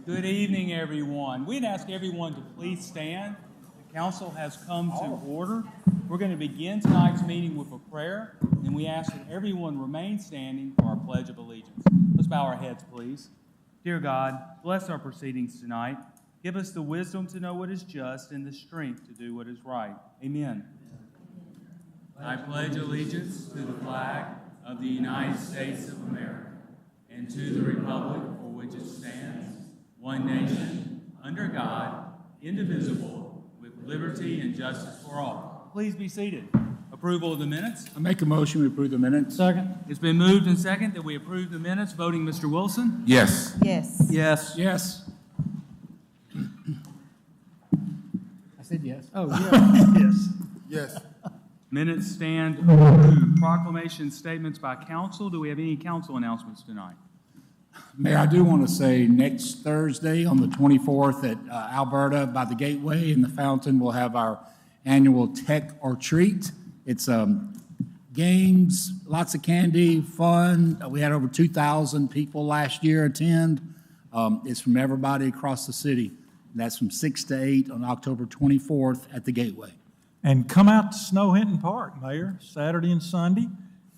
Good evening, everyone. We'd ask everyone to please stand. The council has come to order. We're going to begin tonight's meeting with a prayer, and we ask that everyone remain standing for our Pledge of Allegiance. Let's bow our heads, please. Dear God, bless our proceedings tonight. Give us the wisdom to know what is just and the strength to do what is right. Amen. I pledge allegiance to the flag of the United States of America and to the republic for which it stands, one nation, under God, indivisible, with liberty and justice for all. Please be seated. Approval of the minutes. I make a motion we approve the minutes. Second. It's been moved and second that we approve the minutes. Voting Mr. Wilson? Yes. Yes. Yes. Yes. I said yes. Oh, yeah. Yes. Yes. Minutes stand approved. Proclamation statements by council. Do we have any council announcements tonight? Mayor, I do want to say next Thursday on the 24th at Alberta by the Gateway in the Fountain, we'll have our annual Tech or Treat. It's games, lots of candy, fun. We had over 2,000 people last year attend. It's from everybody across the city. And that's from 6 to 8 on October 24th at the Gateway. And come out to Snow Hinton Park, Mayor, Saturday and Sunday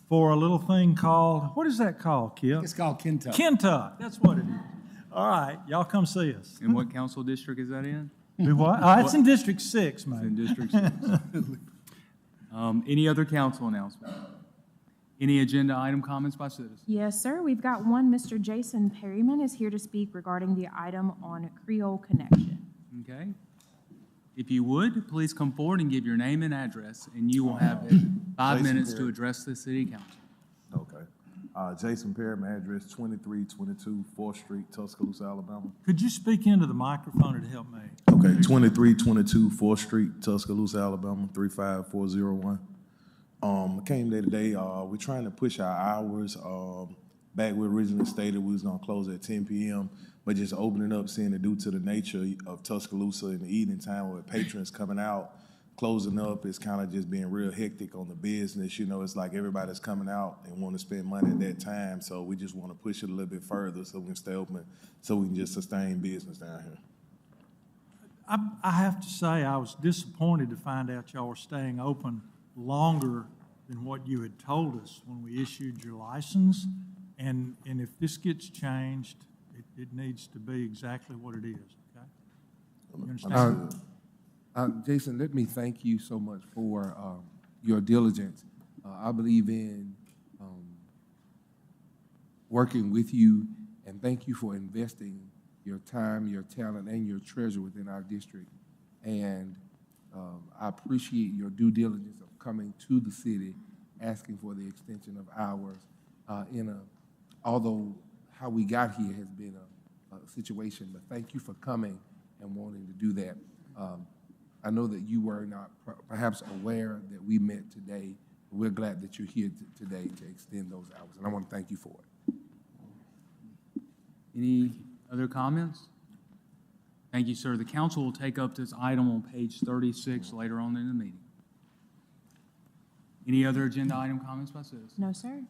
for a little thing called, what is that called, Kip? It's called Kentuck. Kentuck, that's what it is. All right, y'all come see us. And what council district is that in? Do what? It's in District 6, Mayor. It's in District 6. Any other council announcement? Any agenda item comments by citizens? Yes, sir. We've got one. Mr. Jason Perryman is here to speak regarding the item on Creole Connection. Okay. If you would, please come forward and give your name and address, and you will have 5 minutes to address the city council. Okay. Jason Perry, my address 2322 4th Street, Tuscaloosa, Alabama. Could you speak into the microphone to help me? Okay, 2322 4th Street, Tuscaloosa, Alabama, 35401. I came there today. We're trying to push our hours. Back we originally stated we was gonna close at 10 p.m., but just opening up, seeing it due to the nature of Tuscaloosa in the evening time with patrons coming out, closing up, it's kind of just being real hectic on the business. You know, it's like everybody's coming out and want to spend money at that time, so we just want to push it a little bit further so we can stay open, so we can just sustain business down here. I have to say I was disappointed to find out y'all were staying open longer than what you had told us when we issued your license. And if this gets changed, it needs to be exactly what it is, okay? You understand? Jason, let me thank you so much for your diligence. I believe in working with you, and thank you for investing your time, your talent, and your treasure within our district. And I appreciate your due diligence of coming to the city, asking for the extension of hours although how we got here has been a situation, but thank you for coming and wanting to do that. I know that you were not perhaps aware that we met today. We're glad that you're here today to extend those hours, and I want to thank you for it. Any other comments? Thank you, sir. The council will take up this item on page 36 later on in the meeting. Any other agenda item comments by citizens? No, sir.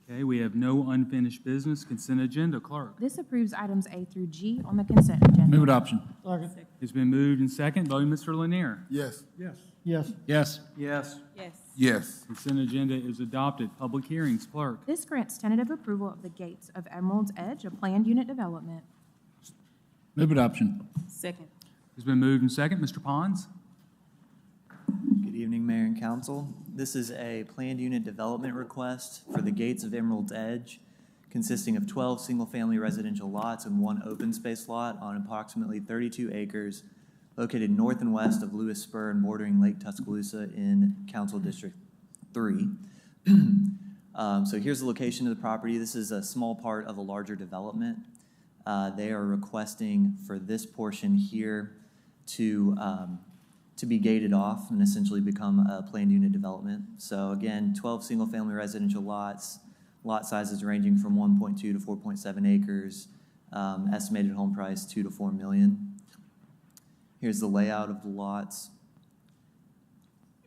Okay, we have no unfinished business. Consent agenda, clerk. This approves items A through G on the consent agenda. Move adoption. Second. It's been moved and second. Voting Mr. Lanier. Yes. Yes. Yes. Yes. Yes. Yes. Yes. Consent agenda is adopted. Public hearings, clerk. This grants tentative approval of the Gates of Emerald's Edge, a planned unit development. Move adoption. Second. It's been moved and second. Mr. Pons. Good evening, Mayor and Council. This is a planned unit development request for the Gates of Emerald's Edge, consisting of 12 single-family residential lots and 1 open space lot on approximately 32 acres, located north and west of Lewis Spur and bordering Lake Tuscaloosa in Council District 3. So here's the location of the property. This is a small part of a larger development. They are requesting for this portion here to be gated off and essentially become a planned unit development. So again, 12 single-family residential lots, lot sizes ranging from 1.2 to 4.7 acres, estimated home price $2 to $4 million. Here's the layout of the lots,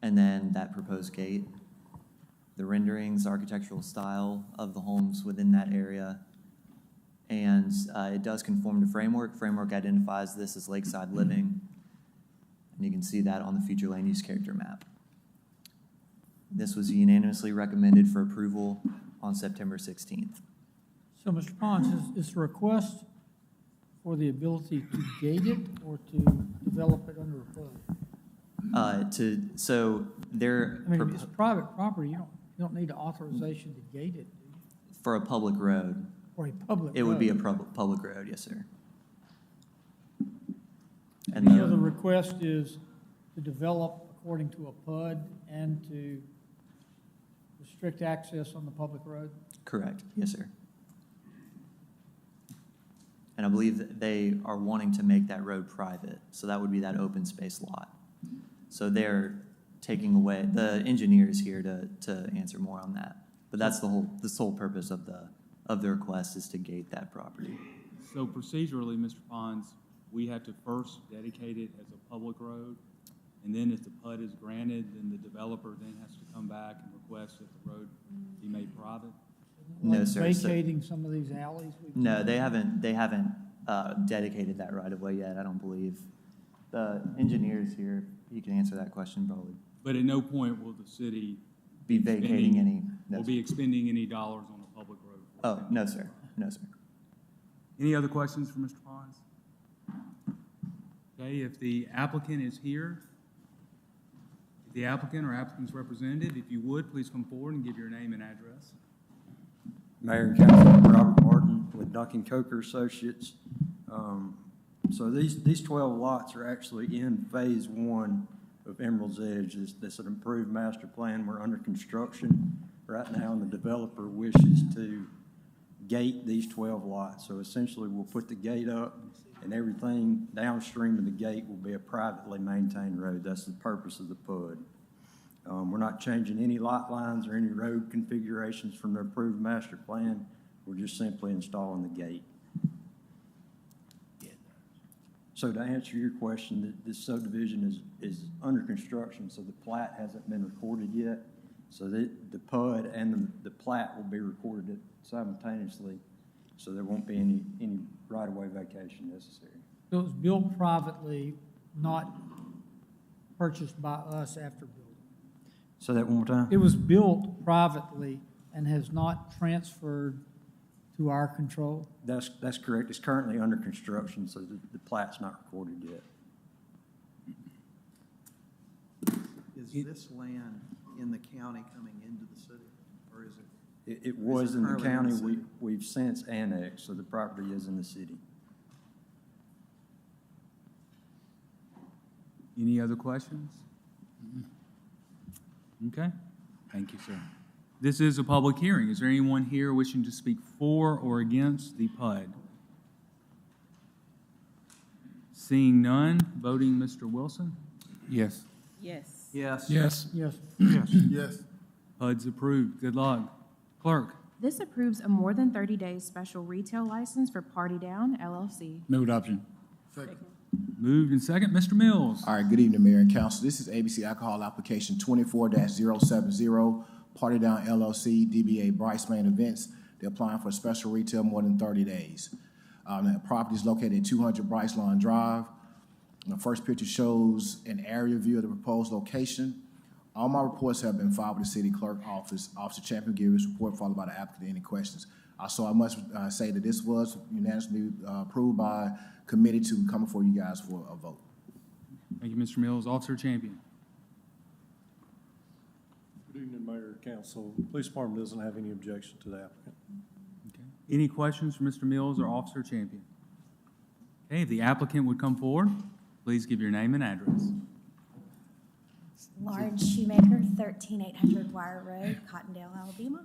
and then that proposed gate, the renderings, architectural style of the homes within that area, and it does conform to framework. Framework identifies this as lakeside living, and you can see that on the future land use character map. This was unanimously recommended for approval on September 16th. So, Mr. Pons, is the request for the ability to gate it or to develop it under a PUD? So there, I mean, if it's private property, you don't need an authorization to gate it, do you? for a public road, Or a public road. it would be a public road, yes, sir. And And the other request is to develop according to a PUD and to restrict access on the public road? correct, yes, sir. And I believe that they are wanting to make that road private, so that would be that open space lot. So they're taking away, the engineer is here to answer more on that. But that's the sole purpose of the request is to gate that property. So procedurally, Mr. Pons, we have to first dedicate it as a public road, and then if the PUD is granted, then the developer then has to come back and request that the road be made private? No, Like sir. So- Vacating some of these alleys? No, they haven't dedicated that right of way yet, I don't believe. The engineer is here, he can answer that question probably. But at no point will the city Be vacating any, no, will be expending any dollars on a public road. oh, no, sir, no, sir. Any other questions for Mr. Pons? Okay, if the applicant is here, if the applicant or applicant's representative, if you would, please come forward and give your name and address. Mayor and Council, Robert Martin with Duncan Coker Associates. So these 12 lots are actually in Phase 1 of Emerald's Edge. That's an improved master plan. We're under construction right now, and the developer wishes to gate these 12 lots. So essentially, we'll put the gate up, and everything downstream of the gate will be a privately maintained road. That's the purpose of the PUD. We're not changing any lot lines or any road configurations from the approved master plan. We're just simply installing the gate. So to answer your question, this subdivision is under construction, so the plat hasn't been recorded yet. So the PUD and the plat will be recorded simultaneously, so there won't be any right-of-way vacation necessary. So it was built privately, not purchased by us after building? Say that one more time? It was built privately and has not transferred to our control? That's correct. It's currently under construction, so the plat's not recorded yet. Is this land in the county coming into the city, or is it? It was in the currently in county. the city? We've since annexed, so the property is in the city. Any other questions? Okay, thank you, sir. This is a public hearing. Is there anyone here wishing to speak for or against the PUD? Seeing none, voting Mr. Wilson? Yes. Yes. Yes. Yes. Yes. PUD's approved. Good luck. Clerk? This approves a more than 30 days special retail license for Party Down LLC. Move adoption. Moved and second, Mr. Mills. All right, good evening, Mayor and Council. This is ABC Alcohol Application 24-070, Party Down LLC, DBA Bryce Lane Events. They're applying for special retail more than 30 days. The property is located at 200 Bryce Lawn Drive. The first picture shows an area view of the proposed location. All my reports have been filed with the City Clerk Office. Officer Champion will give his report, followed by the applicant. Any questions? So I must say that this was unanimously approved by committee to come before you guys for a vote. Thank you, Mr. Mills. Officer Champion. Good evening, Mayor and Council. The Police Department doesn't have any objection to the applicant. Okay. Any questions for Mr. Mills or Officer Champion? Okay, if the applicant would come forward, please give your name and address. Lauren Shoemaker, 13800 Wire Road, Cottondale, Alabama.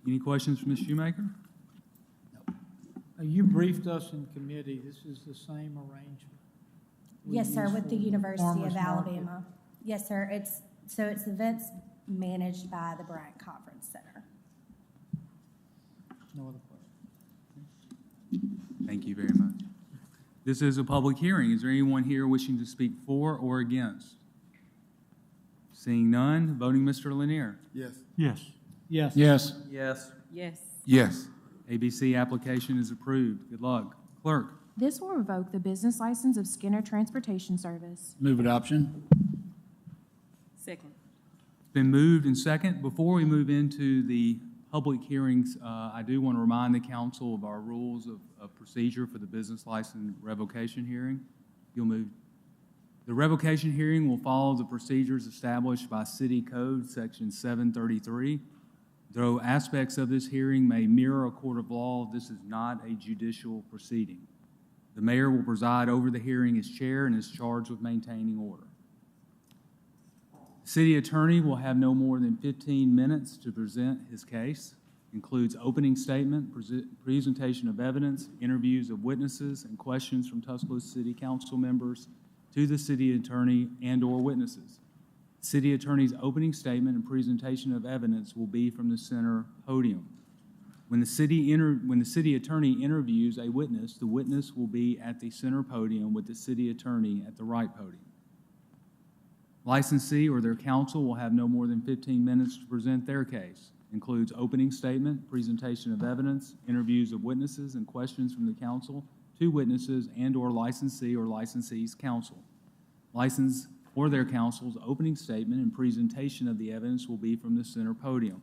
Any questions for Ms. Shoemaker? You briefed us in committee, this is the same arrangement? we Yes, sir, use with the for University farmers of market? Alabama. Yes, sir, it's events managed by the Bryant Conference Center. No other questions? Thank you very much. This is a public hearing. Is there anyone here wishing to speak for or against? Seeing none, voting Mr. Lanier. Yes. Yes. Yes. Yes. Yes. Yes. ABC application is approved. Good luck. Clerk? This will revoke the business license of Skinner Transportation Service. Move adoption. Second. It's been moved and second. Before we move into the public hearings, I do want to remind the council of our rules of procedure for the business license revocation hearing. You'll move. The revocation hearing will follow the procedures established by City Code Section 733. Though aspects of this hearing may mirror a court of law, this is not a judicial proceeding. The mayor will preside over the hearing as chair and is charged with maintaining order. The city attorney will have no more than 15 minutes to present his case. Includes opening statement, presentation of evidence, interviews of witnesses, and questions from Tuscaloosa City Council members to the city attorney and/or witnesses. The city attorney's opening statement and presentation of evidence will be from the center podium. When the city attorney interviews a witness, the witness will be at the center podium with the city attorney at the right podium. Licensee or their counsel will have no more than 15 minutes to present their case. Includes opening statement, presentation of evidence, interviews of witnesses, and questions from the counsel to witnesses and/or licensee or licensee's counsel. License or their counsel's opening statement and presentation of the evidence will be from the center podium.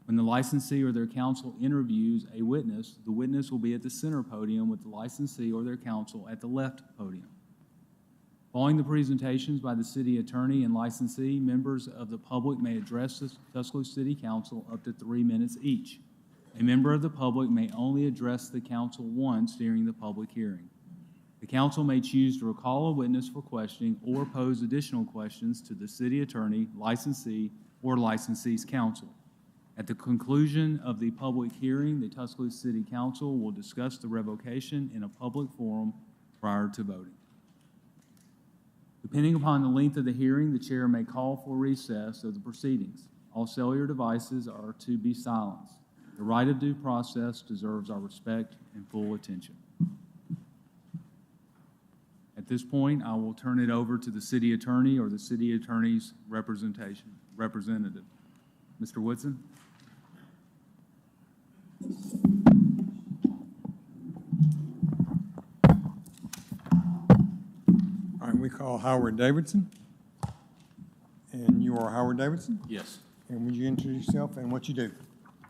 When the licensee or their counsel interviews a witness, the witness will be at the center podium with the licensee or their counsel at the left podium. Following the presentations by the city attorney and licensee, members of the public may address the Tuscaloosa City Council up to 3 minutes each. A member of the public may only address the council once during the public hearing. The council may choose to recall a witness for questioning or pose additional questions to the city attorney, licensee, or licensee's counsel. At the conclusion of the public hearing, the Tuscaloosa City Council will discuss the revocation in a public forum prior to voting. Depending upon the length of the hearing, the chair may call for recess of the proceedings. All cellular devices are to be silenced. The right of due process deserves our respect and full attention. At this point, I will turn it over to the city attorney or the city attorney's representative. Mr. Woodson? All right, we call Howard Davidson. And you are Howard Davidson? Yes. And would you introduce yourself and what you do?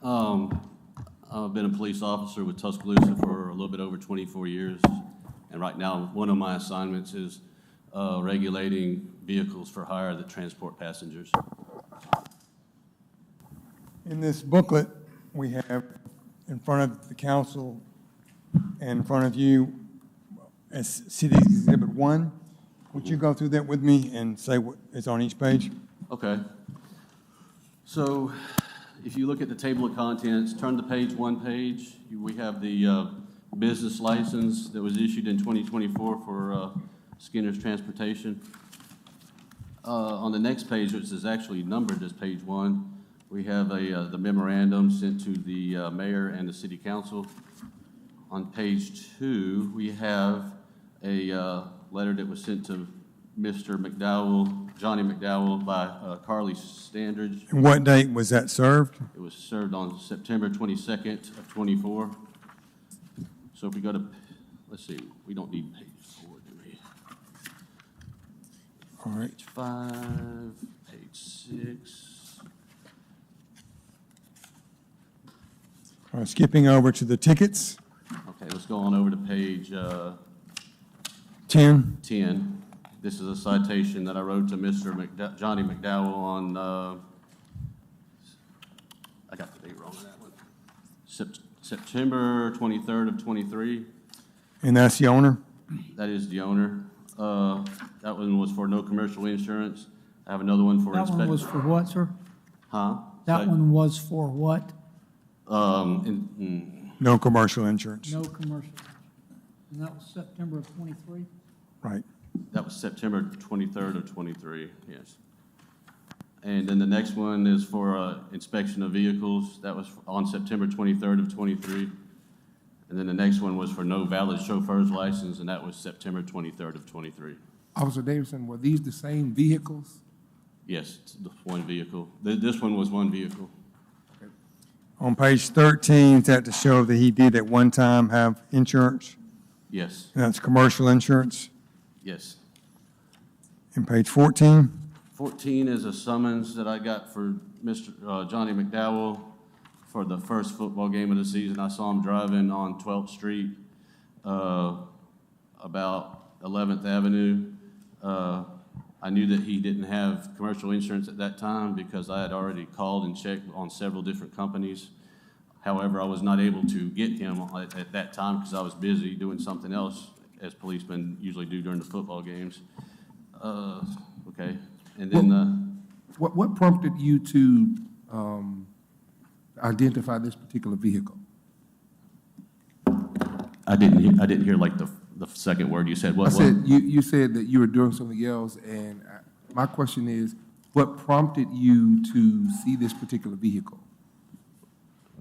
I've been a police officer with Tuscaloosa for a little bit over 24 years. And right now, one of my assignments is regulating vehicles for hire that transport passengers. In this booklet, we have in front of the council and in front of you as City Exhibit 1. Would you go through that with me and say what is on each page? Okay. So if you look at the table of contents, turn to page 1 page. We have the business license that was issued in 2024 for Skinner's Transportation. On the next page, which is actually numbered as page 1, we have the memorandum sent to the mayor and the city council. On page 2, we have a letter that was sent to Mr. McDowell, Johnny McDowell, by Carly Standridge. And what date was that served? It was served on September 22nd of 24. So if we go to, let's see, we don't need page 4, do we? All right. Page 5, page 6. All right, skipping over to the tickets. Okay, let's go on over to page 10. 10. This is a citation that I wrote to Mr. Johnny McDowell on, I got the date wrong on that one, September 23rd of 23. And that's the owner? That is the owner. That one was for no commercial insurance. I have another one for That one was for what, sir? Huh? That one was for what? No commercial insurance. No commercial. And that was September of 23? Right. That was September 23rd of 23, yes. And then the next one is for inspection of vehicles. That was on September 23rd of 23. And then the next one was for no valid chauffeur's license, and that was September 23rd of 23. Officer Davidson, were these the same vehicles? Yes, it's the one vehicle. This one was one vehicle. On page 13, is that to show that he did at one time have insurance? Yes, And that's commercial insurance? yes. And page 14? 14 is a summons that I got for Mr. Johnny McDowell for the first football game of the season. I saw him driving on 12th Street, about 11th Avenue. I knew that he didn't have commercial insurance at that time because I had already called and checked on several different companies. However, I was not able to get him at that time because I was busy doing something else, as policemen usually do during the football games. Okay, and then What prompted you to identify this particular vehicle? I didn't hear like the second word you said. What? You said that you were doing something else, and my question is, what prompted you to see this particular vehicle?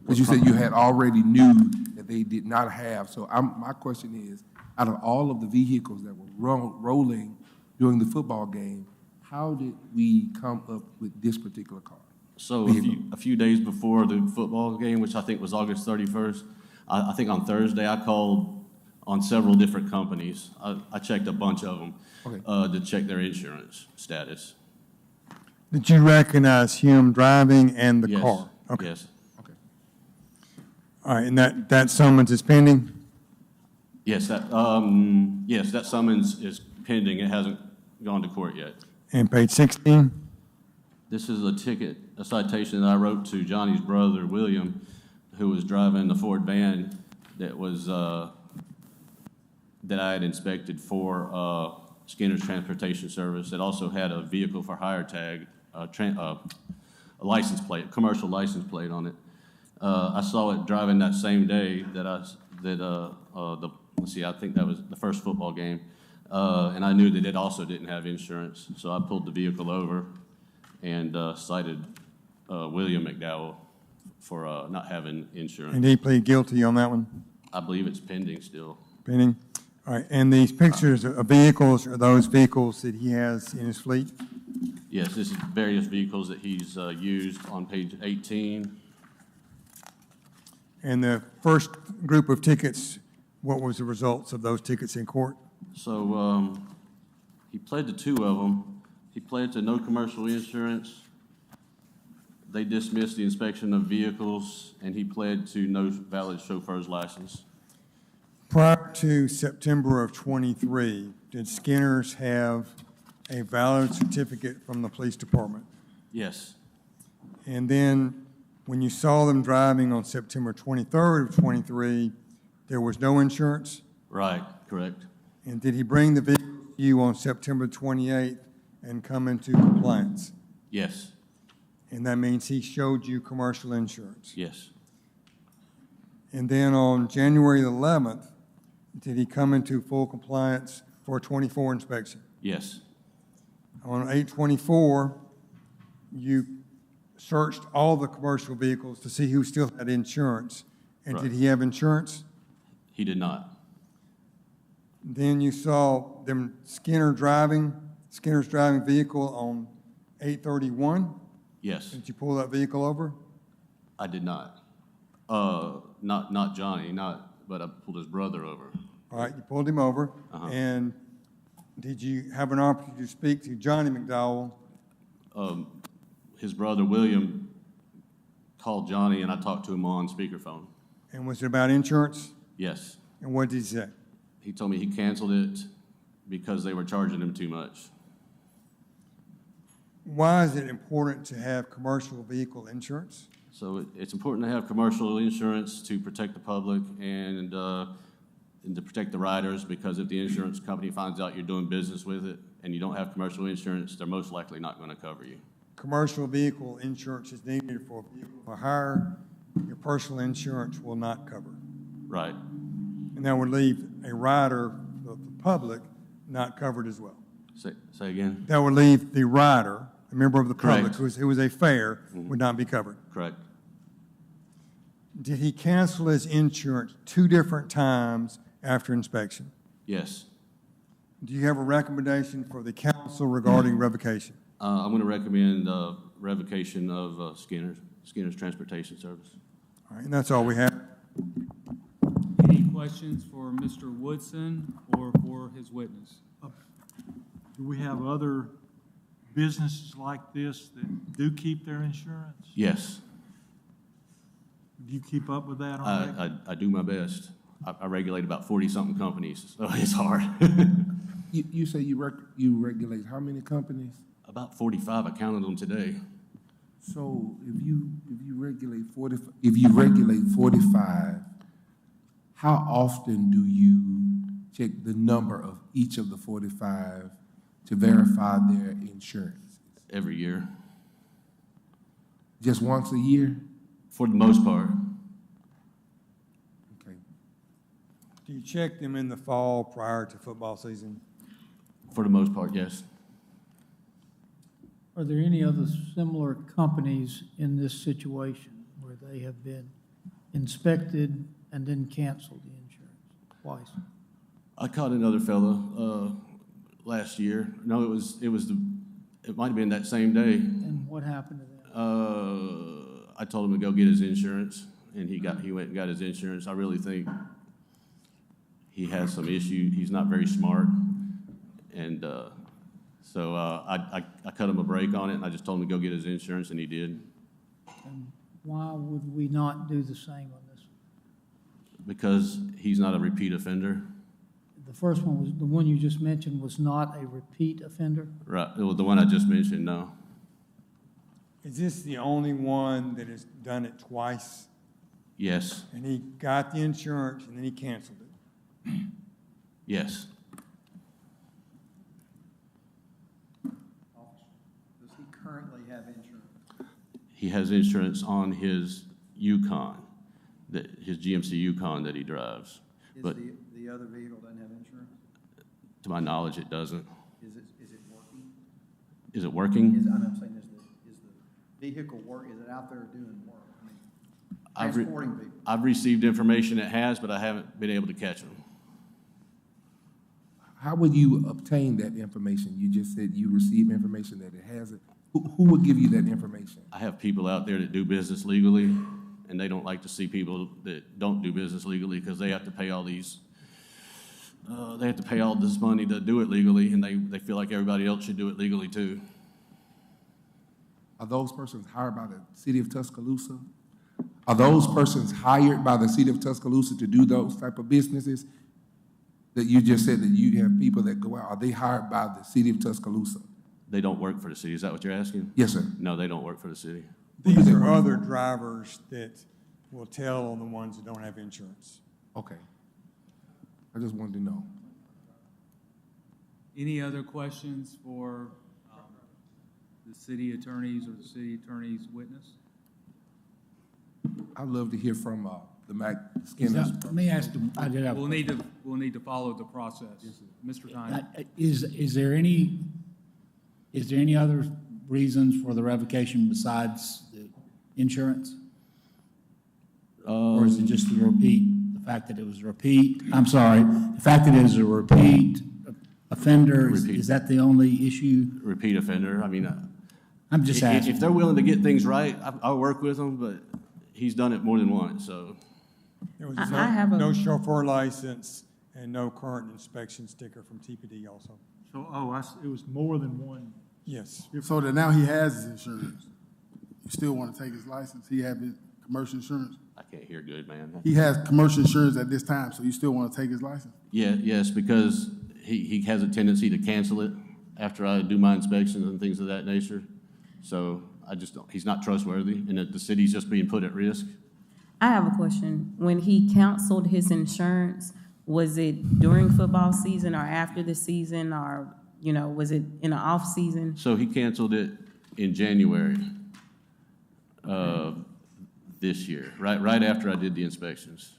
Because you said you had already knew that they did not have. So my question is, out of all of the vehicles that were rolling during the football game, how did we come up with this particular car? So a few days before the football game, which I think was August 31st, I think on Thursday I called on several different companies. I checked a bunch of them to check their insurance status. Did you recognize him driving and the car? Okay. Yes. All right, and that summons is pending? Yes, that summons is pending. It hasn't gone to court yet. And page 16? This is a citation that I wrote to Johnny's brother, William, who was driving the Ford van that was, that I had inspected for Skinner's Transportation Service. It also had a vehicle for hire tag, a license plate, commercial license plate on it. I saw it driving that same day let's see, I think that was the first football game. And I knew that it also didn't have insurance. So I pulled the vehicle over and cited William McDowell for not having insurance. And he plead guilty on that one? I believe it's pending still. Pending? All right, and these pictures of vehicles, are those vehicles that he has in his fleet? Yes, this is various vehicles that he's used on page 18. And the first group of tickets, what was the results of those tickets in court? So he pled to two of them. He pled to no commercial insurance. They dismissed the inspection of vehicles, and he pled to no valid chauffeur's license. Prior to September of '23, did Skinner's have a valid certificate from the police department? Yes. And then when you saw them driving on September 23rd of '23, there was no insurance? Right, correct. And did he bring the vehicle to you on September 28th and come into compliance? Yes. And that means he showed you commercial insurance? Yes. And then on January 11th, did he come into full compliance for a 24 inspection? Yes. On 8/24, you searched all the commercial vehicles to see who still had insurance. And Right. did he have insurance? He did not. Then you saw them Skinner's driving vehicle on 8/31? Yes. Did you pull that vehicle over? I did not. Not Johnny, but I pulled his brother over. All right, you pulled him over. Uh-huh. And did you have an opportunity to speak to Johnny McDowell? His brother, William, called Johnny, and I talked to him on speakerphone. And was it about insurance? Yes. And what did he say? He told me he canceled it because they were charging him too much. Why is it important to have commercial vehicle insurance? So it's important to have commercial insurance to protect the public and to protect the riders, because if the insurance company finds out you're doing business with it and you don't have commercial insurance, they're most likely not going to cover you. Commercial vehicle insurance is needed for vehicle for hire. Your personal insurance will not cover. Right. And that would leave a rider, the public, not covered as well. Say again? That would leave the rider, a member of the public Correct. who was a fare, would not be covered. Correct. Did he cancel his insurance 2 different times after inspection? Yes. Do you have a recommendation for the council regarding revocation? I'm going to recommend revocation of Skinner's Transportation Service. All right, and that's all we have. Any questions for Mr. Woodson or for his witness? Do we have other businesses like this that do keep their insurance? Yes, Do you keep up with that on a regular? I do my best. I regulate about 40-something companies, so it's hard. You say you regulate how many companies? About 45, I counted them today. So if you regulate 45, how often do you check the number of each of the 45 to verify their insurance? Every year, Just once a year? for the most part. Okay. Do you check them in the fall prior to football season? For the most part, yes. Are there any other similar companies in this situation where they have been inspected and then canceled the insurance twice? I caught another fella last year. No, it might have been that same day. And what happened to them? I told him to go get his insurance, and he went and got his insurance. I really think he has some issue. He's not very smart, and so I cut him a break on it, and I just told him to go get his insurance, and he did. And why would we not do the same on this? Because he's not a repeat offender. The first one was, the one you just mentioned was not a repeat offender? Right, well, the one I just mentioned, no. Is this the only one that has done it twice? Yes, And he got the insurance and then he canceled it? yes. Does he currently have insurance? He has insurance on his Yukon, his GMC Yukon that he drives. Is But the other vehicle doesn't have insurance? to my knowledge, it doesn't. Is it working? Is it working? I'm saying, is the vehicle is it out there doing work? I mean, transporting people. I've received information it has, but I haven't been able to catch them. How would you obtain that information? You just said you receive information that it has it. Who would give you that information? I have people out there that do business legally, and they don't like to see people that don't do business legally because they have to pay all these, they have to pay all this money to do it legally, and they feel like everybody else should do it legally too. Are those persons hired by the city of Tuscaloosa? Are those persons hired by the city of Tuscaloosa to do those type of businesses? That you just said that you have people that go out, are they hired by the city of Tuscaloosa? They don't work for the city. Is that what you're asking? Yes, sir. No, they don't work for the city. These are other drivers that will tell on the ones that don't have insurance. Okay. I just wanted to know. Any other questions for the city attorneys or the city attorney's witness? I'd love to hear from the Mac Is Skinners. that- Let me ask them, I did have. a We'll need to follow the process. Mr. Tyner? Is there any other reasons for the revocation besides the insurance? Or is it just the repeat, the fact that it was a repeat? I'm sorry, the fact that it is a repeat offender, is that the only issue? Repeat offender. I mean, I'm just asking. if they're willing to get things right, I'll work with them, but he's done it more than once, so. There was I have a- no chauffeur license and no current inspection sticker from TPD also. So, it was more than one. Yes. So that now he has his insurance. You still want to take his license? He have his commercial insurance? I can't hear good, man. He has commercial insurance at this time, so you still want to take his license? Yeah, yes, because he has a tendency to cancel it after I do my inspections and things of that nature. So I just don't, he's not trustworthy, and that the city's just being put at risk. I have a question. When he canceled his insurance, was it during football season or after the season, or, was it in the off season? So he canceled it in January this year, right after I did the inspections.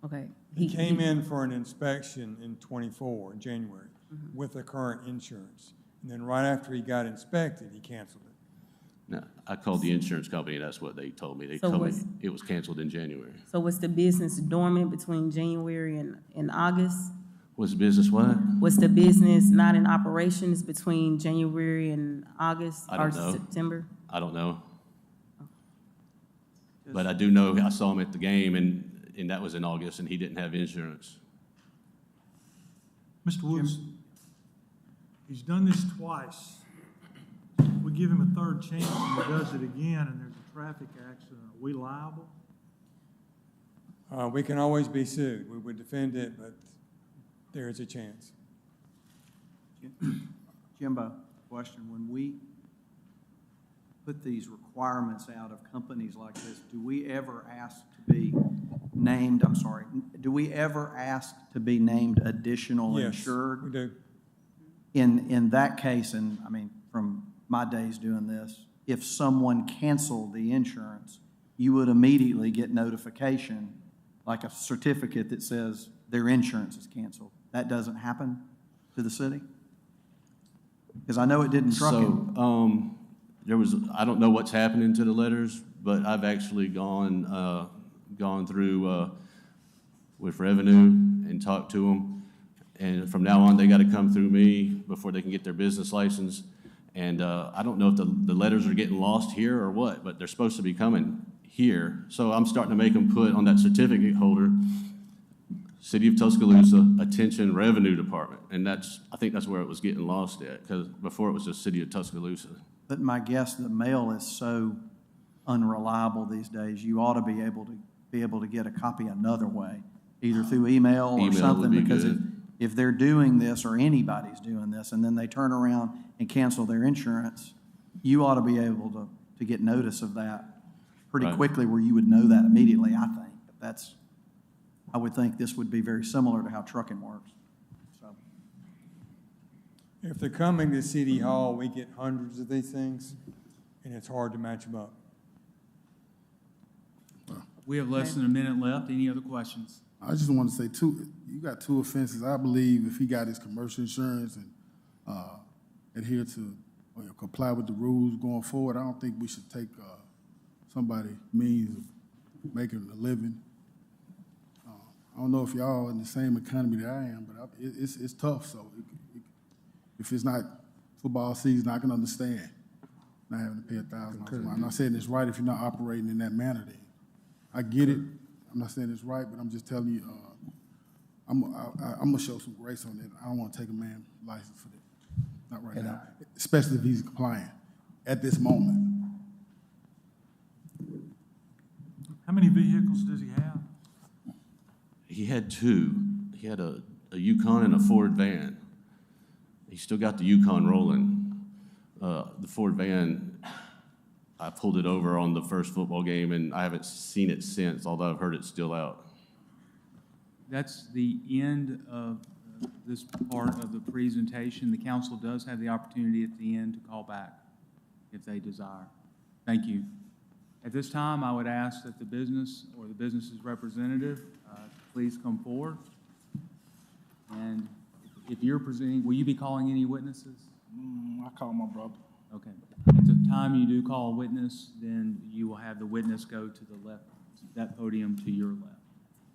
Okay. He came in for an inspection in '24, in January, with the current insurance. And then right after he got inspected, he canceled it. No, I called the insurance company, and that's what they told me. They So told me was- it was canceled in January. So was the business dormant between January and August? Was business what? Was the business not in operations between January and August I or don't know. September? I don't know. But I do know I saw him at the game, and that was in August, and he didn't have insurance. Mr. Woods, he's done this twice. We give him a third chance and he does it again and there's a traffic accident. Are we liable? We can always be sued. We would defend it, but there is a chance. Jimbo, question. When we put these requirements out of companies like this, do we ever ask to be named, do we ever ask to be named additional insured? We do. In that case, and I mean, from my days doing this, if someone canceled the insurance, you would immediately get notification, like a certificate that says their insurance is canceled. That doesn't happen to the city? Because I know it didn't trucking. So, I don't know what's happening to the letters, but I've actually gone through with revenue and talked to them. And from now on, they got to come through me before they can get their business license. And I don't know if the letters are getting lost here or what, but they're supposed to be coming here. So I'm starting to make them put on that certificate holder, City of Tuscaloosa, Attention Revenue Department. And I think that's where it was getting lost at, because before it was just City of Tuscaloosa. But my guess, the mail is so unreliable these days, you ought to be able to get a copy another way, either through email or something, because if they're doing this or anybody's doing this and then they turn around and cancel their insurance, you ought to be able to get notice of that pretty quickly where you would know that immediately, I think. I would think this would be very similar to how trucking works. So. If they're coming to City Hall, we get hundreds of these things, and it's hard to match them up. We have less than a minute left. Any other questions? I just want to say you got two offenses. I believe if he got his commercial insurance and adhere to or comply with the rules going forward, I don't think we should take somebody's means of making a living. I don't know if y'all in the same economy that I am, but it's tough. So if it's not football season, I can understand not having to pay $1,000. I'm not saying it's right if you're not operating in that manner. Then I get it. I'm not saying it's right, but I'm just telling you, I'm gonna show some grace on it. I don't want to take a man's license for that. Not right now, especially if he's compliant at this moment. How many vehicles does he have? He had two. He had a Yukon and a Ford van. He still got the Yukon rolling. The Ford van, I pulled it over on the first football game, and I haven't seen it since, although I've heard it's still out. That's the end of this part of the presentation. The council does have the opportunity at the end to call back if they desire. Thank you. At this time, I would ask that the business or the business's representative please come forward. And if you're presenting, will you be calling any witnesses? I call my brother. Okay. At the time you do call a witness, then you will have the witness go to the left, that podium to your left.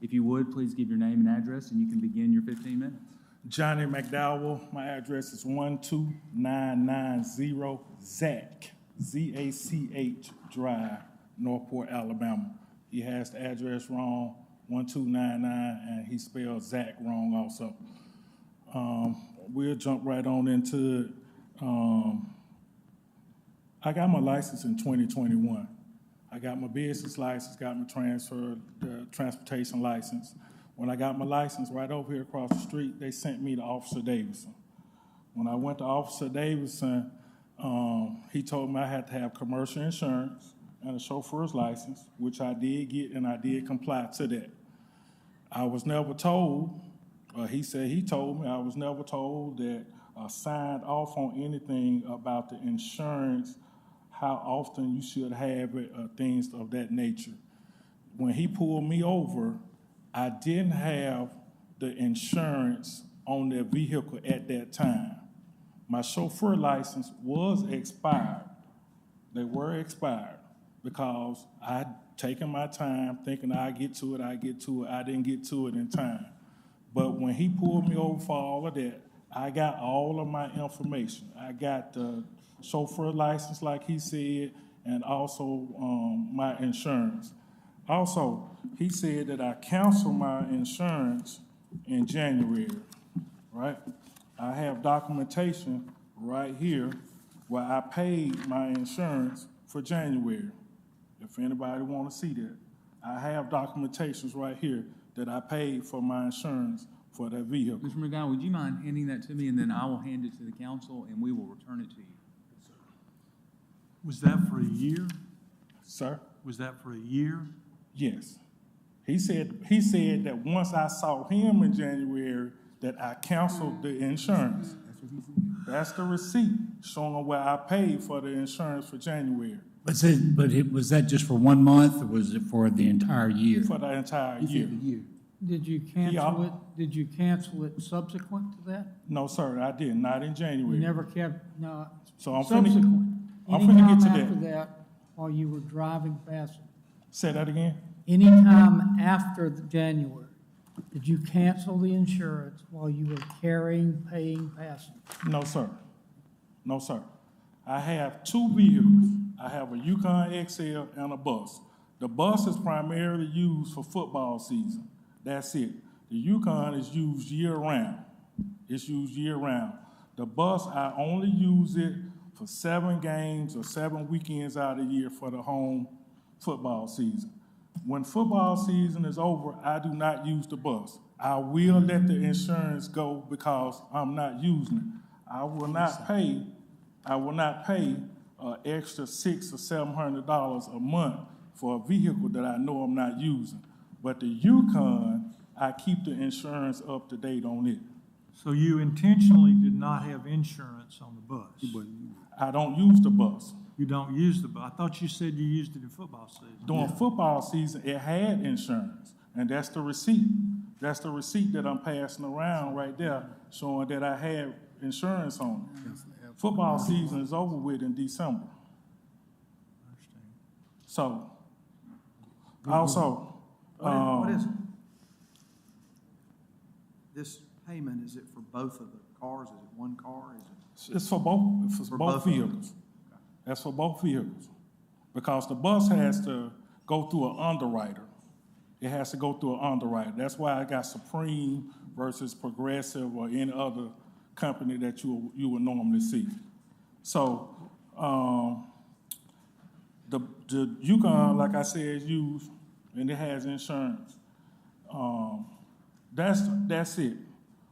If you would, please give your name and address, and you can begin your 15 minutes. Johnny McDowell. My address is 12990 Zach, Z-A-C-H Drive, Northport, Alabama. He has the address wrong, 1299, and he spelled Zach wrong also. We'll jump right on into it. I got my license in 2021. I got my business license, got my transportation license. When I got my license right over here across the street, they sent me to Officer Davidson. When I went to Officer Davidson, he told me I had to have commercial insurance and a chauffeur's license, which I did get, and I did comply to that. I was never told, he said he told me, I was never told that signed off on anything about the insurance, how often you should have it, things of that nature. When he pulled me over, I didn't have the insurance on their vehicle at that time. My chauffeur license was expired. They were expired because I'd taken my time thinking I'd get to it. I didn't get to it in time. But when he pulled me over for all of that, I got all of my information. I got the chauffeur license, like he said, and also my insurance. Also, he said that I canceled my insurance in January, right? I have documentation right here where I paid my insurance for January. If anybody want to see that, I have documentations right here that I paid for my insurance for that vehicle. Mr. McDowell, would you mind handing that to me, and then I will hand it to the council, and we will return it to you? Was that for a year? Sir? Was that for a year? Yes. He said that once I saw him in January, that I canceled the insurance. That's the receipt showing where I paid for the insurance for January. Was that just for 1 month, or was it for the entire year? For the entire year. Did you cancel it, did you cancel it subsequent to that? No, sir, I did, not in January. You never kept, no, So I'm subsequent. finna get to Anytime after that. that, while you were driving past it? Say that again? Anytime after the January, did you cancel the insurance while you were paying passengers? No, sir. No, sir. I have two vehicles. I have a Yukon XL and a bus. The bus is primarily used for football season. That's it. The Yukon is used year-round. It's used year-round. The bus, I only use it for 7 games or 7 weekends out of the year for the home football season. When football season is over, I do not use the bus. I will let the insurance go because I'm not using it. I will not pay extra $600 or $700 a month for a vehicle that I know I'm not using. But the Yukon, I keep the insurance up to date on it. So you intentionally did not have insurance on the bus? I don't use the bus. You don't use the bus? I thought you said you used it in football season. During football season, it had insurance, and that's the receipt. That's the receipt that I'm passing around right there, showing that I had insurance on it. Football season is over with in December. So, also, What is it? This payment, is it for both of the cars? Is it one car? Is it? it's for both vehicles. That's for both vehicles. Because the bus has to go through an underwriter. It has to go through an underwriter. That's why I got Supreme versus Progressive or any other company that you would normally see. So the Yukon, like I said, is used and it has insurance. That's it.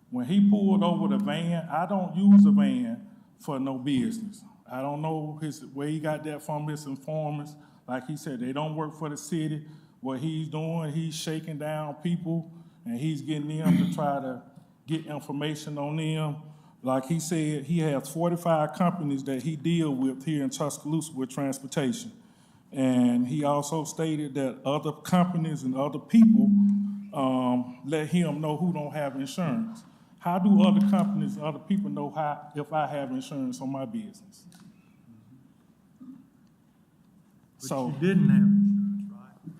When he pulled over the van, I don't use the van for no business. I don't know where he got that from, his informants. Like he said, they don't work for the city. What he's doing, he's shaking down people and he's getting them to try to get information on them. Like he said, he has 45 companies that he deals with here in Tuscaloosa with transportation. And he also stated that other companies and other people let him know who don't have insurance. How do other companies and other people know if I have insurance on my business? But you didn't have insurance, right?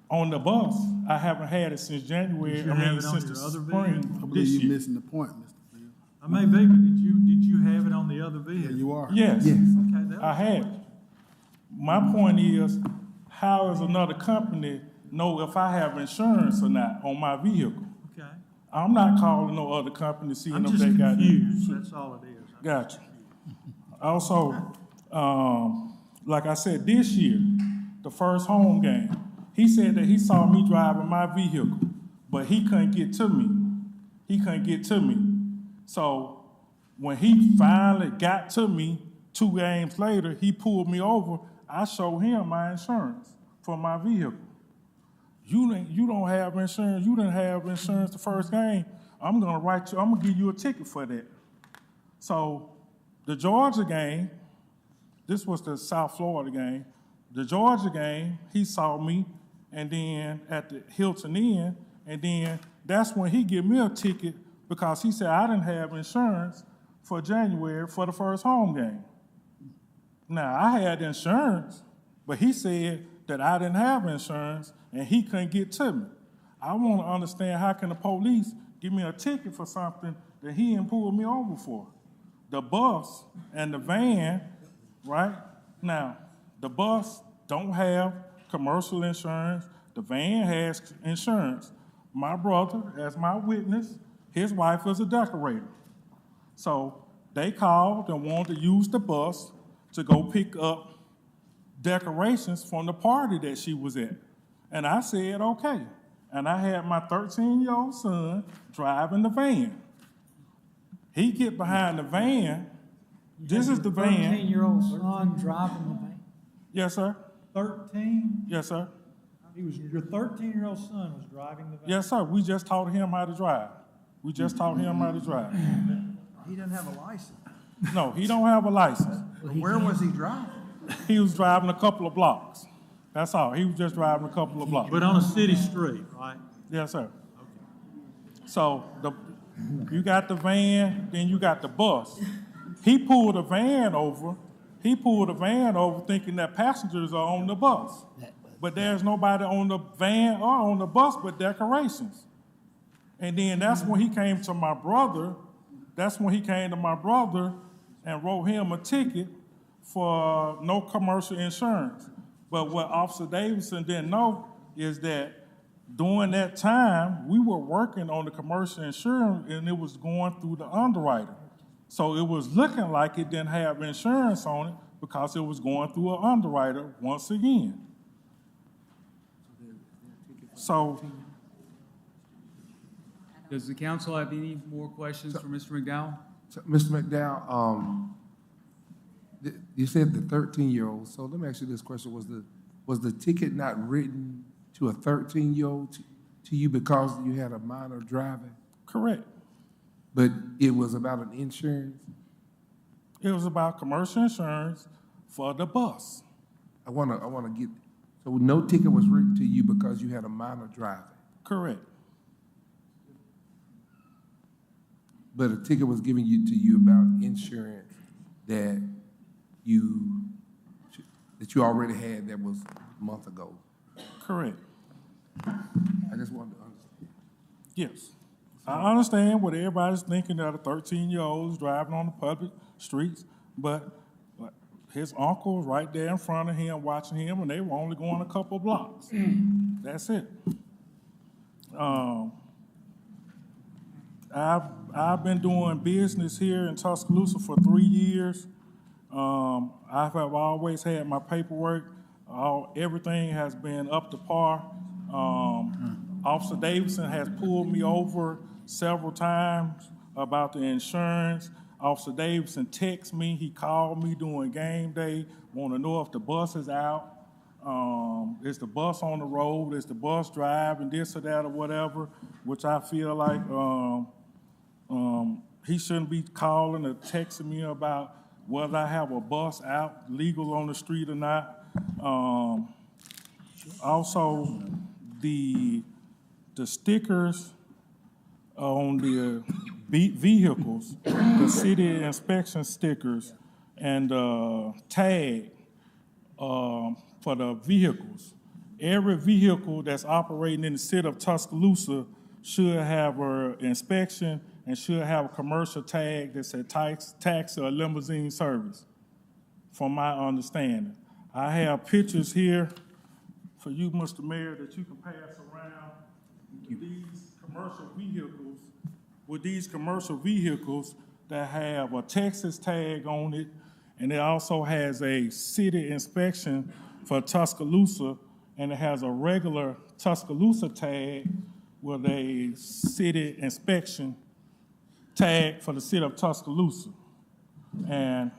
On the bus, I haven't had it since January. Did you have it on since your the other spring vehicle? of I believe this you're year. missing the point, Mr. Field. I may be, but did you have it on the other vehicle? Yeah, you are. Yes, Okay, that I was had it. My point is, how does another company know if I have insurance or not on my vehicle? okay. I'm not calling no other company, seeing I'm if just they got confused. That's all it is. Gotcha. Also, like I said, this year, the first home game, he said that he saw me driving my vehicle, but he couldn't get to me. He couldn't get to me. So when he finally got to me 2 games later, he pulled me over. I showed him my insurance for my vehicle. You don't have insurance. You didn't have insurance the first game. I'm gonna give you a ticket for that. So the Georgia game, this was the South Florida game. The Georgia game, he saw me, and then at the Hilton Inn, and then that's when he gave me a ticket because he said I didn't have insurance for January for the first home game. Now, I had insurance, but he said that I didn't have insurance and he couldn't get to me. I want to understand, how can the police give me a ticket for something that he didn't pull me over for? The bus and the van, right? Now, the bus don't have commercial insurance, The van has insurance. My brother, as my witness, his wife is a decorator. So they called and wanted to use the bus to go pick up decorations from the party that she was at. And I said, okay. And I had my 13-year-old son driving the van. He get behind the van. This is the van. 13-year-old son driving the van? Yes, sir. 13? Yes, sir. Your 13-year-old son was driving the van? Yes, sir. We just taught him how to drive. We just taught him how to drive. He doesn't have a license. No, he don't have a license. Where was he driving? He was driving a couple of blocks. That's all. He was just driving a couple of blocks. But on a city street, right? Yes, sir. So you got the van, then you got the bus. He pulled the van over. He pulled the van over thinking that passengers are on the bus. But there's nobody on the van or on the bus but decorations. And then that's when he came to my brother. That's when he came to my brother and wrote him a ticket for no commercial insurance. But what Officer Davidson didn't know is that during that time, we were working on the commercial insurance and it was going through the underwriter. So it was looking like it didn't have insurance on it because it was going through an underwriter once again. So, Does the council have any more questions for Mr. McDowell? So, Mr. McDowell, you said the 13-year-old, so let me ask you this question. Was the ticket not written to a 13-year-old to you because you had a minor driving? Correct. But it was about an insurance? It was about commercial insurance for the bus. I wanna get, so no ticket was written to you because you had a minor driving? Correct. But a ticket was given to you about insurance that you already had that was a month ago? Correct. I just wanted to understand. Yes. I understand what everybody's thinking that a 13-year-old is driving on the public streets, but his uncle was right there in front of him watching him, and they were only going a couple blocks. That's it. I've been doing business here in Tuscaloosa for 3 years. I have always had my paperwork. Everything has been up to par. Officer Davidson has pulled me over several times about the insurance. Officer Davidson texted me. He called me during game day, want to know if the bus is out. Is the bus on the road? Is the bus driving this or that or whatever, which I feel like he shouldn't be calling or texting me about whether I have a bus out legal on the street or not. Also, the stickers on the vehicles, the city inspection stickers and tag for the vehicles. Every vehicle that's operating in the city of Tuscaloosa should have an inspection and should have a commercial tag that says taxi or limousine service, from my understanding. I have pictures here for you, Mr. Mayor, that you can pass around with these commercial vehicles that have a Texas tag on it, and it also has a city inspection for Tuscaloosa, and it has a regular Tuscaloosa tag with a city inspection tag for the city of Tuscaloosa. And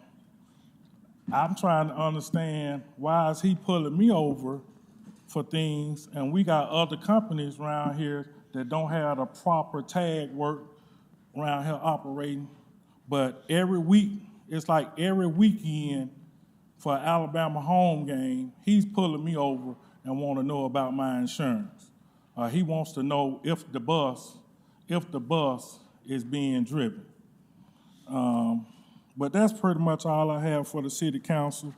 I'm trying to understand why is he pulling me over for things, and we got other companies around here that don't have the proper tag work around here operating. But every week, it's like every weekend for an Alabama home game, he's pulling me over and want to know about my insurance. He wants to know if the bus is being driven. But that's pretty much all I have for the city council.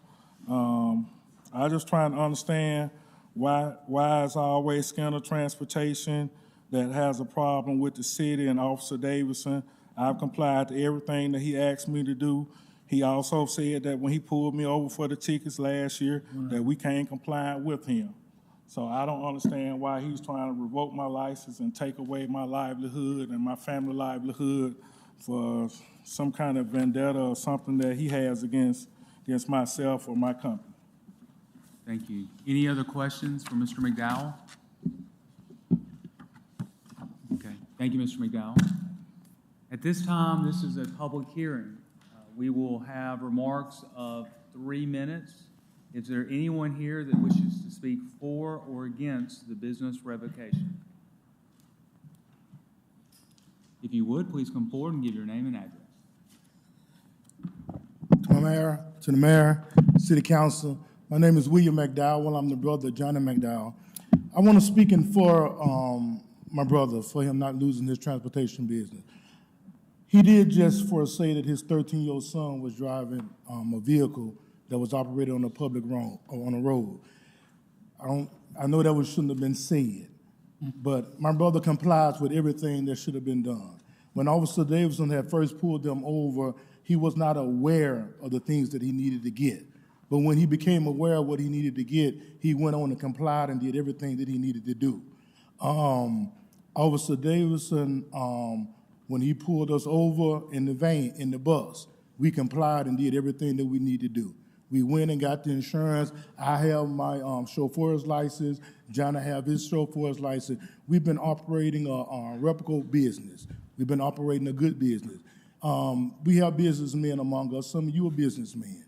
I just trying to understand why is always Skinner Transportation that has a problem with the city and Officer Davidson. I've complied to everything that he asked me to do. He also said that when he pulled me over for the tickets last year, that we can't comply with him. So I don't understand why he's trying to revoke my license and take away my livelihood and my family livelihood for some kind of vendetta or something that he has against myself or my company. Thank you. Any other questions for Mr. McDowell? Okay, thank you, Mr. McDowell. At this time, this is a public hearing. We will have remarks of 3 minutes. Is there anyone here that wishes to speak for or against the business revocation? If you would, please come forward and give your name and address. To the mayor, city council, my name is William McDowell. I'm the brother of Johnny McDowell. I want to speak in for my brother, for him not losing his transportation business. He did just say that his 13-year-old son was driving a vehicle that was operated on a public road, or on a road. I know that shouldn't have been said, but my brother complies with everything that should have been done. When Officer Davidson had first pulled them over, he was not aware of the things that he needed to get. But when he became aware of what he needed to get, he went on and complied and did everything that he needed to do. Officer Davidson, when he pulled us over in the bus, we complied and did everything that we needed to do. We went and got the insurance. I have my chauffeur's license. Johnny have his chauffeur's license. We've been operating a reputable business. We've been operating a good business. We have businessmen among us. Some of you are businessmen.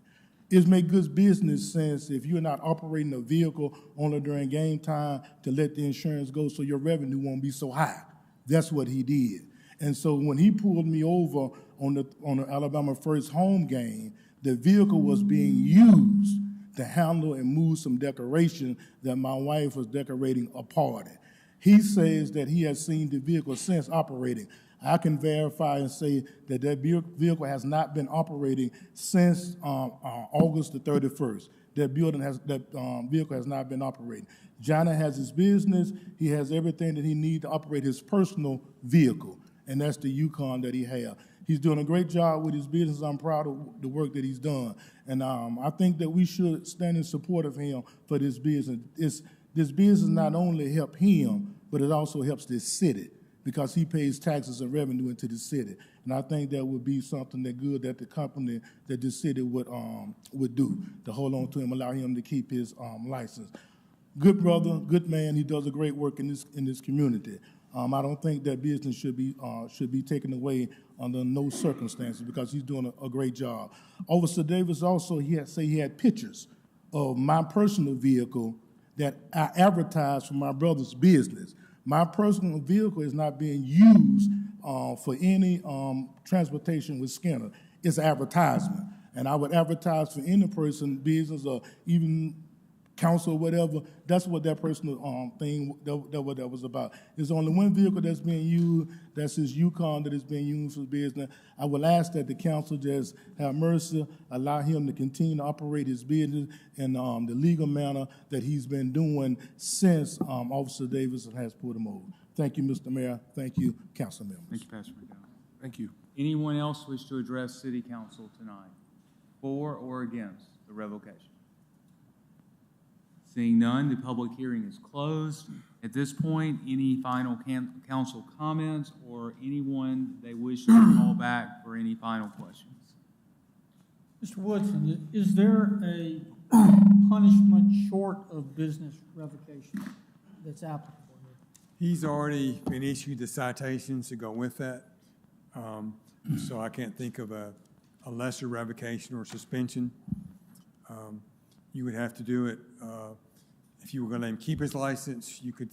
It makes good business sense if you're not operating a vehicle only during game time to let the insurance go so your revenue won't be so high. That's what he did. And so when he pulled me over on the Alabama first home game, the vehicle was being used to handle and move some decoration that my wife was decorating a party. He says that he has seen the vehicle since operating. I can verify and say that vehicle has not been operating since August the 31st. That vehicle has not been operating. Johnny has his business. He has everything that he needs to operate his personal vehicle, and that's the Yukon that he has. He's doing a great job with his business. I'm proud of the work that he's done. And I think that we should stand in support of him for this business. This business not only helps him, but it also helps this city because he pays taxes and revenue into the city. And I think that would be something that good that the company, that the city would do, to hold on to him, allow him to keep his license. Good brother, good man. He does a great work in this community. I don't think that business should be taken away under no circumstances because he's doing a great job. Officer Davis also, he had pictures of my personal vehicle that I advertised for my brother's business. My personal vehicle is not being used for any transportation with Skinner. It's advertisement. And I would advertise for any person, business, or even council or whatever. That's what that personal thing, what that was about. There's only one vehicle that's being used, that's his Yukon, that is being used for business. I will ask that the council just have mercy, allow him to continue to operate his business in the legal manner that he's been doing since Officer Davidson has pulled him over. Thank you, Mr. Mayor. Thank you, council members. Thank you, Pastor McDowell. Thank you. Anyone else wish to address City Council tonight, for or against the revocation? Seeing none, the public hearing is closed. At this point, any final council comments or anyone they wish to call back for any final questions? Mr. Woodson, is there a punishment short of business revocation that's applicable here? He's already been issued the citations to go with that. So I can't think of a lesser revocation or suspension. You would have to do it, if you were going to let him keep his license, you could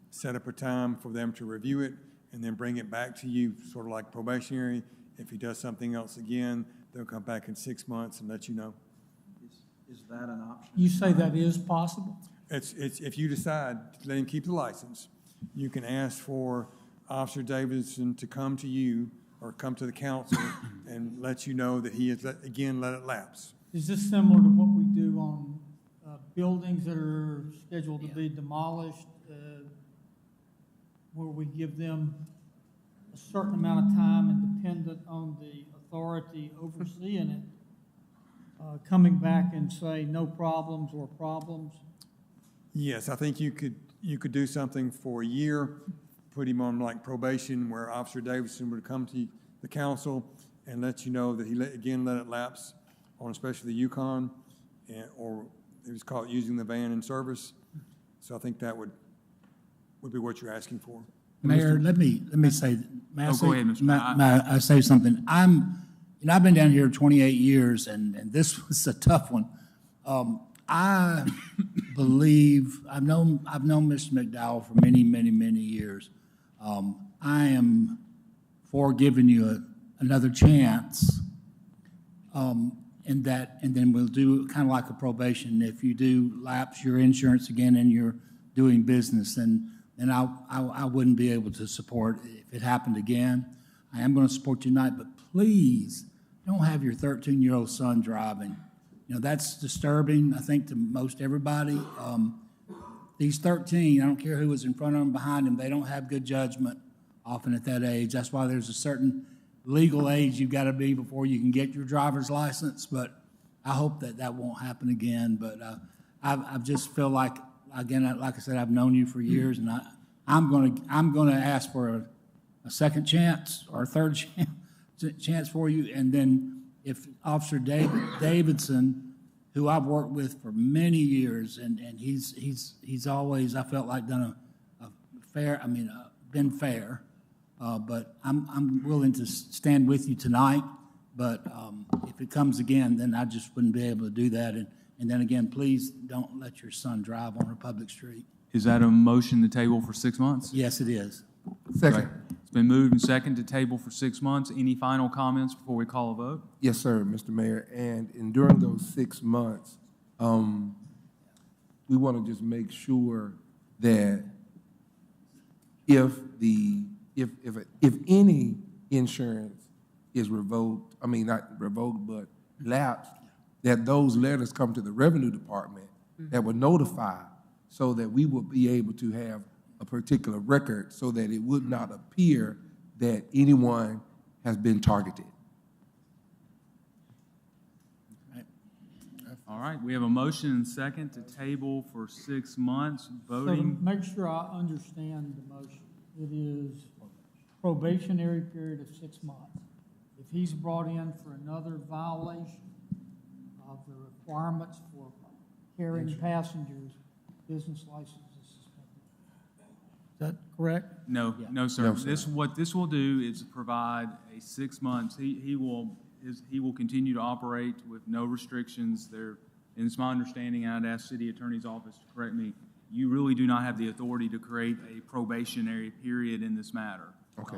set up a time for them to review it and then bring it back to you, sort of like probationary. If he does something else again, they'll come back in 6 months and let you know. Is that an option? You say that is possible? It's if you decide to let him keep the license, you can ask for Officer Davidson to come to you or come to the council and let you know that he has, let it lapse. Is this similar to what we do on buildings that are scheduled to be demolished, where we give them a certain amount of time and dependent on the authority overseeing it, coming back and say no problems or problems? Yes, I think you could do something for a year, put him on like probation, where Officer Davidson would come to the council and let you know that he let it lapse on especially the Yukon, or it was caught using the van in service. So I think that would be what you're asking for. Mayor, let me say, may I Oh, say, go ahead, Mr. may I say something? I've been down here 28 years, and this was a tough one. I believe, I've known Mr. McDowell for many, many, many years. I am for giving you another chance, and then we'll do kind of like a probation. If you do lapse your insurance again and you're doing business, then I wouldn't be able to support if it happened again. I am going to support you tonight, but please don't have your 13-year-old son driving. You know, that's disturbing, I think, to most everybody. These 13, I don't care who was in front of them, behind them, they don't have good judgment often at that age. That's why there's a certain legal age you've got to be before you can get your driver's license. But I hope that won't happen again. But I just feel like, again, like I said, I've known you for years, and I'm going to ask for a second chance or a third chance for you. And then if Officer Davidson, who I've worked with for many years, and he's always, I felt like, done been fair. But I'm willing to stand with you tonight. But if it comes again, then I just wouldn't be able to do that. And then again, please don't let your son drive on a public street. Is that a motion to table for 6 months? Yes, it is. Second. It's been moved and seconded to table for 6 months. Any final comments before we call a vote? Yes, sir, Mr. Mayor. And during those 6 months, we want to just make sure that if any insurance is revoked, I mean, not revoked, but lapsed, that those letters come to the Revenue Department that would notify, so that we will be able to have a particular record so that it would not appear that anyone has been targeted. All right, we have a motion and second to table for 6 months. So to Voting. make sure I understand the motion, it is probationary period of 6 months. If he's brought in for another violation of the requirements for carrying passengers, business license is suspended. Is that correct? No, no, sir. No, sir. What this will do is provide a 6 months. He will continue to operate with no restrictions. And it's my understanding, and I'd ask City Attorney's Office to correct me, you really do not have the authority to create a probationary period in this matter. Okay.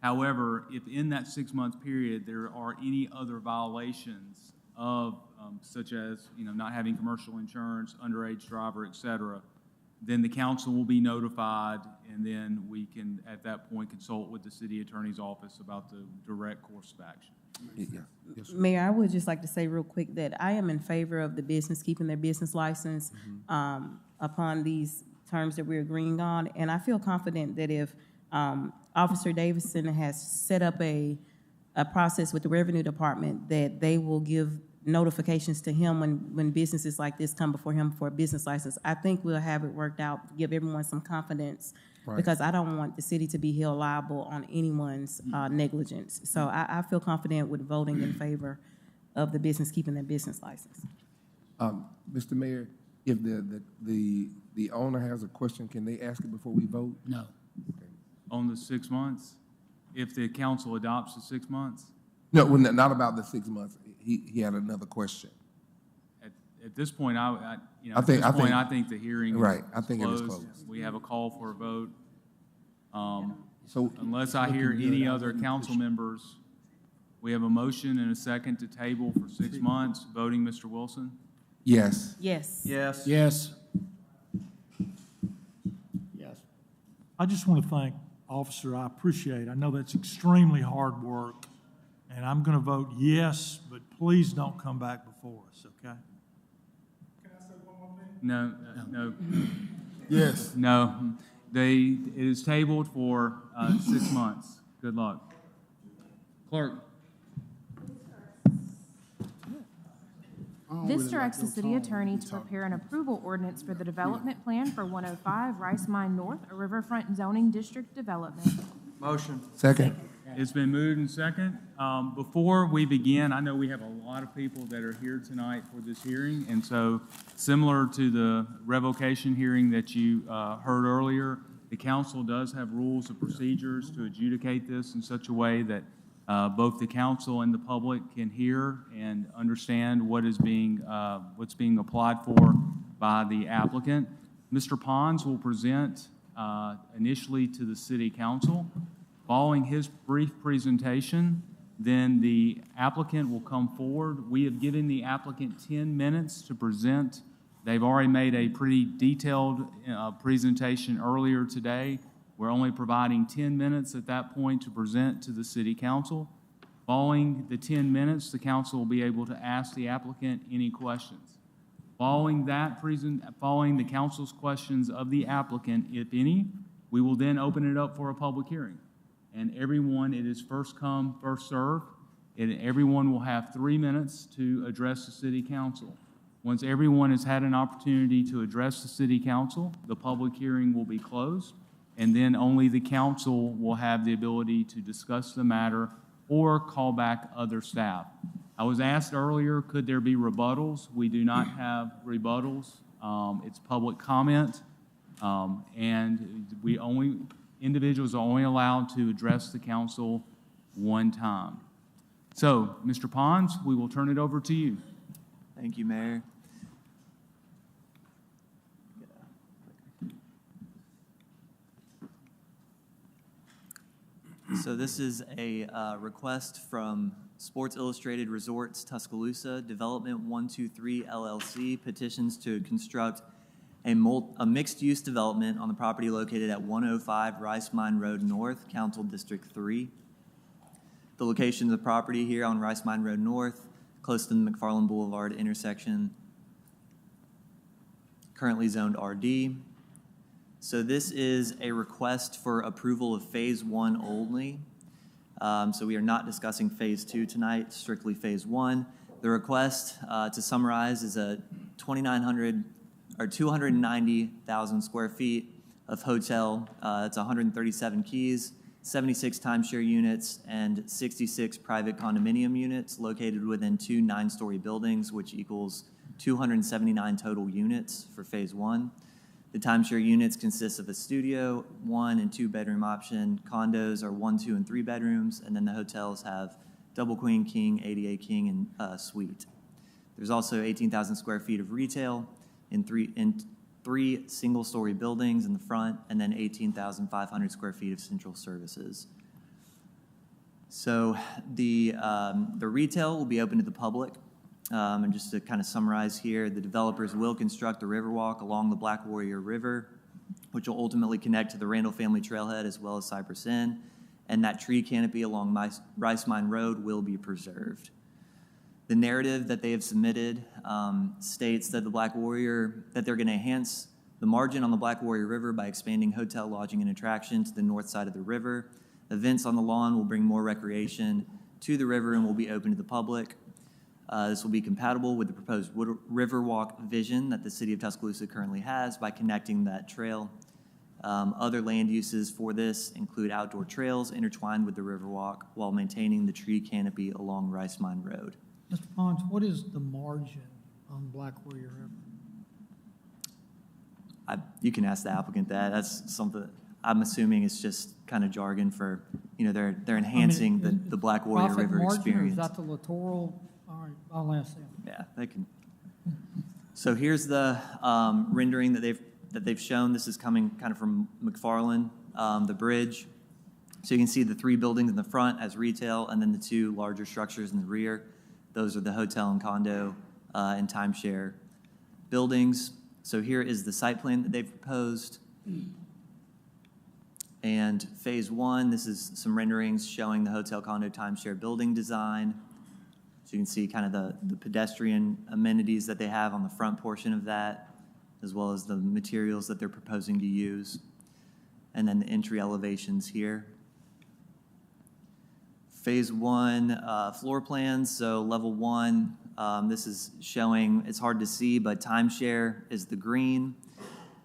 However, if in that 6 month period there are any other violations of, such as, not having commercial insurance, underage driver, et cetera, then the council will be notified, and then we can, at that point, consult with the City Attorney's Office about the direct course of action. Yeah. Yes, sir. Mayor, I would just like to say real quick that I am in favor of the business keeping their business license upon these terms that we're agreeing on. And I feel confident that if Officer Davidson has set up a process with the Revenue Department, that they will give notifications to him when businesses like this come before him for a business license. I think we'll have it worked out, give everyone some confidence. Right. Because I don't want the city to be held liable on anyone's negligence. So I feel confident with voting in favor of the business keeping their business license. Mr. Mayor, if the owner has a question, can they ask it before we vote? No. Okay. On the 6 months, if the council adopts the 6 months? No, well, not about the 6 months. He had another question. At this point, I think the hearing right. is I think closed. It is closed. We have a call for a vote. So unless I hear any other council members, we have a motion and a second to table for 6 months. Voting, Mr. Wilson? Yes. Yes. Yes. Yes. Yes. I just want to thank Officer, I appreciate it. I know that's extremely hard work, and I'm going to vote yes, but please don't come back before us, okay? No. Yes. No. It is tabled for 6 months. Good luck. Clerk. don't This really directs like the your city tone attorney when you to talk. prepare an approval ordinance for the development plan for 105 Rice Mine North, a riverfront zoning district development. Motion. Second. It's been moved and second. Before we begin, I know we have a lot of people that are here tonight for this hearing, and so similar to the revocation hearing that you heard earlier, the council does have rules of procedures to adjudicate this in such a way that both the council and the public can hear and understand what is being what's being applied for by the applicant. Mr. Pons will present initially to the city council. Following his brief presentation, then the applicant will come forward. We have given the applicant 10 minutes to present. They've already made a pretty detailed presentation earlier today. We're only providing 10 minutes at that point to present to the city council. Following the 10 minutes, the council will be able to ask the applicant any questions. Following the council's questions of the applicant, if any, we will then open it up for a public hearing. And everyone, it is first come, first served, and everyone will have 3 minutes to address the city council. Once everyone has had an opportunity to address the city council, the public hearing will be closed, and then only the council will have the ability to discuss the matter or call back other staff. I was asked earlier, could there be rebuttals? We do not have rebuttals. It's public comment, and individuals are only allowed to address the council one time. So, Mr. Pons, we will turn it over to you. Thank you, Mayor. So this is a request from Sports Illustrated Resorts Tuscaloosa, Development 123 LLC, petitions to construct a mixed-use development on the property located at 105 Rice Mine Road North, Council District 3. The location of the property here on Rice Mine Road North, close to the McFarland Boulevard intersection, currently zoned RD. So this is a request for approval of Phase 1 only. So we are not discussing Phase 2 tonight, strictly Phase 1. The request, to summarize, is a 290,000 square feet of hotel. It's 137 keys, 76 timeshare units, and 66 private condominium units located within 2 9-story buildings, which equals 279 total units for Phase 1. The timeshare units consist of a studio, 1 and 2 bedroom option. Condos are 1, 2, and 3 bedrooms, and then the hotels have double queen, king, ADA king, and suite. There's also 18,000 square feet of retail in three single-story buildings in the front, and then 18,500 square feet of central services. So the retail will be open to the public. And just to kind of summarize here, the developers will construct a Riverwalk along the Black Warrior River, which will ultimately connect to the Randall Family Trailhead as well as Cypress Inn, and that tree canopy along Rice Mine Road will be preserved. The narrative that they have submitted states that they're going to enhance the margin on the Black Warrior River by expanding hotel, lodging, and attraction to the north side of the river. Events on the lawn will bring more recreation to the river and will be open to the public. This will be compatible with the proposed Riverwalk vision that the city of Tuscaloosa currently has by connecting that trail. Other land uses for this include outdoor trails intertwined with the Riverwalk while maintaining the tree canopy along Rice Mine Road. Mr. Pons, what is the margin on Black Warrior River? You can ask the applicant that. That's something, I'm assuming it's just kind of jargon for, they're enhancing the Black Warrior River experience. Is that the littoral? All right, I'll ask them. Yeah, they can. So here's the rendering that they've shown. This is coming kind of from McFarland, the bridge. So you can see the 3 buildings in the front as retail, and then the 2 larger structures in the rear. Those are the hotel and condo and timeshare buildings. So here is the site plan that they've proposed. And Phase 1, this is some renderings showing the hotel, condo, timeshare building design. So you can see kind of the pedestrian amenities that they have on the front portion of that, as well as the materials that they're proposing to use. And then the entry elevations here. Phase 1 floor plans, so level 1 This is showing, it's hard to see, but timeshare is the green.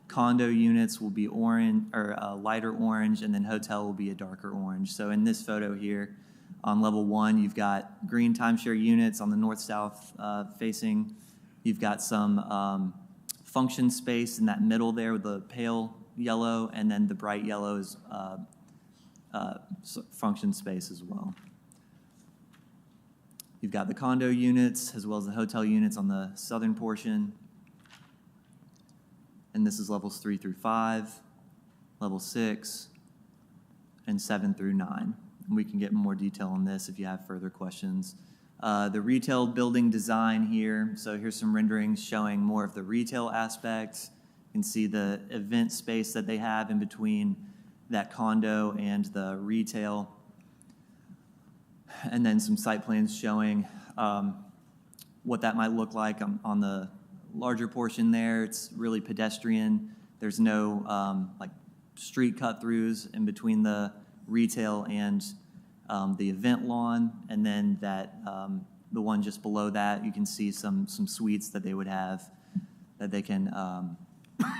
Condo units will be orange, or lighter orange, and then hotel will be a darker orange. So in this photo here, on level 1, you've got green timeshare units on the north-south facing. You've got some function space in that middle there with the pale yellow, and then the bright yellow is function space as well. You've got the condo units as well as the hotel units on the southern portion. And this is levels 3 through 5, level 6, and 7 through 9. And we can get more detail on this if you have further questions. The retail building design here. So here's some renderings showing more of the retail aspects. You can see the event space that they have in between that condo and the retail. And then some site plans showing what that might look like on the larger portion there. It's really pedestrian. There's no like street cut-throughs in between the retail and the event lawn. And then that the one just below that, you can see some suites that they would have that they can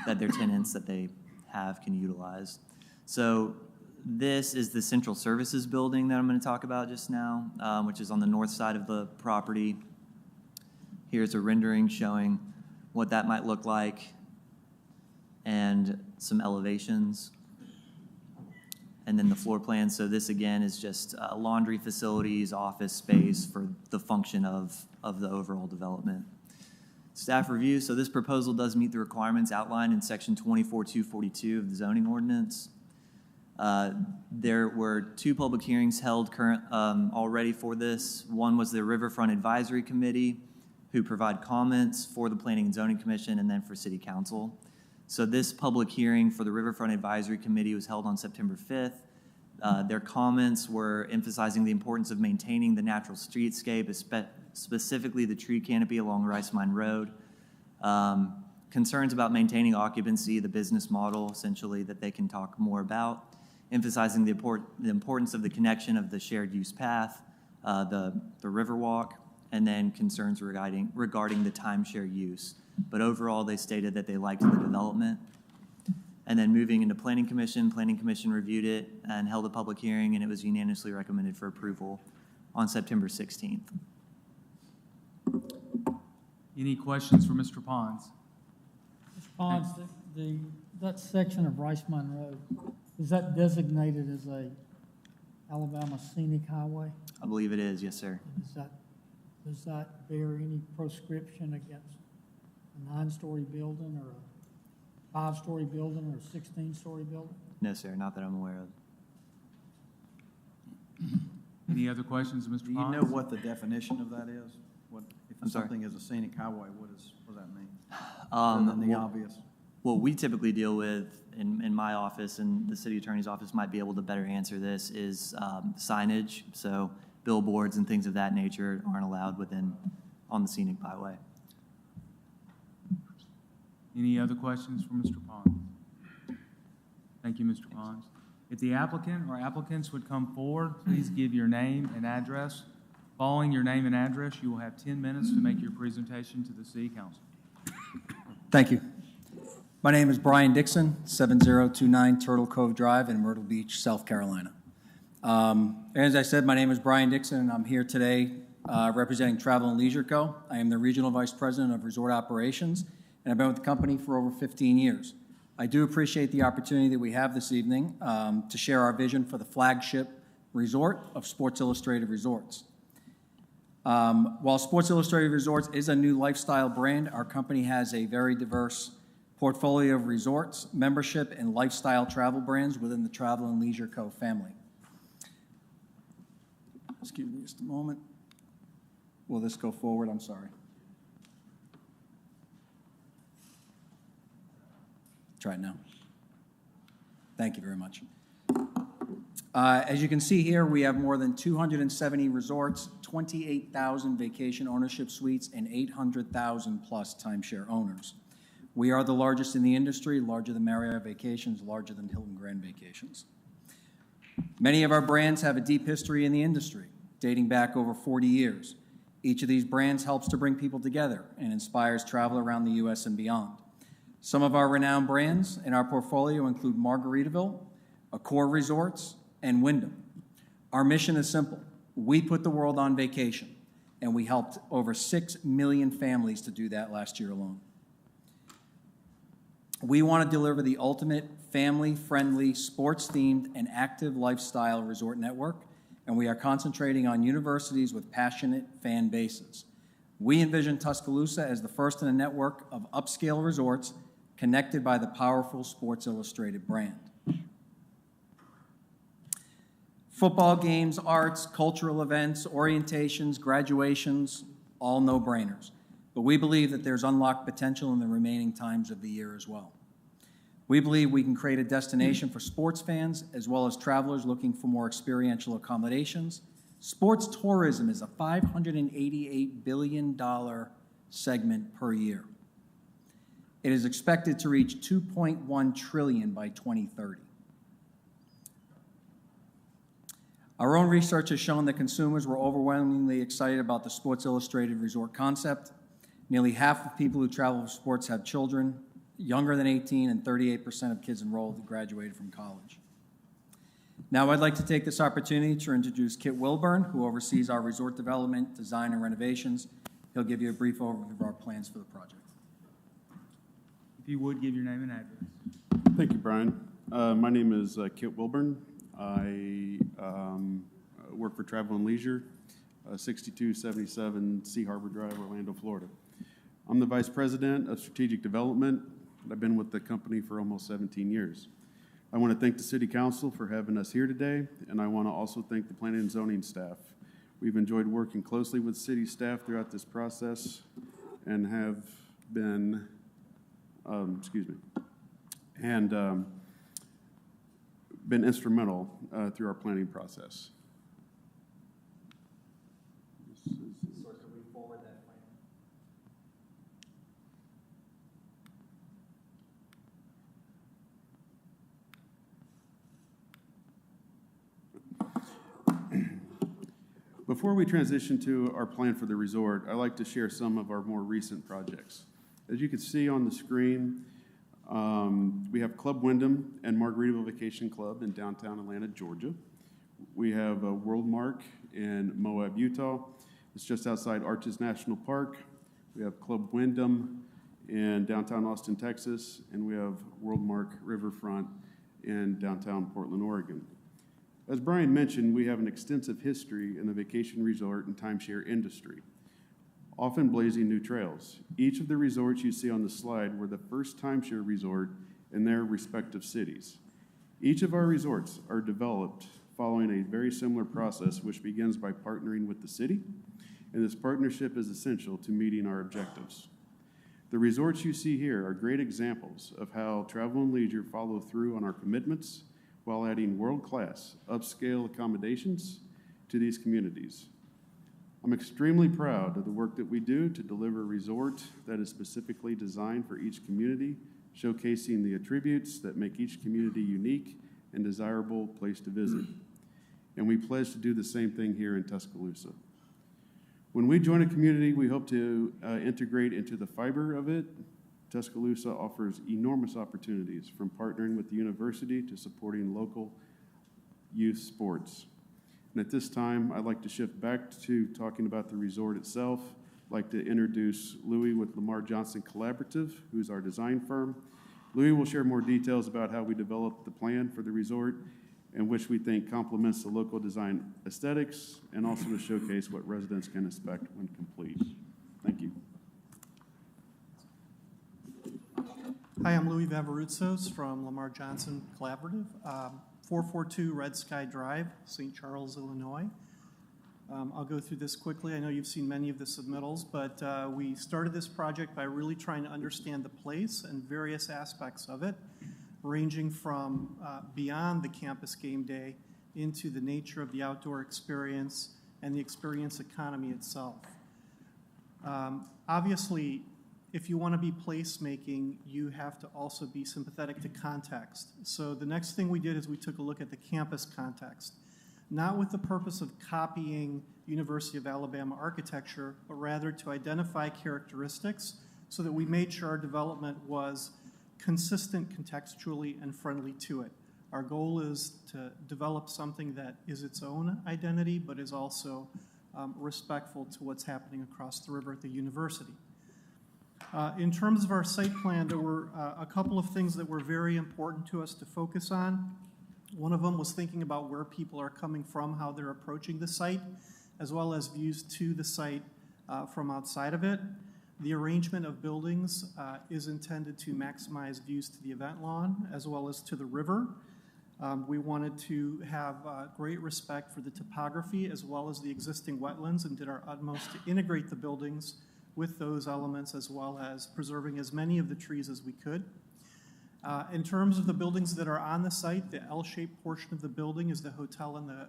that their tenants that they have can utilize. So this is the central services building that I'm going to talk about just now, which is on the north side of the property. Here's a rendering showing what that might look like and some elevations. And then the floor plan. So this again is just laundry facilities, office space for the function of the overall development. Staff review. So this proposal does meet the requirements outlined in section 24.242 of the zoning ordinance. There were 2 public hearings held already for this. One was the Riverfront Advisory Committee, who provide comments for the Planning and Zoning Commission and then for City Council. So this public hearing for the Riverfront Advisory Committee was held on September 5th. Their comments were emphasizing the importance of maintaining the natural streetscape, specifically the tree canopy along Rice Mine Road. Concerns about maintaining occupancy, the business model, essentially, that they can talk more about. Emphasizing the importance of the connection of the shared use path, the Riverwalk, and then concerns regarding the timeshare use. But overall, they stated that they liked the development. And then moving into Planning Commission reviewed it and held a public hearing, and it was unanimously recommended for approval on September 16th. Any questions for Mr. Pons? Mr. Pons, that section of Rice Mine Road, is that designated as a Alabama scenic highway? I believe it is, yes, sir. Does that bear any proscription against a 9-story building or a 5-story building or a 16-story building? No, sir, not that I'm aware of. Any other questions, Mr. Pons? Do you know what the definition of that is? If sorry? something is a scenic highway, what does that mean? Other than the obvious. What we typically deal with in my office, and the city attorney's office might be able to better answer this, is signage. So billboards and things of that nature aren't allowed on the scenic byway. Any other questions for Mr. Pons? Thank you, Mr. Pons. If the applicant or applicants would come forward, please give your name and address. Following your name and address, you will have 10 minutes to make your presentation to the City Council. Thank you. My name is Brian Dixon, 7029 Turtle Cove Drive in Myrtle Beach, South Carolina. As I said, my name is Brian Dixon, and I'm here today representing Travel and Leisure Co. I am the Regional Vice President of Resort Operations, and I've been with the company for over 15 years. I do appreciate the opportunity that we have this evening to share our vision for the flagship resort of Sports Illustrated Resorts. While Sports Illustrated Resorts is a new lifestyle brand, our company has a very diverse portfolio of resorts, membership, and lifestyle travel brands within the Travel and Leisure Co. family. Excuse me just a moment. Will this go forward? I'm sorry. Try it now. Thank you very much. As you can see here, we have more than 270 resorts, 28,000 vacation ownership suites, and 800,000 plus timeshare owners. We are the largest in the industry, larger than Marriott Vacations, larger than Hilton Grand Vacations. Many of our brands have a deep history in the industry, dating back over 40 years. Each of these brands helps to bring people together and inspires travel around the U.S. and beyond. Some of our renowned brands in our portfolio include Margaritaville, Accor Resorts, and Wyndham. Our mission is simple. We put the world on vacation, and we helped over 6 million families to do that last year alone. We want to deliver the ultimate family-friendly, sports-themed, and active lifestyle resort network, and we are concentrating on universities with passionate fan bases. We envision Tuscaloosa as the first in a network of upscale resorts connected by the powerful Sports Illustrated brand. Football games, arts, cultural events, orientations, graduations, all no-brainers. But we believe that there's unlocked potential in the remaining times of the year as well. We believe we can create a destination for sports fans as well as travelers looking for more experiential accommodations. Sports tourism is a $588 billion segment per year. It is expected to reach $2.1 trillion by 2030. Our own research has shown that consumers were overwhelmingly excited about the Sports Illustrated resort concept. Nearly half of people who travel for sports have children younger than 18, and 38% of kids enrolled graduated from college. Now I'd like to take this opportunity to introduce Kit Wilburn, who oversees our resort development, design, and renovations. He'll give you a brief overview of our plans for the project. If you would, give your name and address. Thank you, Brian. My name is Kit Wilburn. I work for Travel and Leisure, 6277 Sea Harbor Drive, Orlando, Florida. I'm the Vice President of Strategic Development. I've been with the company for almost 17 years. I want to thank the City Council for having us here today, and I want to also thank the Planning and Zoning staff. We've enjoyed working closely with city staff throughout this process and have been, been instrumental through our planning process. So can we forward that plan? Before we transition to our plan for the resort, I'd like to share some of our more recent projects. As you can see on the screen, we have Club Wyndham and Margaritaville Vacation Club in downtown Atlanta, Georgia. We have Worldmark in Moab, Utah. It's just outside Arches National Park. We have Club Wyndham in downtown Austin, Texas, and we have Worldmark Riverfront in downtown Portland, Oregon. As Brian mentioned, we have an extensive history in the vacation resort and timeshare industry, often blazing new trails. Each of the resorts you see on the slide were the first timeshare resort in their respective cities. Each of our resorts are developed following a very similar process, which begins by partnering with the city, and this partnership is essential to meeting our objectives. The resorts you see here are great examples of how Travel and Leisure follow through on our commitments while adding world-class upscale accommodations to these communities. I'm extremely proud of the work that we do to deliver a resort that is specifically designed for each community, showcasing the attributes that make each community unique and desirable place to visit. And we pledge to do the same thing here in Tuscaloosa. When we join a community, we hope to integrate into the fiber of it. Tuscaloosa offers enormous opportunities, from partnering with the university to supporting local youth sports. And at this time, I'd like to shift back to talking about the resort itself. I'd like to introduce Louis with Lamar Johnson Collaborative, who's our design firm. Louis will share more details about how we developed the plan for the resort, and which we think complements the local design aesthetics, and also to showcase what residents can expect when complete. Thank you. Hi, I'm Louis Vavarutsos from Lamar Johnson Collaborative, 442 Red Sky Drive, St. Charles, Illinois. I'll go through this quickly. I know you've seen many of the submittals, but we started this project by really trying to understand the place and various aspects of it, ranging from beyond the campus game day into the nature of the outdoor experience and the experience economy itself. Obviously, if you want to be placemaking, you have to also be sympathetic to context. So the next thing we did is we took a look at the campus context. not with the purpose of copying University of Alabama architecture, but rather to identify characteristics so that we made sure our development was consistent contextually and friendly to it. Our goal is to develop something that is its own identity, but is also respectful to what's happening across the river at the university. In terms of our site plan, there were a couple of things that were very important to us to focus on. One of them was thinking about where people are coming from, how they're approaching the site, as well as views to the site from outside of it. The arrangement of buildings is intended to maximize views to the event lawn as well as to the river. We wanted to have great respect for the topography as well as the existing wetlands and did our utmost to integrate the buildings with those elements as well as preserving as many of the trees as we could. In terms of the buildings that are on the site, the L-shaped portion of the building is the hotel and the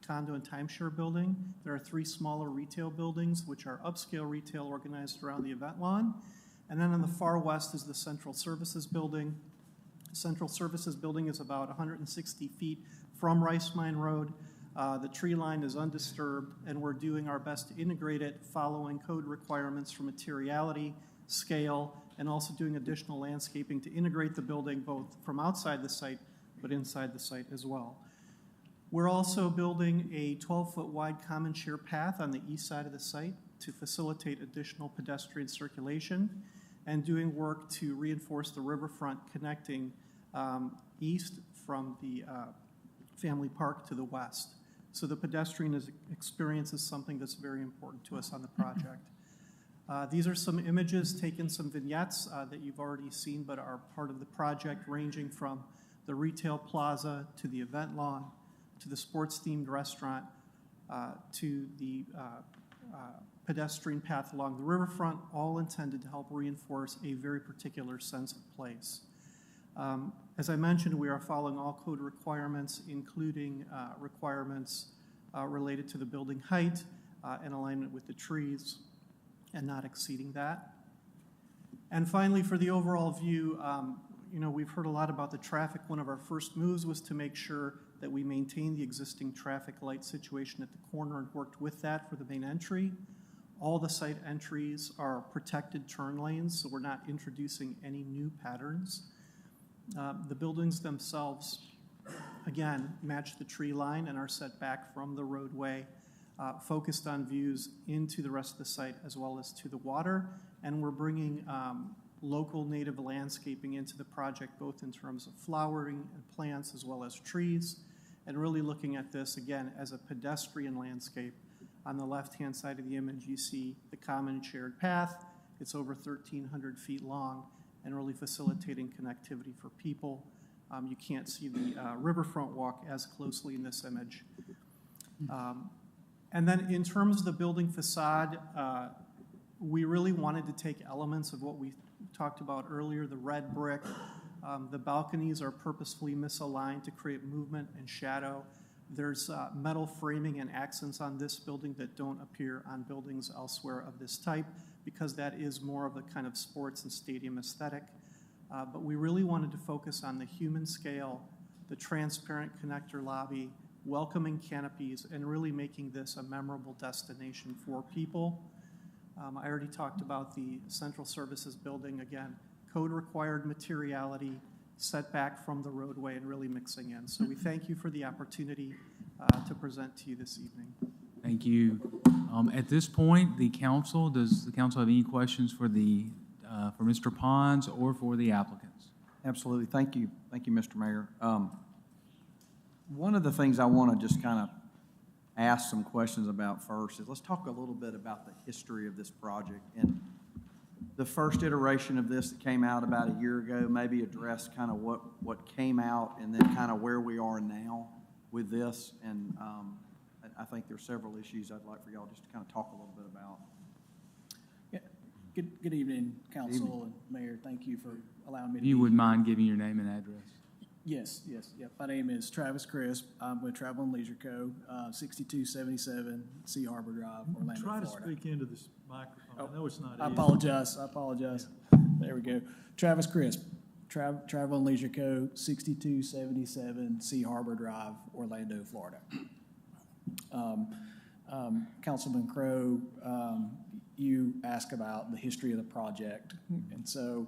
condo and timeshare building. There are 3 smaller retail buildings, which are upscale retail organized around the event lawn. And then on the far west is the Central Services Building. Central Services Building is about 160 feet from Rice Mine Road. The tree line is undisturbed, and we're doing our best to integrate it, following code requirements for materiality, scale, and also doing additional landscaping to integrate the building both from outside the site, but inside the site as well. We're also building a 12-foot wide common share path on the east side of the site to facilitate additional pedestrian circulation and doing work to reinforce the riverfront connecting east from the family park to the west. So the pedestrian experience is something that's very important to us on the project. These are some images taken, some vignettes that you've already seen, but are part of the project, ranging from the retail plaza to the event lawn, to the sports-themed restaurant, to the pedestrian path along the riverfront, all intended to help reinforce a very particular sense of place. As I mentioned, we are following all code requirements, including requirements related to the building height in alignment with the trees and not exceeding that. And finally, for the overall view, we've heard a lot about the traffic. One of our first moves was to make sure that we maintain the existing traffic light situation at the corner and worked with that for the main entry. All the site entries are protected turn lanes, so we're not introducing any new patterns. The buildings themselves, again, match the tree line and are set back from the roadway, focused on views into the rest of the site as well as to the water. And we're bringing local native landscaping into the project, both in terms of flowering and plants as well as trees, and really looking at this, again, as a pedestrian landscape. On the left-hand side of the image, you see the common shared path. It's over 1,300 feet long and really facilitating connectivity for people. You can't see the riverfront walk as closely in this image. And then in terms of the building facade, we really wanted to take elements of what we talked about earlier, the red brick. The balconies are purposefully misaligned to create movement and shadow. There's metal framing and accents on this building that don't appear on buildings elsewhere of this type, because that is more of a kind of sports and stadium aesthetic. But we really wanted to focus on the human scale, the transparent connector lobby, welcoming canopies, and really making this a memorable destination for people. I already talked about the Central Services Building, again, code-required materiality, set back from the roadway and really mixing in. So we thank you for the opportunity to present to you this evening. Thank you. At this point, does the council have any questions for Mr. Pons or for the applicants? Absolutely. Thank you. Thank you, Mr. Mayor. One of the things I want to just kind of ask some questions about first is let's talk a little bit about the history of this project. And the first iteration of this that came out about a year ago, maybe address kind of what came out and then kind of where we are now with this. And I think there's several issues I'd like for y'all just to kind of talk a little bit about. Yeah. Good evening, council and mayor. Thank you for allowing me to If you would mind giving your name and address. Yes. My name is Travis Crisp. I'm with Travel and Leisure Co., 6277 Sea Harbor Drive, Orlando, Try to Florida. speak into this microphone. I know it's not easy. I apologize. There we go. Travis Crisp, Travel and Leisure Co., 6277 Sea Harbor Drive, Orlando, Florida. Councilman Crowe, you asked about the history of the project. And so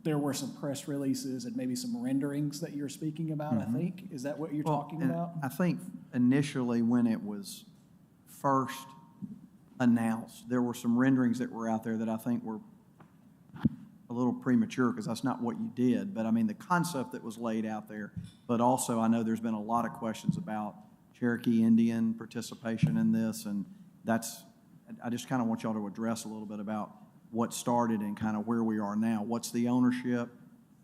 there were some press releases and maybe some renderings that you're speaking about, I think. Is that what you're talking and about? I think initially when it was first announced, there were some renderings that were out there that I think were a little premature because that's not what you did. But I mean, the concept that was laid out there, but also I know there's been a lot of questions about Cherokee Indian participation in this, and I just kind of want y'all to address a little bit about what started and kind of where we are now. What's the ownership?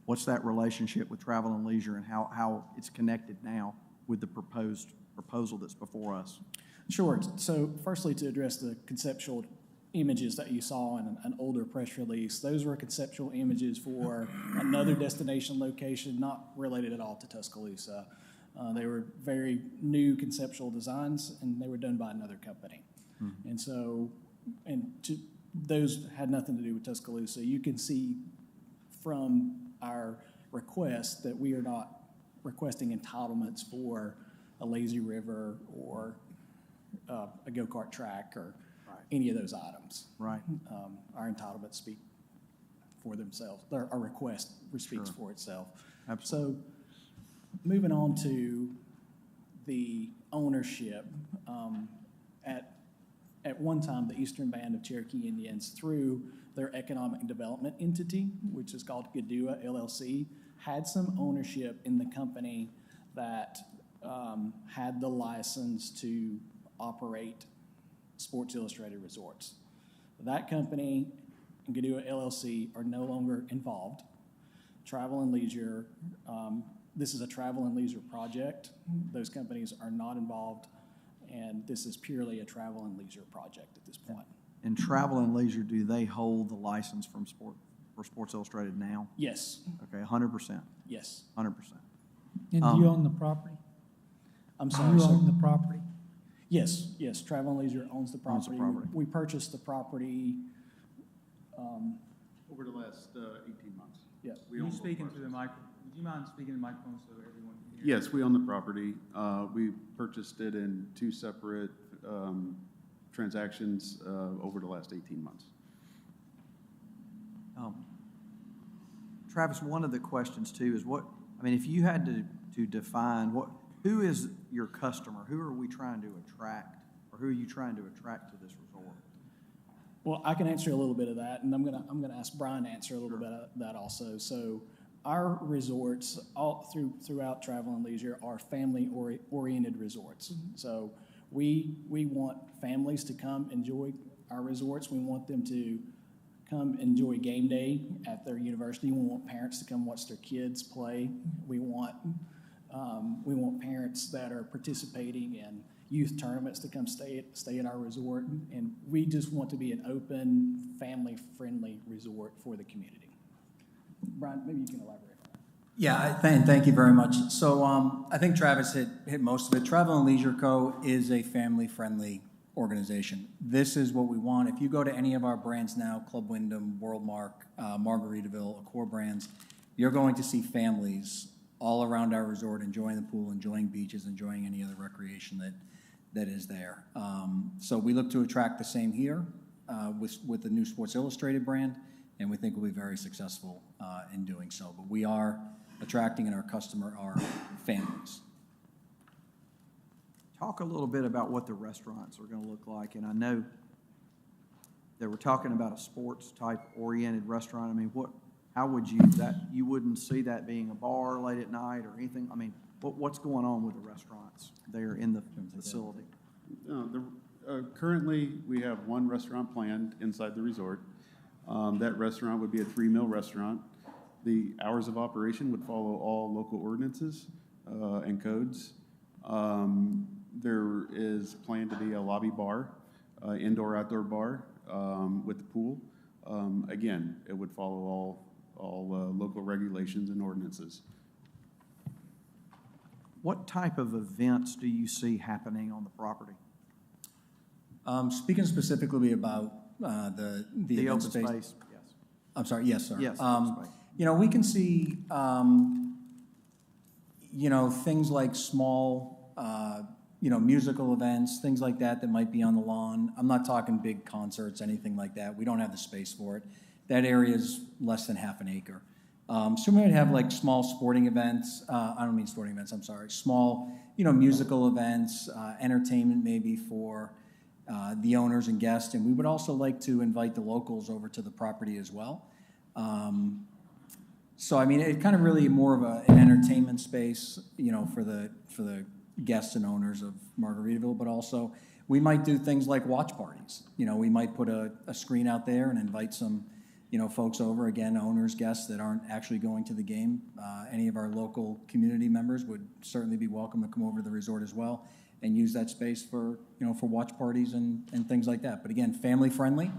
What's that relationship with Travel and Leisure, and how it's connected now with the proposal that's before us? Sure. So firstly, to address the conceptual images that you saw in an older press release, those were conceptual images for another destination location, not related at all to Tuscaloosa. They were very new conceptual designs, and they were done by another company. Mm-hmm. And so, those had nothing to do with Tuscaloosa. You can see from our request that we are not requesting entitlements for a lazy river or a go-kart track or any of those items. Right. Our entitlements speak for themselves. Our request speaks for itself. Absolutely. So moving on to the ownership, at one time, the Eastern Band of Cherokee Indians, through their economic development entity, which is called GDUA LLC, had some ownership in the company that had the license to operate Sports Illustrated Resorts. That company and GDUA LLC are no longer involved. Travel and Leisure, this is a travel and leisure project. Those companies are not involved, and this is purely a travel and leisure project at this point. And Travel and Leisure, do they hold the license for Sports Illustrated now? Yes. Okay, 100%? Yes. 100%. And do you own the property? I'm sorry, You sir? own the property? Yes, yes, Travel and Leisure owns the property. We purchased the property. Over the last 18 months. Yeah. Would you speak into the microphone? Would you mind speaking to the microphone so everyone can hear? Yes, we own the property. We purchased it in two separate transactions over the last 18 months. Travis, one of the questions too is if you had to define who is your customer? Who are we trying to attract, or who are you trying to attract to this resort? Well, I can answer a little bit of that, and I'm gonna ask Brian to answer a little bit of that also. So our resorts throughout Travel and Leisure are family-oriented resorts. Mm-hmm. So we want families to come enjoy our resorts. We want them to come enjoy game day at their university. We want parents to come watch their kids play. We want parents that are participating in youth tournaments to come stay at our resort, and we just want to be an open, family-friendly resort for the community. Brian, maybe you can elaborate on that. Yeah, thank you very much. So I think Travis hit most of it. Travel and Leisure Co. is a family-friendly organization. This is what we want. If you go to any of our brands now, Club Wyndham, Worldmark, Margaritaville, Accor brands, you're going to see families all around our resort enjoying the pool, enjoying beaches, enjoying any other recreation that is there. So we look to attract the same here with the new Sports Illustrated brand, and we think we'll be very successful in doing so. But we are attracting, and our customer are families. Talk a little bit about what the restaurants are going to look like. And I know that we're talking about a sports type oriented restaurant. I mean, how would you wouldn't see that being a bar late at night or anything? I mean, what's going on with the restaurants there in the facility? Currently, we have one restaurant planned inside the resort. That restaurant would be a 3-meal restaurant. The hours of operation would follow all local ordinances and codes. There is planned to be a lobby bar, indoor-outdoor bar with the pool. Again, it would follow all local regulations and ordinances. What type of events do you see happening on the property? Speaking specifically about the open space. Yes. I'm sorry. Yes, sir. Yes. We can see, things like small musical events, things like that that might be on the lawn. I'm not talking big concerts, anything like that. We don't have the space for it. That area is less than half an acre. So we might have like small sporting events. I don't mean sporting events, I'm sorry. Small, musical events, entertainment maybe for the owners and guests. And we would also like to invite the locals over to the property as well. So, I mean, it kind of really more of an entertainment space, for the guests and owners of Margaritaville, but also we might do things like watch parties. We might put a screen out there and invite some, folks over, again, owners, guests that aren't actually going to the game. Any of our local community members would certainly be welcome to come over to the resort as well and use that space for, for watch parties and things like that. But again, family friendly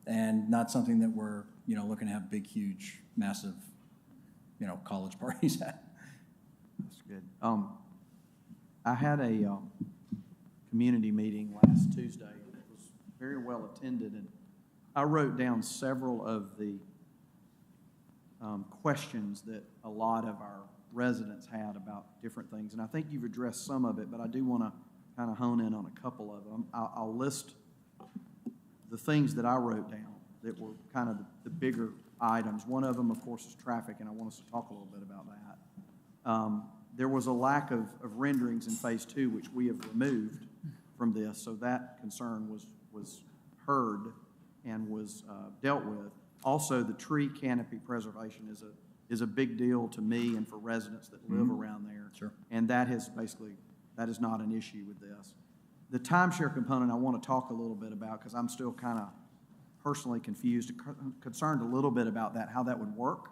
and not something that we're, looking to have big, huge, massive, college parties at. That's good. I had a community meeting last Tuesday. It was very well attended, and I wrote down several of the questions that a lot of our residents had about different things, and I think you've addressed some of it, but I do want to kind of hone in on a couple of them. I'll list the things that I wrote down that were kind of the bigger items. One of them, of course, is traffic, and I want us to talk a little bit about that. There was a lack of renderings in Phase 2, which we have removed from this, so that concern was heard and was dealt with. Also, the tree canopy preservation is a big deal to me and for residents that live around there. Sure. And that is not an issue with this. The timeshare component I want to talk a little bit about because I'm still kind of personally confused, concerned a little bit about that, how that would work.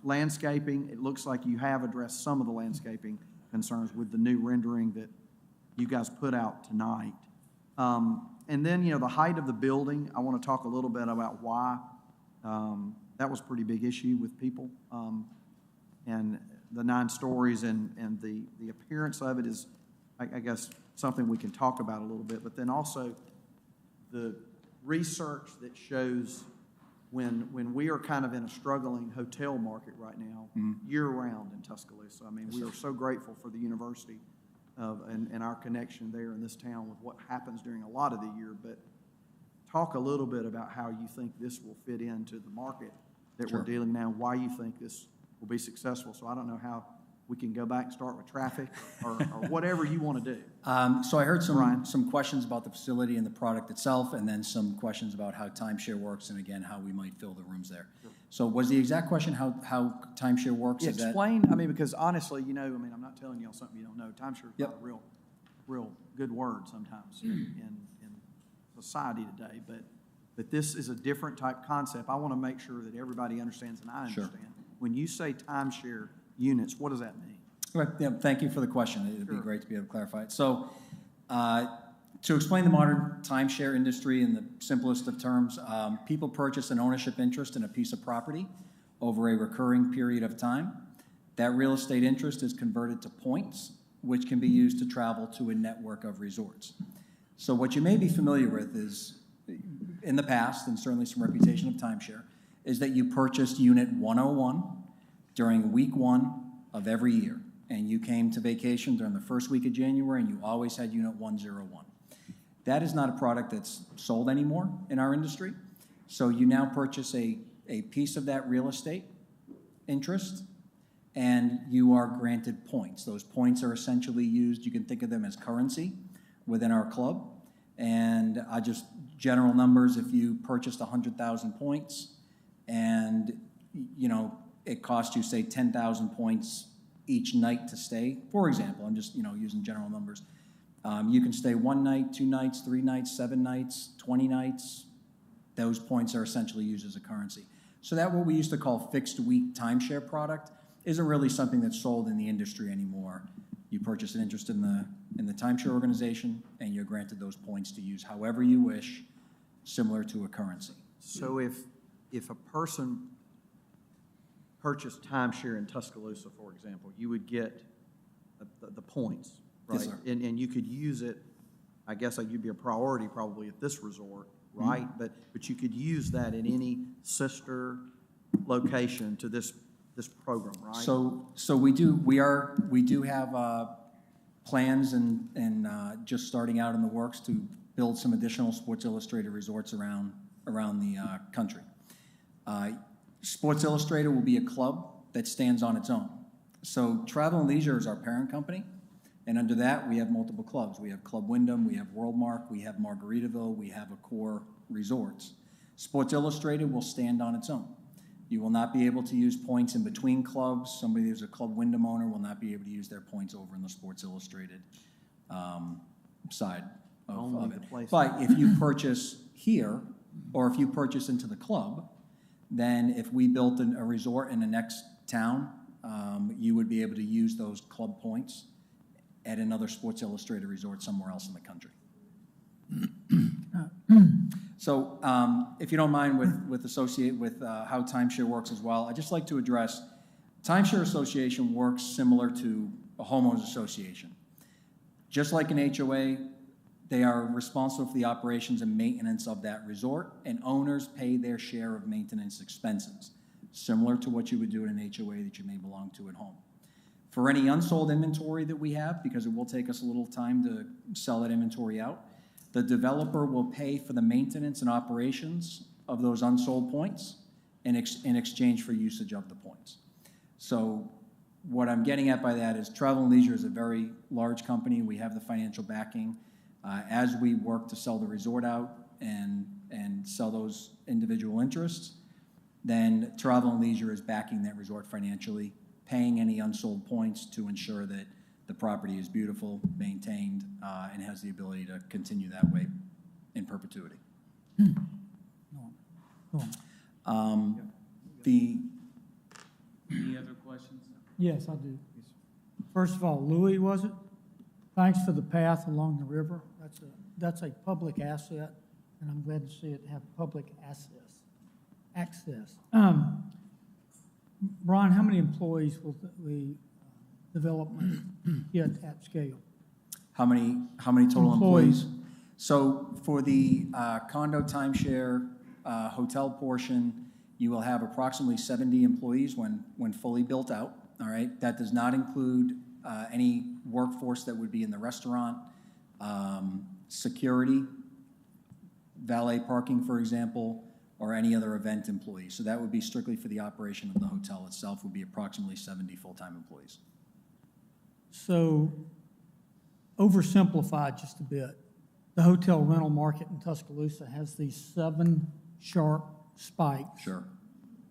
Landscaping, it looks like you have addressed some of the landscaping concerns with the new rendering that you guys put out tonight. And then, the height of the building, I want to talk a little bit about why that was a pretty big issue with people. And the 9 stories and the appearance of it is, I guess, something we can talk about a little bit. But then also the research that shows when we are kind of in a struggling hotel market right now, year-round in Tuscaloosa. I mean, we are so grateful for the university and our connection there in this town with what happens during a lot of the year. But talk a little bit about how you think this will fit into the market that we're dealing now, why you think this will be successful. So I don't know how we can go back and start with traffic or whatever you want to do. So I heard some questions about the facility and the product itself, and then some questions about how timeshare works, and again, how we might fill the rooms there. Sure. So was the exact question how timeshare works? Yeah, explain, because honestly, I'm not telling y'all something you don't know. Timeshare is not a real good word sometimes in society today, but this is a different type concept. I want to make sure that everybody understands, and I understand. Sure. When you say timeshare units, what does that mean? Right. Yeah, thank you for the question. It would be great to be able to clarify it. So to explain the modern timeshare industry in the simplest of terms, people purchase an ownership interest in a piece of property over a recurring period of time. That real estate interest is converted to points, which can be used to travel to a network of resorts. So what you may be familiar with is, in the past, and certainly some reputation of timeshare, is that you purchased Unit 101 during week 1 of every year, and you came to vacation during the first week of January, and you always had Unit 101. That is not a product that's sold anymore in our industry. So you now purchase a piece of that real estate interest, and you are granted points. Those points are essentially used, you can think of them as currency within our club. And general numbers, if you purchased 100,000 points and, it cost you, say, 10,000 points each night to stay, for example, I'm just, using general numbers. You can stay 1 night, 2 nights, 3 nights, 7 nights, 20 nights. Those points are essentially used as a currency. So that what we used to call fixed week timeshare product isn't really something that's sold in the industry anymore. You purchase an interest in the timeshare organization, and you're granted those points to use however you wish, similar to a currency. So if a person purchased timeshare in Tuscaloosa, for example, you would get the points, right? Yes, sir. And you could use it, I guess you'd be a priority probably at this resort, right? Mm-hmm. But you could use that in any sister location to this program, right? So we do have plans and just starting out in the works to build some additional Sports Illustrated resorts around the country. Sports Illustrated will be a club that stands on its own. So Travel and Leisure is our parent company, and under that, we have multiple clubs. We have Club Wyndham, we have Worldmark, we have Margaritaville, we have Accor Resorts. Sports Illustrated will stand on its own. You will not be able to use points in between clubs. Somebody who's a Club Wyndham owner will not be able to use their points over in the Sports Illustrated side of it. But if you purchase here, or if you purchase into the club, then if we built a resort in the next town, you would be able to use those club points at another Sports Illustrated resort somewhere else in the country. So if you don't mind with how timeshare works as well, I'd just like to address, timeshare association works similar to a homeowners association. Just like an HOA, they are responsible for the operations and maintenance of that resort, and owners pay their share of maintenance expenses, similar to what you would do in an HOA that you may belong to at home. For any unsold inventory that we have, because it will take us a little time to sell that inventory out, the developer will pay for the maintenance and operations of those unsold points in exchange for usage of the points. So what I'm getting at by that is Travel and Leisure is a very large company. We have the financial backing. As we work to sell the resort out and sell those individual interests, then Travel and Leisure is backing that resort financially, paying any unsold points to ensure that the property is beautiful, maintained, and has the ability to continue that way in perpetuity. Any other questions? Yes, I do. First of all, Louis, was it? Thanks for the path along the river. That's a public asset, and I'm glad to see it have public access. Brian, how many employees will the development get at scale? How many total employees? So for the condo timeshare hotel portion, you will have approximately 70 employees when fully built out. All right, that does not include any workforce that would be in the restaurant, security, valet parking, for example, or any other event employees. So that would be strictly for the operation of the hotel itself, would be approximately 70 full-time employees. So, oversimplified just a bit, the hotel rental market in Tuscaloosa has these 7 sharp spikes. Sure.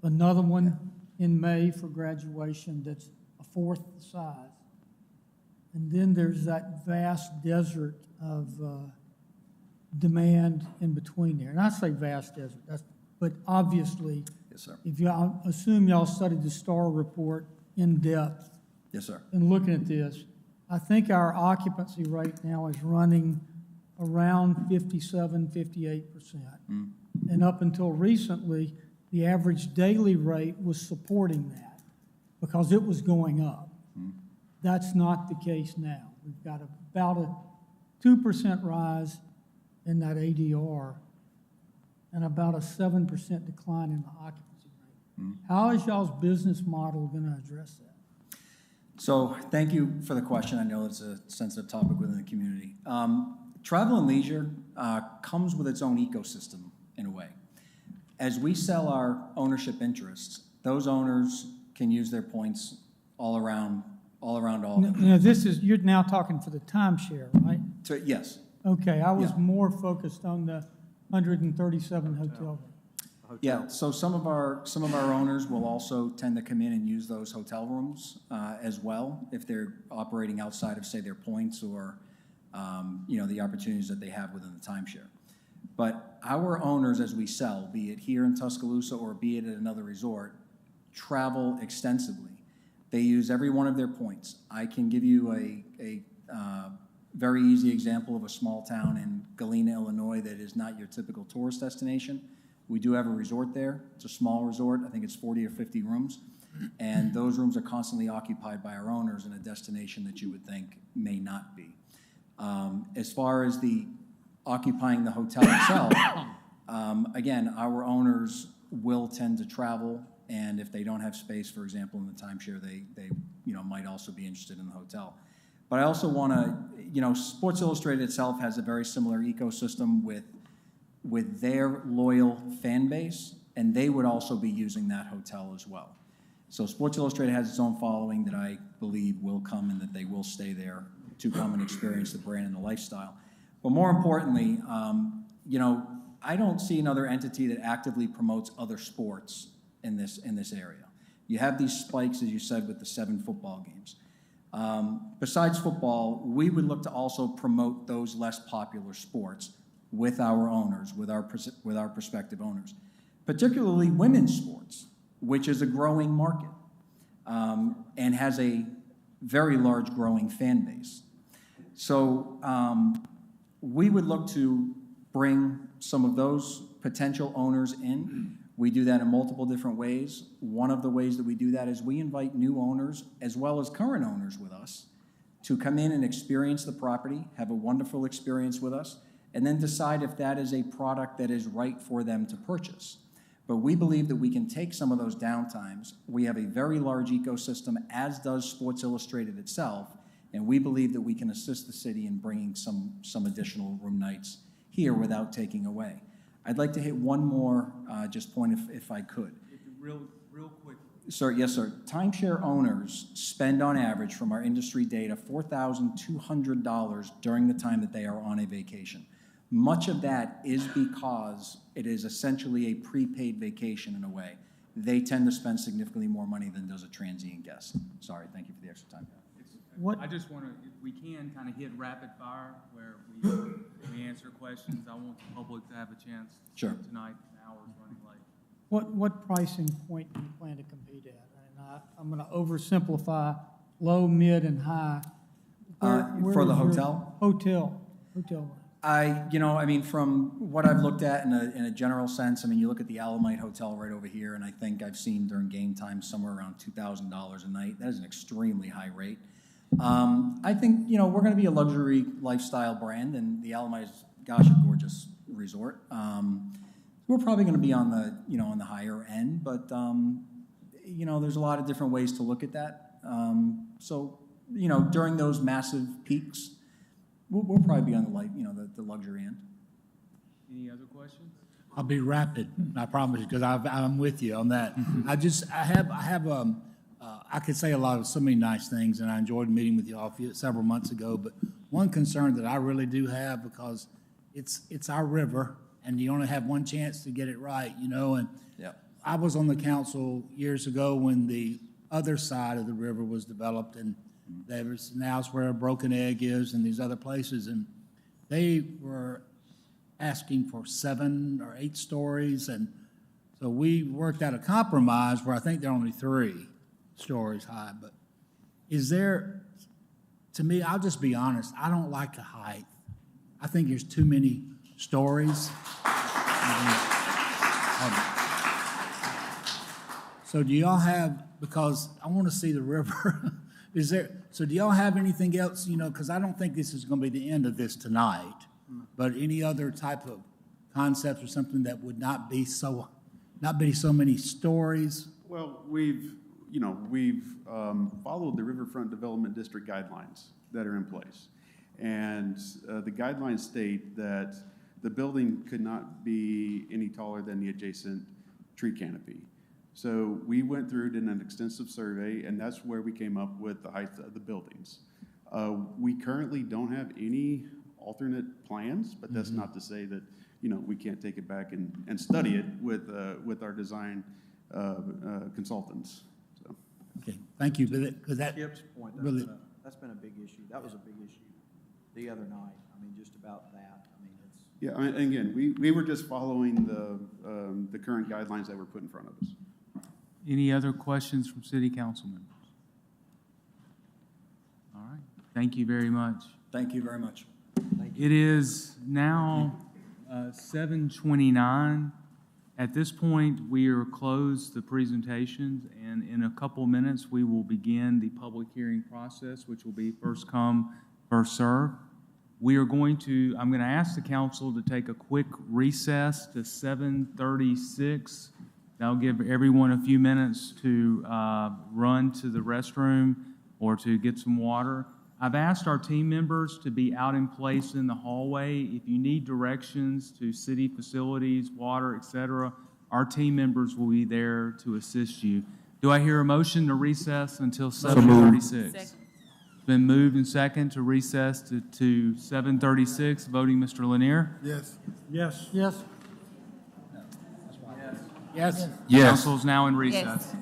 Another one in May for graduation that's a fourth the size. And then there's that vast desert of demand in between there. And I say vast desert, but obviously, yes, sir. If y'all assume y'all studied the STAR report in depth, yes, sir. And looking at this, I think our occupancy rate now is running around 57, 58%. And up until recently, the average daily rate was supporting that because it was going up. That's not the case now. We've got about a 2% rise in that ADR and about a 7% decline in the occupancy rate. How is y'all's business model going to address that? So thank you for the question. I know it's a sensitive topic within the community. Travel and Leisure comes with its own ecosystem in a way. As we sell our ownership interests, those owners can use their points all around all. Now, you're now talking for the timeshare, right? Yes. Okay, I was more focused on the 137 hotel. Yeah, so some of our owners will also tend to come in and use those hotel rooms as well if they're operating outside of, say, their points or the opportunities that they have within the timeshare. But our owners, as we sell, be it here in Tuscaloosa or be it at another resort, travel extensively. They use every one of their points. I can give you a very easy example of a small town in Galena, Illinois that is not your typical tourist destination. We do have a resort there. It's a small resort. I think it's 40 or 50 rooms. And those rooms are constantly occupied by our owners in a destination that you would think may not be. As far as the occupying the hotel itself, again, our owners will tend to travel, and if they don't have space, for example, in the timeshare, they might also be interested in the hotel. But I also want to, Sports Illustrated itself has a very similar ecosystem with their loyal fan base, and they would also be using that hotel as well. So Sports Illustrated has its own following that I believe will come and that they will stay there to come and experience the brand and the lifestyle. But more importantly, I don't see another entity that actively promotes other sports in this area. You have these spikes, as you said, with the 7 football games. Besides football, we would look to also promote those less popular sports with our owners, with our prospective owners, particularly women's sports, which is a growing market and has a very large growing fan base. So we would look to bring some of those potential owners in. We do that in multiple different ways. One of the ways that we do that is we invite new owners as well as current owners with us to come in and experience the property, have a wonderful experience with us, and then decide if that is a product that is right for them to purchase. But we believe that we can take some of those downtimes. We have a very large ecosystem, as does Sports Illustrated itself, and we believe that we can assist the city in bringing some additional room nights here without taking away. I'd like to hit one more just point if I could. Real quick. Sir, yes, sir. Timeshare owners spend on average, from our industry data, $4,200 during the time that they are on a vacation. Much of that is because it is essentially a prepaid vacation in a way. They tend to spend significantly more money than does a transient guest. Sorry, thank you for the extra time. I just want to, if we can, kind of hit rapid fire where we answer questions. I want the public to have a chance tonight. The hour's running late. What pricing point do you plan to compete at? And I'm going to oversimplify low, mid, and high. For the hotel? Hotel. From what I've looked at in a general sense, you look at the Alamite Hotel right over here, and I think I've seen during game time somewhere around $2,000 a night. That is an extremely high rate. I think, we're going to be a luxury lifestyle brand, and the Alamite is, a gorgeous resort. We're probably going to be on the higher end, but, there's a lot of different ways to look at that. During those massive peaks, we'll probably be on the luxury end. Any other questions? I'll be rapid, I promise you, because I'm with you on that. I could say so many nice things, and I enjoyed meeting with you all several months ago, but one concern that I really do have, because it's our river, and you only have one chance to get it right, and I was on the council years ago when the other side of the river was developed, and there was now where Broken Egg is and these other places, and they were asking for 7 or 8 stories, and so we worked out a compromise where I think they're only 3 stories high. But is there, to me, I'll just be honest, I don't like the height. I think there's too many stories. So do y'all have, because I want to see the river, so do y'all have anything else, because I don't think this is going to be the end of this tonight, but any other type of concepts or something that would not be so many stories? Well, we've followed the Riverfront Development District guidelines that are in place. And the guidelines state that the building could not be any taller than the adjacent tree canopy. So we went through, did an extensive survey, and that's where we came up with the height of the buildings. We currently don't have any alternate plans, but that's not to say that, we can't take it back and study it with our design consultants. So. Okay, thank you. Because that Skip's point, really, that's been a big issue. That was a big issue the other night. Just about that. It's. Yeah, again, we were just following the current guidelines that were put in front of us. Any other questions from city council members? All right. Thank you very much. Thank you very much. It is now 7:29. At this point, we are closed the presentations, and in a couple of minutes, we will begin the public hearing process, which will be first come, first serve. I'm going to ask the council to take a quick recess to 7:36. That'll give everyone a few minutes to run to the restroom or to get some water. I've asked our team members to be out in place in the hallway. If you need directions to city facilities, water, etc., our team members will be there to assist you. Do I hear a motion to recess until 7:36? It's been moved and second to recess to 7:36. Voting Mr. Lanier? Yes. Yes. Yes. Yes. Council is now in recess.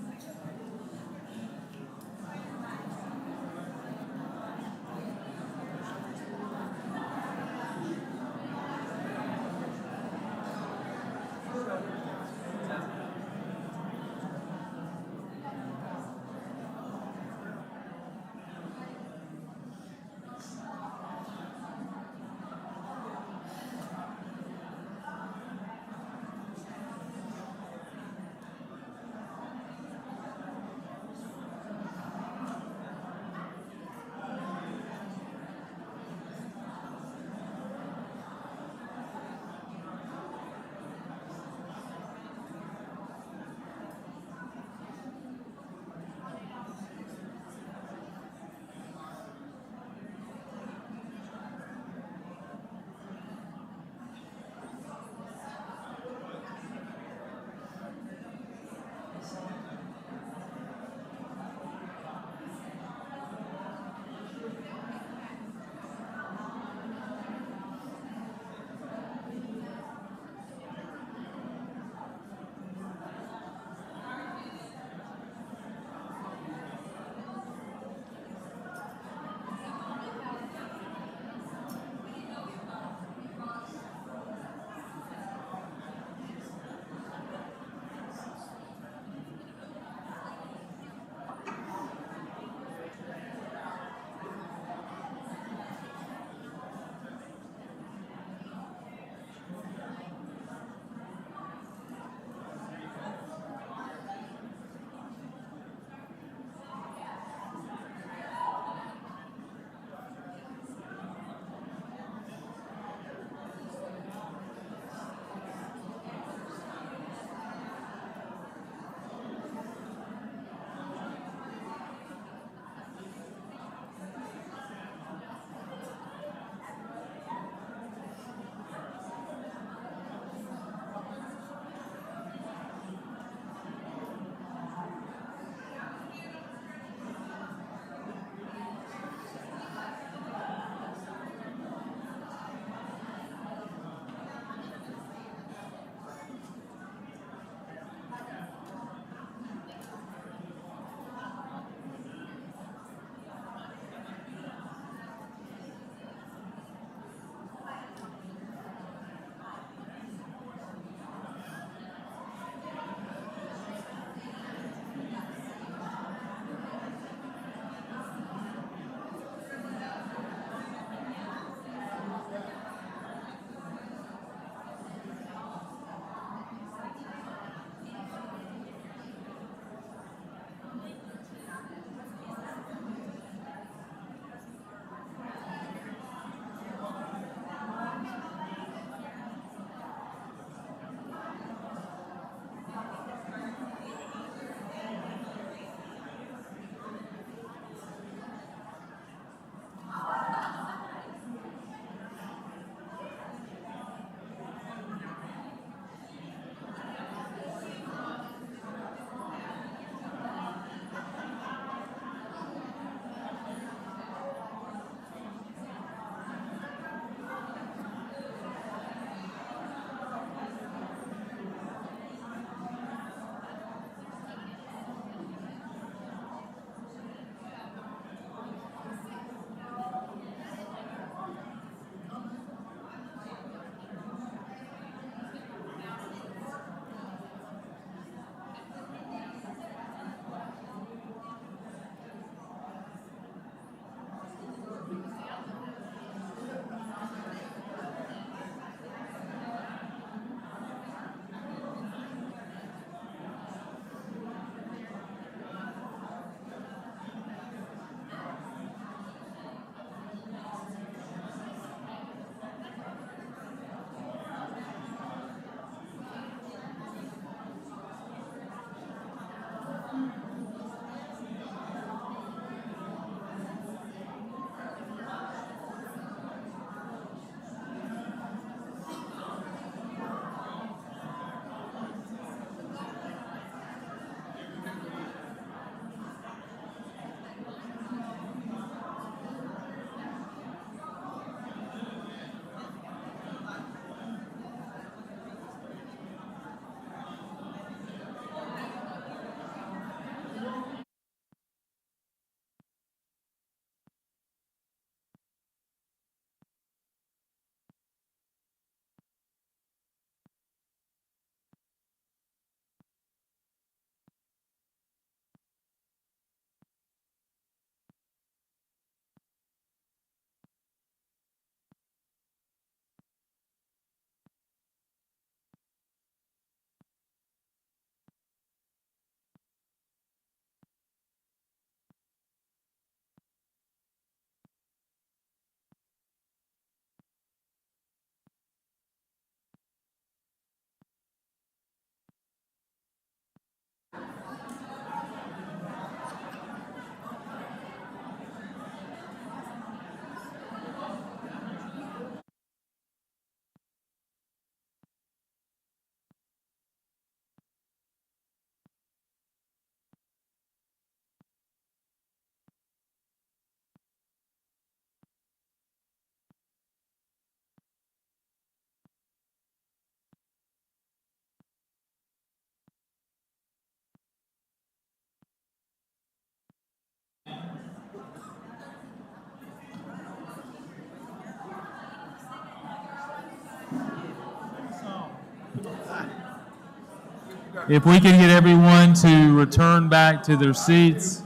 If we can get everyone to return back to their seats.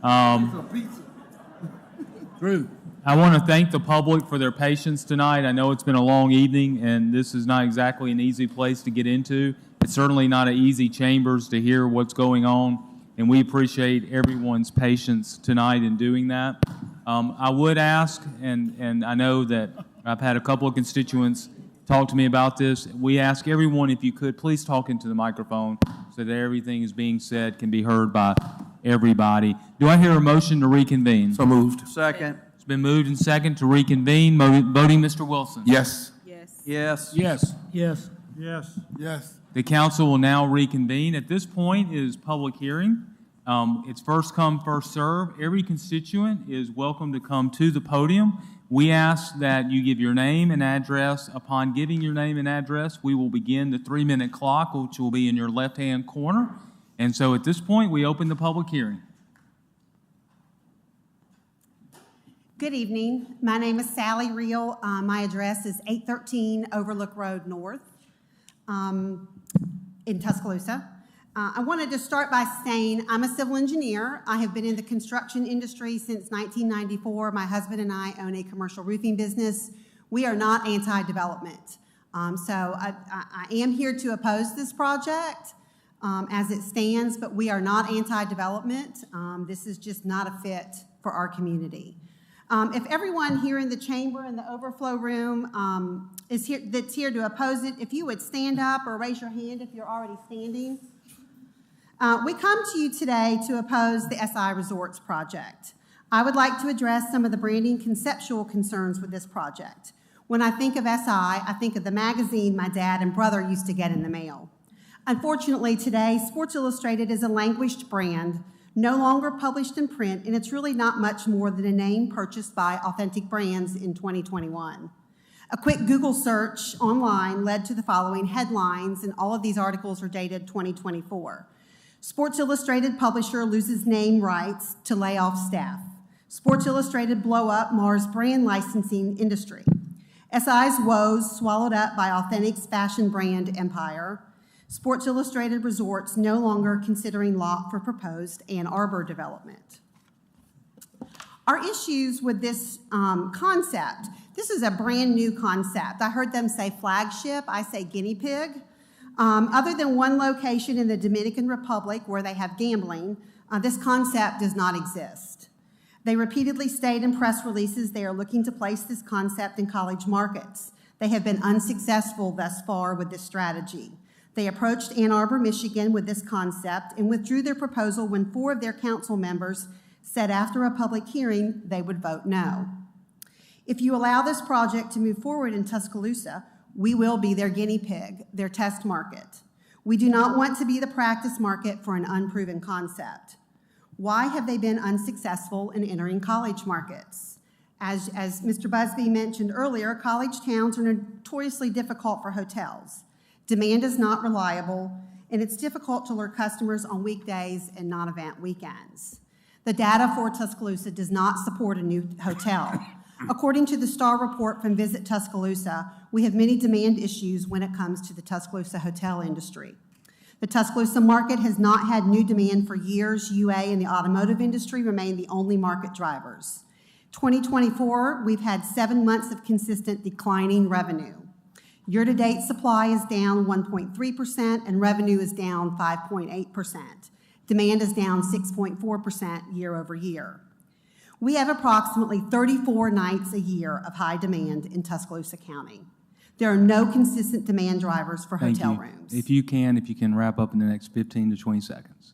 I want to thank the public for their patience tonight. I know it's been a long evening, and this is not exactly an easy place to get into. It's certainly not an easy chambers to hear what's going on, and we appreciate everyone's patience tonight in doing that. I would ask, and I know that I've had a couple of constituents talk to me about this. We ask everyone, if you could, please talk into the microphone so that everything is being said can be heard by everybody. Do I hear a motion to reconvene? So moved. Second. It's been moved and second to reconvene. Voting, Mr. Wilson? Yes. Yes. Yes. Yes. Yes. Yes. Yes. The council will now reconvene. At this point is public hearing. It's first come, first serve. Every constituent is welcome to come to the podium. We ask that you give your name and address. Upon giving your name and address, we will begin the 3-minute clock, which will be in your left-hand corner. And so at this point, we open the public hearing. Good evening. My name is Sally Reel. My address is 813 Overlook Road North in Tuscaloosa. I wanted to start by saying I'm a civil engineer. I have been in the construction industry since 1994. My husband and I own a commercial roofing business. We are not anti-development. So I am here to oppose this project as it stands, but we are not anti-development. This is just not a fit for our community. If everyone here in the chamber in the overflow room is here, that's here to oppose it, if you would stand up or raise your hand if you're already standing. We come to you today to oppose the SI Resorts project. I would like to address some of the branding conceptual concerns with this project. When I think of SI, I think of the magazine my dad and brother used to get in the mail. Unfortunately, today, Sports Illustrated is a languished brand, no longer published in print, and it's really not much more than a name purchased by Authentic Brands in 2021. A quick Google search online led to the following headlines, and all of these articles are dated 2024. Sports Illustrated publisher loses name rights to lay off staff. Sports Illustrated blow up Mars brand licensing industry. SI's woes swallowed up by Authentic's fashion brand empire. Sports Illustrated Resorts no longer considering lot for proposed Ann Arbor development. Our issues with this concept, this is a brand new concept. I heard them say flagship, I say guinea pig. Other than one location in the Dominican Republic where they have gambling, this concept does not exist. They repeatedly state in press releases they are looking to place this concept in college markets. They have been unsuccessful thus far with this strategy. They approached Ann Arbor, Michigan with this concept and withdrew their proposal when 4 of their council members said after a public hearing they would vote no. If you allow this project to move forward in Tuscaloosa, we will be their guinea pig, their test market. We do not want to be the practice market for an unproven concept. Why have they been unsuccessful in entering college markets? As Mr. Busby mentioned earlier, college towns are notoriously difficult for hotels. Demand is not reliable, and it's difficult to lure customers on weekdays and non-event weekends. The data for Tuscaloosa does not support a new hotel. According to the STAR report from Visit Tuscaloosa, we have many demand issues when it comes to the Tuscaloosa hotel industry. The Tuscaloosa market has not had new demand for years. UA and the automotive industry remain the only market drivers. 2024, we've had 7 months of consistent declining revenue. Year-to-date supply is down 1.3% and revenue is down 5.8%. Demand is down 6.4% year over year. We have approximately 34 nights a year of high demand in Tuscaloosa County. There are no consistent demand drivers for hotel rooms. If you can wrap up in the next 15 to 20 seconds.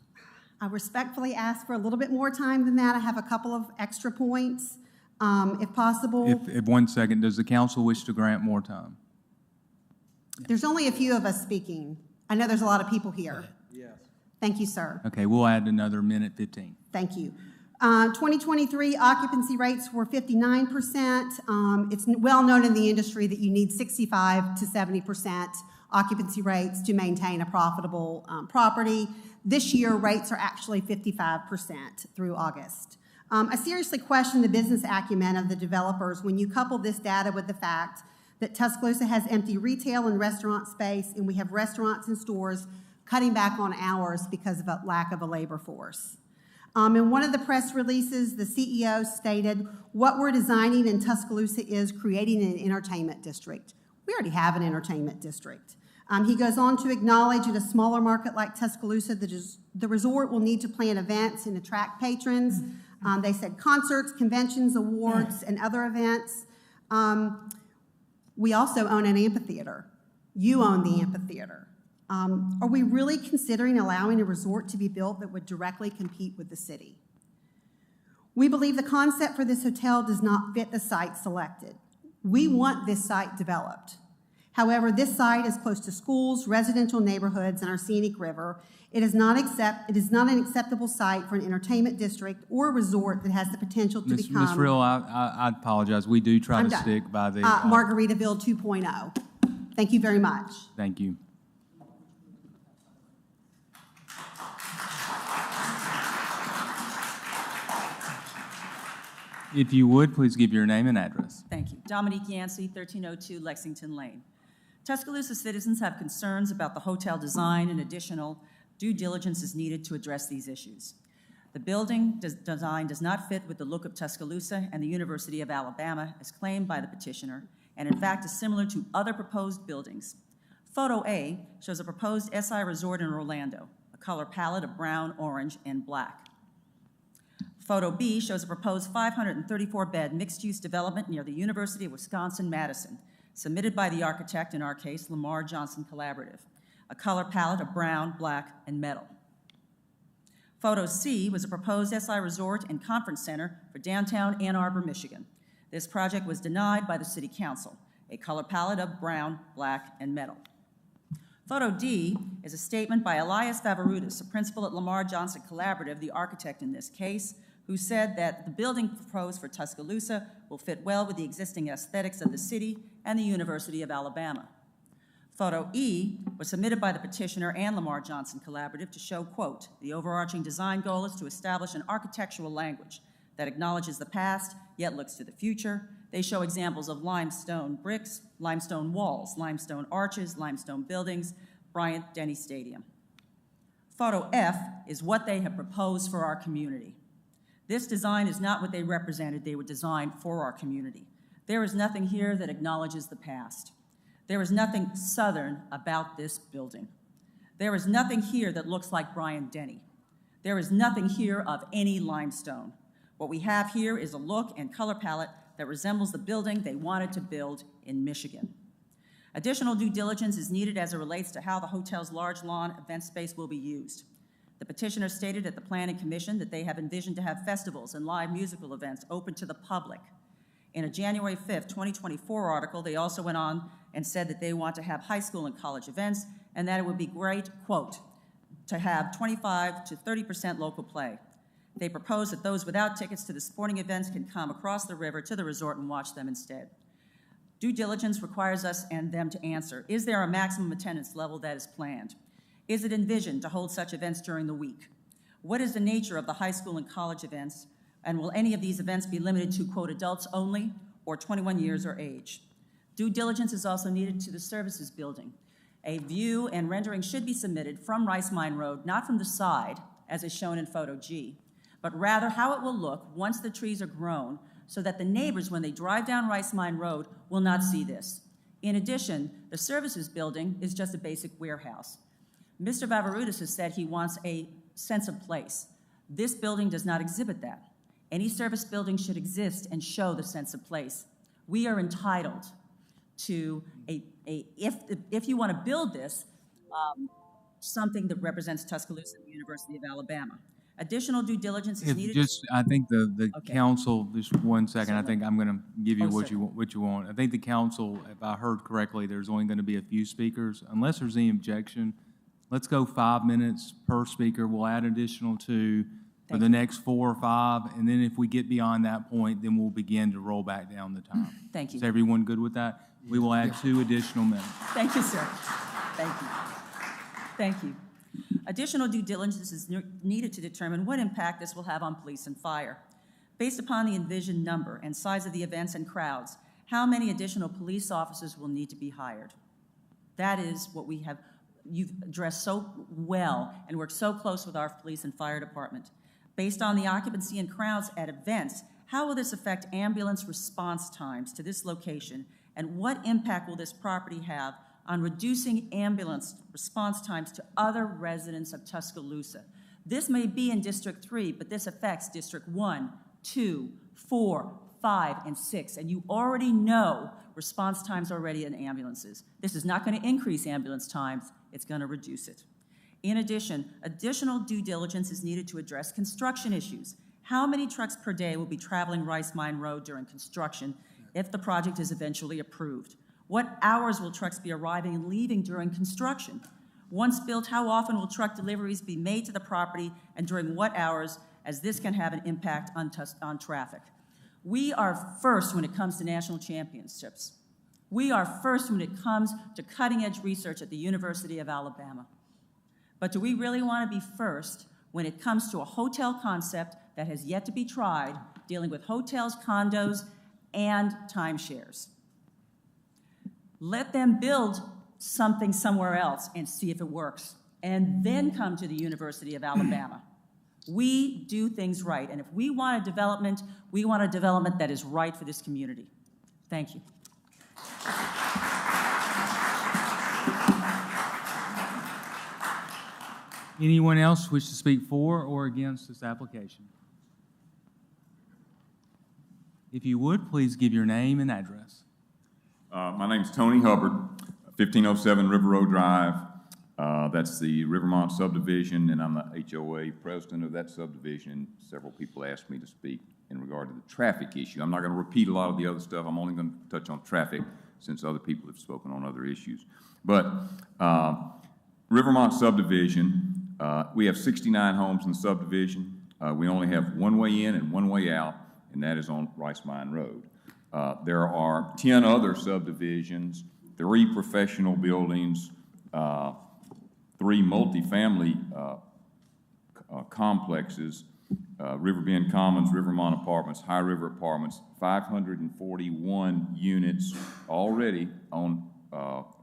I respectfully ask for a little bit more time than that. I have a couple of extra points, if possible. If 1 second, does the council wish to grant more time? There's only a few of us speaking. I know there's a lot of people here. Yes. Thank you, sir. Okay, we'll add another minute 15. Thank you. 2023 occupancy rates were 59%. It's well known in the industry that you need 65 to 70% occupancy rates to maintain a profitable property. This year, rates are actually 55% through August. I seriously question the business acumen of the developers when you couple this data with the fact that Tuscaloosa has empty retail and restaurant space, and we have restaurants and stores cutting back on hours because of a lack of a labor force. In one of the press releases, the CEO stated, "What we're designing in Tuscaloosa is creating an entertainment district." We already have an entertainment district. He goes on to acknowledge in a smaller market like Tuscaloosa, the resort will need to plan events and attract patrons. They said concerts, conventions, awards, and other events. We also own an amphitheater. You own the amphitheater. Are we really considering allowing a resort to be built that would directly compete with the city? We believe the concept for this hotel does not fit the site selected. We want this site developed. However, this site is close to schools, residential neighborhoods, and our scenic river. It is not an acceptable site for an entertainment district or a resort that has the potential to become... Ms. Real, I apologize. We do try to stick by the... Margaritaville 2.0. Thank you very much. Thank you. If you would, please give your name and address. Thank you. Dominique Yancey, 1302 Lexington Lane. Tuscaloosa citizens have concerns about the hotel design, and additional due diligence is needed to address these issues. The building design does not fit with the look of Tuscaloosa and the University of Alabama, as claimed by the petitioner, and in fact is similar to other proposed buildings. Photo A shows a proposed SI resort in Orlando, a color palette of brown, orange, and black. Photo B shows a proposed 534-bed mixed-use development near the University of Wisconsin-Madison, submitted by the architect, in our case, Lamar Johnson Collaborative, a color palette of brown, black, and metal. Photo C was a proposed SI resort and conference center for downtown Ann Arbor, Michigan. This project was denied by the City Council, a color palette of brown, black, and metal. Photo D is a statement by Elias Vavarudis, a principal at Lamar Johnson Collaborative, the architect in this case, who said that the building proposed for Tuscaloosa will fit well with the existing aesthetics of the city and the University of Alabama. Photo E was submitted by the petitioner and Lamar Johnson Collaborative to show, quote, "The overarching design goal is to establish an architectural language that acknowledges the past, yet looks to the future. They show examples of limestone bricks, limestone walls, limestone arches, limestone buildings, Bryant-Denny Stadium." Photo F is what they have proposed for our community. This design is not what they represented. They were designed for our community. There is nothing here that acknowledges the past. There is nothing Southern about this building. There is nothing here that looks like Bryant-Denny. There is nothing here of any limestone. What we have here is a look and color palette that resembles the building they wanted to build in Michigan. Additional due diligence is needed as it relates to how the hotel's large lawn event space will be used. The petitioner stated at the Planning Commission that they have envisioned to have festivals and live musical events open to the public. In a January 5th, 2024 article, they also went on and said that they want to have high school and college events, and that it would be great, quote, to have 25 to 30% local play. They propose that those without tickets to the sporting events can come across the river to the resort and watch them instead. Due diligence requires us and them to answer, is there a maximum attendance level that is planned? Is it envisioned to hold such events during the week? What is the nature of the high school and college events? And will any of these events be limited to, quote, adults only or 21 years or age? Due diligence is also needed to the services building. A view and rendering should be submitted from Rice Mine Road, not from the side, as is shown in photo G, but rather how it will look once the trees are grown, so that the neighbors, when they drive down Rice Mine Road, will not see this. In addition, the services building is just a basic warehouse. Mr. Vavarudis has said he wants a sense of place. This building does not exhibit that. Any service building should exist and show the sense of place. We are entitled to if you want to build this, something that represents Tuscaloosa and the University of Alabama. Additional due diligence is needed. I think the council, just one second, I think I'm going to give you what you want. I think the council, if I heard correctly, there's only going to be a few speakers. Unless there's any objection, let's go 5 minutes per speaker. We'll add additional 2 for the next 4 or 5, and then if we get beyond that point, then we'll begin to roll back down the time. Thank you. Is everyone good with that? We will add 2 additional minutes. Thank you, sir. Thank you. Thank you. Additional due diligence is needed to determine what impact this will have on police and fire. Based upon the envisioned number and size of the events and crowds, How many additional police officers will need to be hired? That is what you've addressed so well and worked so close with our police and fire department. Based on the occupancy and crowds at events, how will this affect ambulance response times to this location, and what impact will this property have on reducing ambulance response times to other residents of Tuscaloosa? This may be in District 3, but this affects District 1, 2, 4, 5, and 6, and you already know response times already in ambulances. This is not going to increase ambulance times, it's going to reduce it. In addition, additional due diligence is needed to address construction issues. How many trucks per day will be traveling Rice Mine Road during construction if the project is eventually approved? What hours will trucks be arriving and leaving during construction? Once built, how often will truck deliveries be made to the property and during what hours, as this can have an impact on traffic? We are first when it comes to national championships. We are first when it comes to cutting-edge research at the University of Alabama. But do we really want to be first when it comes to a hotel concept that has yet to be tried, dealing with hotels, condos, and timeshares? Let them build something somewhere else and see if it works, and then come to the University of Alabama. We do things right, and if we want a development, we want a development that is right for this community. Thank you. Anyone else wish to speak for or against this application? If you would, please give your name and address. My name's Tony Hubbard, 1507 River Road Drive. That's the Rivermont subdivision, and I'm the HOA president of that subdivision. Several people asked me to speak in regard to the traffic issue. I'm not going to repeat a lot of the other stuff. I'm only going to touch on traffic since other people have spoken on other issues. But Rivermont subdivision, we have 69 homes in the subdivision. We only have one way in and one way out, and that is on Rice Mine Road. There are 10 other subdivisions, 3 professional buildings, 3 multifamily complexes, Riverbend Commons, Rivermont Apartments, High River Apartments, 541 units already on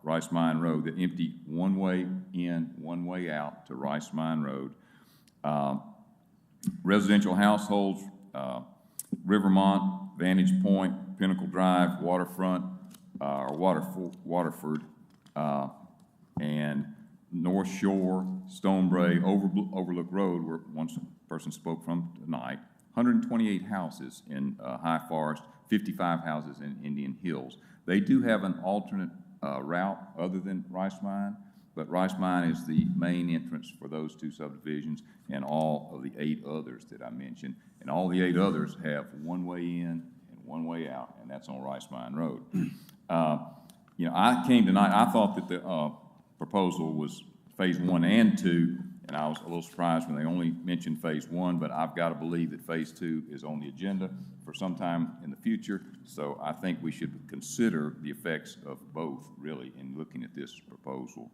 Rice Mine Road that empty one way in, one way out to Rice Mine Road. Residential households, Rivermont, Vantage Point, Pinnacle Drive, Waterfront, Waterford, and North Shore, Stonebray, Overlook Road, where one person spoke from tonight, 128 houses in High Forest, 55 houses in Indian Hills. They do have an alternate route other than Rice Mine, but Rice Mine is the main entrance for those 2 subdivisions and all of the 8 others that I mentioned. And all the 8 others have one way in and one way out, and that's on Rice Mine Road. You know, I came tonight, I thought that the proposal was phase 1 and 2, and I was a little surprised when they only mentioned phase 1, but I've got to believe that phase 2 is on the agenda for some time in the future, so I think we should consider the effects of both, really, in looking at this proposal.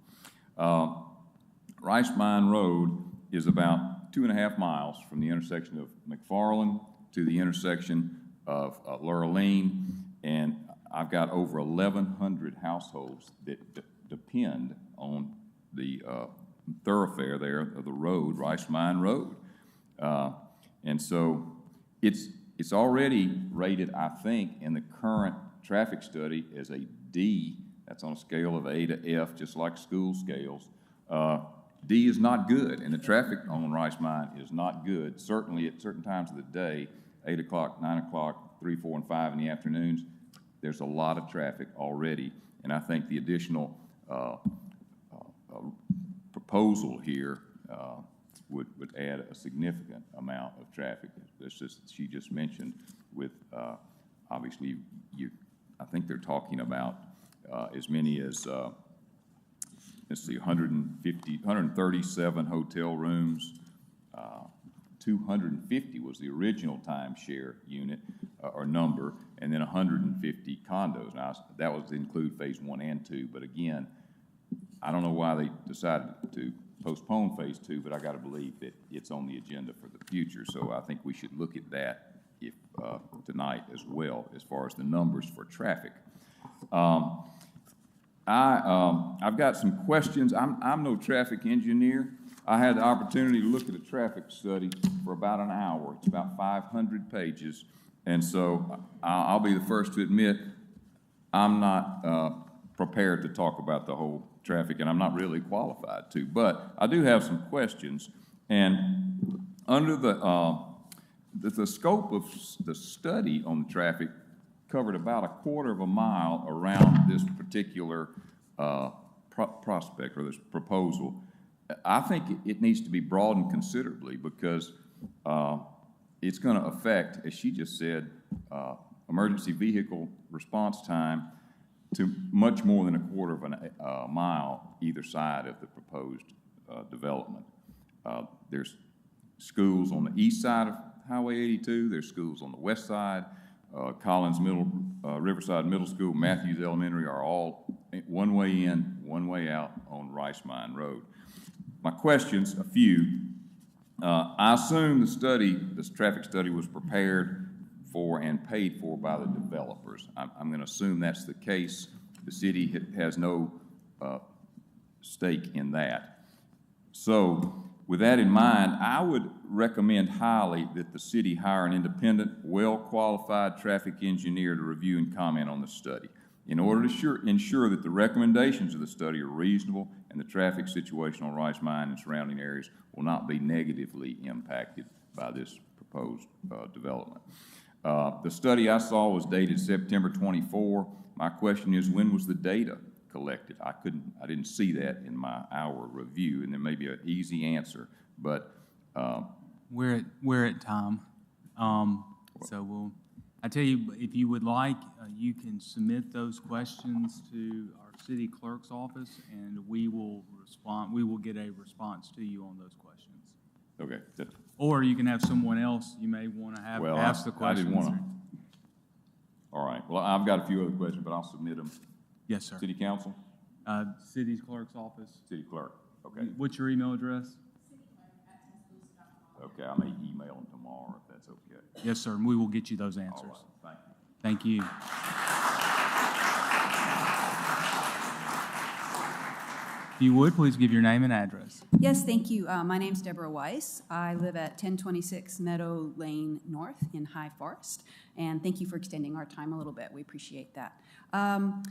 Rice Mine Road is about 2.5 miles from the intersection of McFarland to the intersection of Lurleen, and I've got over 1,100 households that depend on the thoroughfare there of the road, Rice Mine Road. And so it's already rated, I think, in the current traffic study as a D. That's on a scale of A to F, just like school scales. D is not good, and the traffic on Rice Mine is not good. Certainly at certain times of the day, 8 o'clock, 9 o'clock, 3, 4, and 5 in the afternoons, there's a lot of traffic already. And I think the additional proposal here would add a significant amount of traffic. She just mentioned with, obviously, I think they're talking about as many as, let's see, 137 hotel rooms, 250 was the original timeshare unit or number, and then 150 condos. Now, that was to include phase 1 and 2, but again, I don't know why they decided to postpone phase 2, but I got to believe that it's on the agenda for the future, so I think we should look at that if tonight as well, as far as the numbers for traffic. I've got some questions. I'm no traffic engineer. I had the opportunity to look at a traffic study for about an hour. It's about 500 pages. And so I'll be the first to admit I'm not prepared to talk about the whole traffic, and I'm not really qualified to. But I do have some questions. And under the scope of the study on the traffic covered about a quarter of a mile around this particular prospect or this proposal. I think it needs to be broadened considerably because it's going to affect, as she just said, emergency vehicle response time to much more than a quarter of a mile either side of the proposed development. There's schools on the east side of Highway 82. There's schools on the west side. Collins Riverside Middle School, Matthews Elementary are all one way in, one way out on Rice Mine Road. My questions, a few. I assume this traffic study was prepared for and paid for by the developers. I'm going to assume that's the case. The city has no stake in that. So with that in mind, I would recommend highly that the city hire an independent, well-qualified traffic engineer to review and comment on the study in order to ensure that the recommendations of the study are reasonable and the traffic situation on Rice Mine and surrounding areas will not be negatively impacted by this proposed development. The study I saw was dated September 24. My question is, when was the data collected? I didn't see that in my hour review, and there may be an easy answer, but we're at time. So I tell you, if you would like, you can submit those questions to our city clerk's office, and we will respond. We will get a response to you on those questions. Okay. Or you can have someone else you may want to have ask the questions. I didn't want to. All right. Well, I've got a few other questions, but I'll submit them. Yes, sir. City council? City clerk's office. City clerk. Okay. What's your email address? Okay, I may email them tomorrow if that's okay. Yes, sir. And we will get you those answers. All right. Thank you. Thank you. If you would, please give your name and address. Yes, thank you. My name's Deborah Weiss. I live at 1026 Meadow Lane North in High Forest, and thank you for extending our time a little bit. We appreciate that.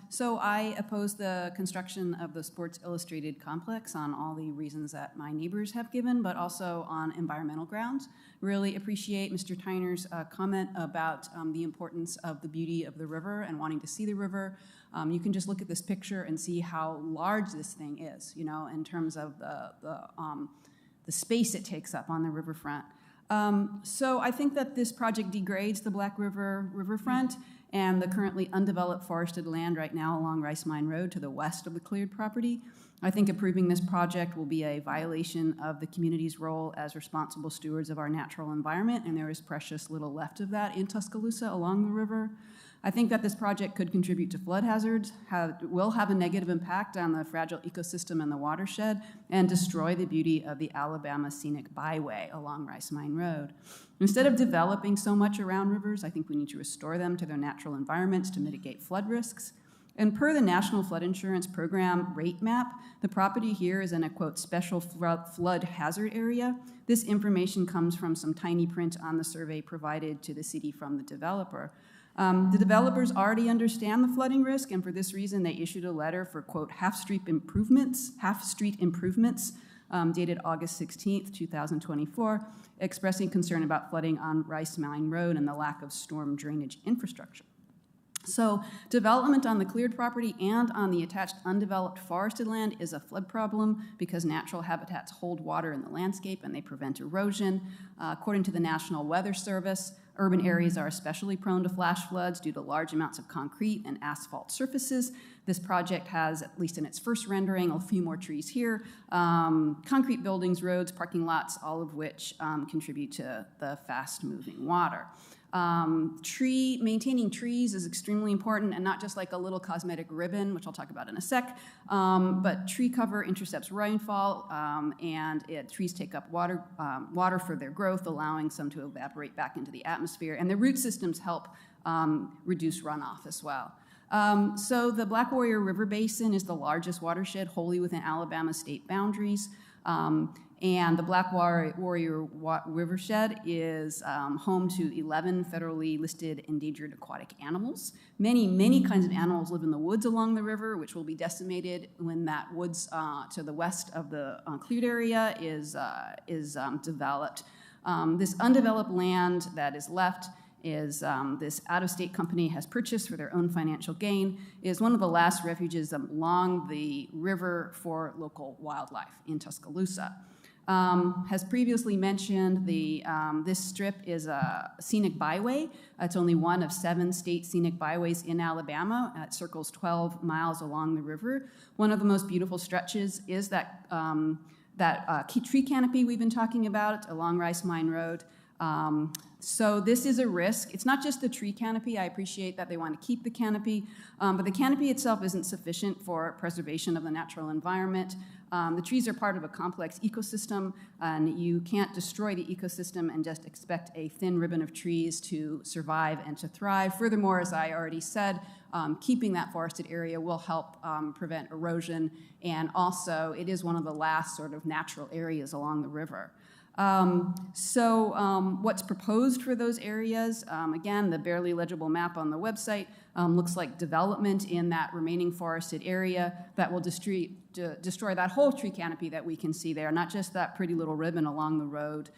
So I oppose the construction of the Sports Illustrated complex on all the reasons that my neighbors have given, but also on environmental grounds. Really appreciate Mr. Tyner's comment about the importance of the beauty of the river and wanting to see the river. You can just look at this picture and see how large this thing is, you know, in terms of the space it takes up on the riverfront. So I think that this project degrades the Black River riverfront and the currently undeveloped forested land right now along Rice Mine Road to the west of the cleared property. I think approving this project will be a violation of the community's role as responsible stewards of our natural environment, and there is precious little left of that in Tuscaloosa along the river. I think that this project could contribute to flood hazards, will have a negative impact on the fragile ecosystem and the watershed, and destroy the beauty of the Alabama Scenic Byway along Rice Mine Road. Instead of developing so much around rivers, I think we need to restore them to their natural environments to mitigate flood risks. And per the National Flood Insurance Program rate map, the property here is in a, quote, special flood hazard area. This information comes from some tiny print on the survey provided to the city from the developer. The developers already understand the flooding risk, and for this reason, they issued a letter for, quote, half-street improvements, dated August 16th, 2024, expressing concern about flooding on Rice Mine Road and the lack of storm drainage infrastructure. So development on the cleared property and on the attached undeveloped forested land is a flood problem because natural habitats hold water in the landscape and they prevent erosion. According to the National Weather Service, urban areas are especially prone to flash floods due to large amounts of concrete and asphalt surfaces. This project has, at least in its first rendering, a few more trees here, concrete buildings, roads, parking lots, all of which contribute to the fast-moving water. Maintaining trees is extremely important, and not just like a little cosmetic ribbon, which I'll talk about in a sec, but tree cover intercepts rainfall, and trees take up water for their growth, allowing some to evaporate back into the atmosphere, and the root systems help reduce runoff as well. So the Black Warrior River Basin is the largest watershed wholly within Alabama state boundaries. And the Black Warrior Rivershed is home to 11 federally listed endangered aquatic animals. Many, many kinds of animals live in the woods along the river, which will be decimated when that woods to the west of the cleared area is developed. This undeveloped land that is left is this out-of-state company has purchased for their own financial gain, is one of the last refuges along the river for local wildlife in Tuscaloosa. Has previously mentioned, this strip is a scenic byway. It's only one of 7 state scenic byways in Alabama. It circles 12 miles along the river. One of the most beautiful stretches is that tree canopy we've been talking about along Rice Mine Road. So this is a risk. It's not just the tree canopy. I appreciate that they want to keep the canopy, but the canopy itself isn't sufficient for preservation of the natural environment. The trees are part of a complex ecosystem, and you can't destroy the ecosystem and just expect a thin ribbon of trees to survive and to thrive. Furthermore, as I already said, keeping that forested area will help prevent erosion, and also it is one of the last sort of natural areas along the river. What's proposed for those areas, again, the barely legible map on the website looks like development in that remaining forested area that will destroy that whole tree canopy that we can see there, not just that pretty little ribbon along the road.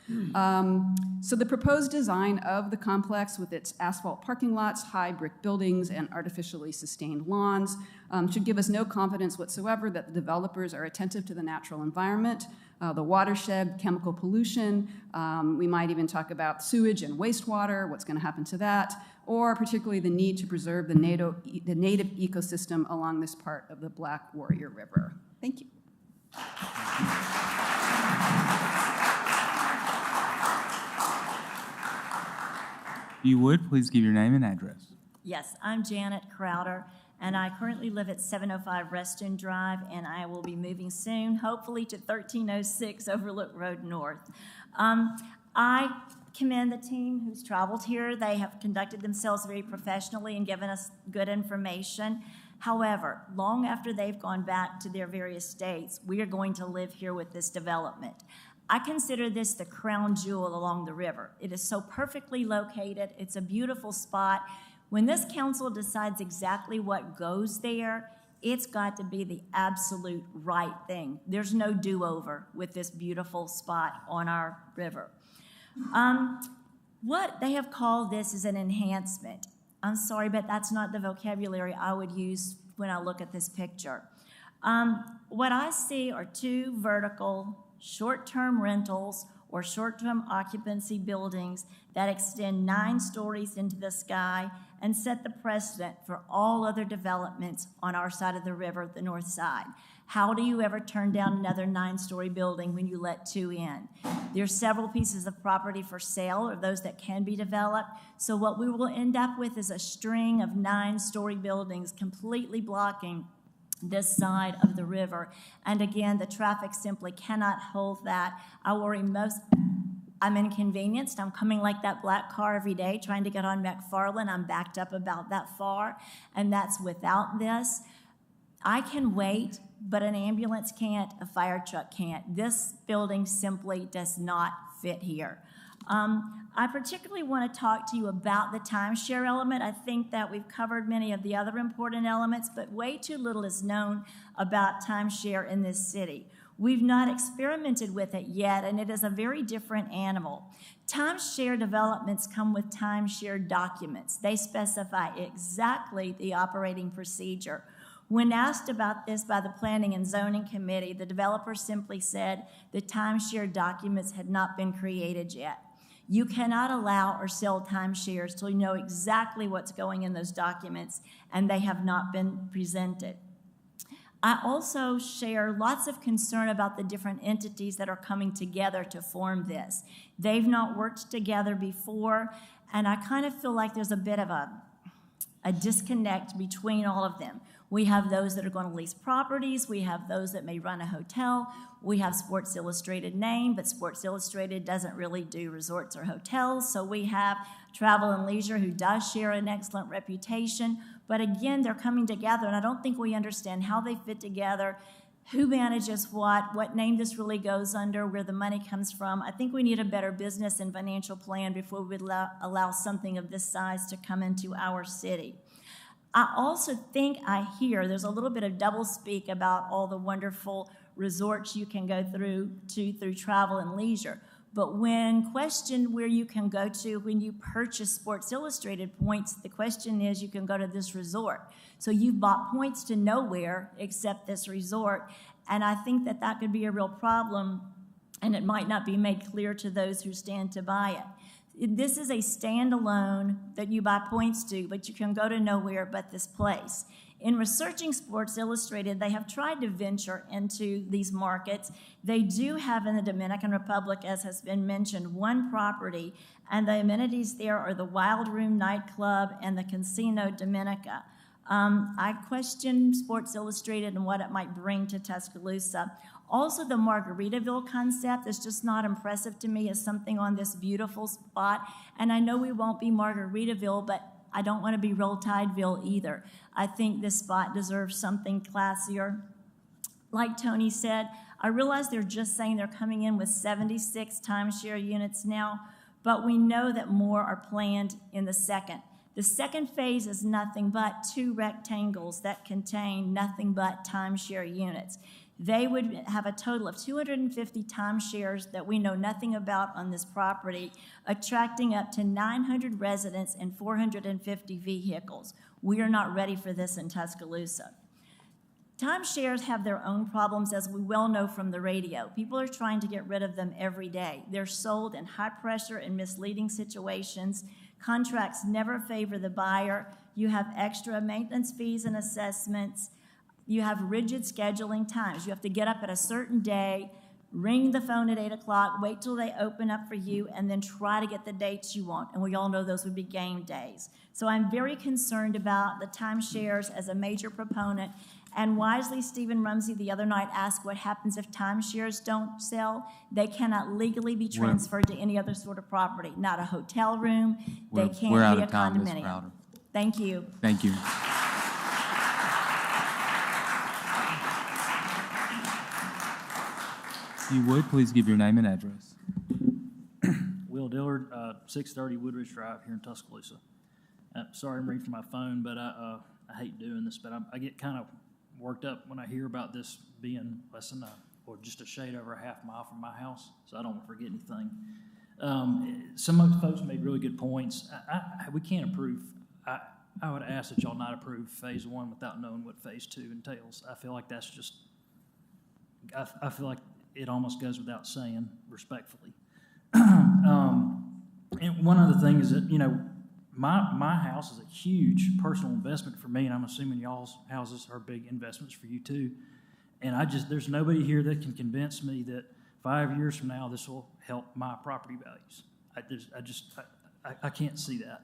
So the proposed design of the complex with its asphalt parking lots, high brick buildings, and artificially sustained lawns should give us no confidence whatsoever that the developers are attentive to the natural environment, the watershed, chemical pollution. We might even talk about sewage and wastewater, what's going to happen to that, or particularly the need to preserve the native ecosystem along this part of the Black Warrior River. Thank you. If you would, please give your name and address. Yes, I'm Janet Crowder, and I currently live at 705 Reston Drive, and I will be moving soon, hopefully to 1306 Overlook Road North. I commend the team who's traveled here. They have conducted themselves very professionally and given us good information. However, long after they've gone back to their various states, we are going to live here with this development. I consider this the crown jewel along the river. It is so perfectly located. It's a beautiful spot. When this council decides exactly what goes there, it's got to be the absolute right thing. There's no do-over with this beautiful spot on our river. What they have called this is an enhancement. I'm sorry, but that's not the vocabulary I would use when I look at this picture. What I see are 2 vertical short-term rentals or short-term occupancy buildings that extend 9 stories into the sky and set the precedent for all other developments on our side of the river, the north side. How do you ever turn down another 9-story building when you let 2 in? There's several pieces of property for sale or those that can be developed. So what we will end up with is a string of 9-story buildings completely blocking this side of the river. And again, the traffic simply cannot hold that. I worry most, I'm inconvenienced. I'm coming like that black car every day trying to get on McFarland. I'm backed up about that far, and that's without this. I can wait, but an ambulance can't, a fire truck can't. This building simply does not fit here. I particularly want to talk to you about the timeshare element. I think that we've covered many of the other important elements, but way too little is known about timeshare in this city. We've not experimented with it yet, and it is a very different animal. Timeshare developments come with timeshare documents. They specify exactly the operating procedure. When asked about this by the Planning and Zoning Committee, the developer simply said the timeshare documents had not been created yet. You cannot allow or sell timeshares till you know exactly what's going in those documents, and they have not been presented. I also share lots of concern about the different entities that are coming together to form this. They've not worked together before, And I kind of feel like there's a bit of a disconnect between all of them. We have those that are going to lease properties. We have those that may run a hotel. We have Sports Illustrated name, but Sports Illustrated doesn't really do resorts or hotels. So we have Travel and Leisure, who does share an excellent reputation. But again, they're coming together, and I don't think we understand how they fit together, who manages what name this really goes under, where the money comes from. I think we need a better business and financial plan before we would allow something of this size to come into our city. I also think I hear there's a little bit of doublespeak about all the wonderful resorts you can go through Travel and Leisure. But when questioned where you can go to when you purchase Sports Illustrated points, the question is you can go to this resort. So you've bought points to nowhere except this resort. And I think that that could be a real problem, and it might not be made clear to those who stand to buy it. This is a standalone that you buy points to, but you can go to nowhere but this place. In researching Sports Illustrated, they have tried to venture into these markets. They do have in the Dominican Republic, as has been mentioned, one property, and the amenities there are the Wild Room nightclub and the Casino Dominica. I question Sports Illustrated and what it might bring to Tuscaloosa. Also, the Margaritaville concept is just not impressive to me as something on this beautiful spot. And I know we won't be Margaritaville, but I don't want to be Roll Tideville either. I think this spot deserves something classier. Like Tony said, I realize they're just saying they're coming in with 76 timeshare units now, but we know that more are planned in the second. The second phase is nothing but 2 rectangles that contain nothing but timeshare units. They would have a total of 250 timeshares that we know nothing about on this property, attracting up to 900 residents and 450 vehicles. We are not ready for this in Tuscaloosa. Timeshares have their own problems, as we well know from the radio. People are trying to get rid of them every day. They're sold in high pressure and misleading situations. Contracts never favor the buyer. You have extra maintenance fees and assessments. You have rigid scheduling times. You have to get up at a certain day, ring the phone at 8 o'clock, wait till they open up for you, and then try to get the dates you want. And we all know those would be game days. So I'm very concerned about the timeshares as a major proponent. And wisely, Stephen Rumsey the other night asked what happens if timeshares don't sell. They cannot legally be transferred to any other sort of property, not a hotel room. They can't be a condominium. Thank you. Thank you. If you would, please give your name and address. Will Dillard, 630 Woodridge Drive here in Tuscaloosa. Sorry I'm reading from my phone, but I hate doing this, but I get kind of worked up when I hear about this being less than or just a shade over a half mile from my house, so I don't want to forget anything. Some of the folks made really good points. We can't approve. I would ask that y'all not approve phase 1 without knowing what phase 2 entails. I feel like that's just, I feel like it almost goes without saying, respectfully. And one other thing is that, you know, my house is a huge personal investment for me, and I'm assuming y'all's houses are big investments for you too. And there's nobody here that can convince me that 5 years from now this will help my property values. I can't see that.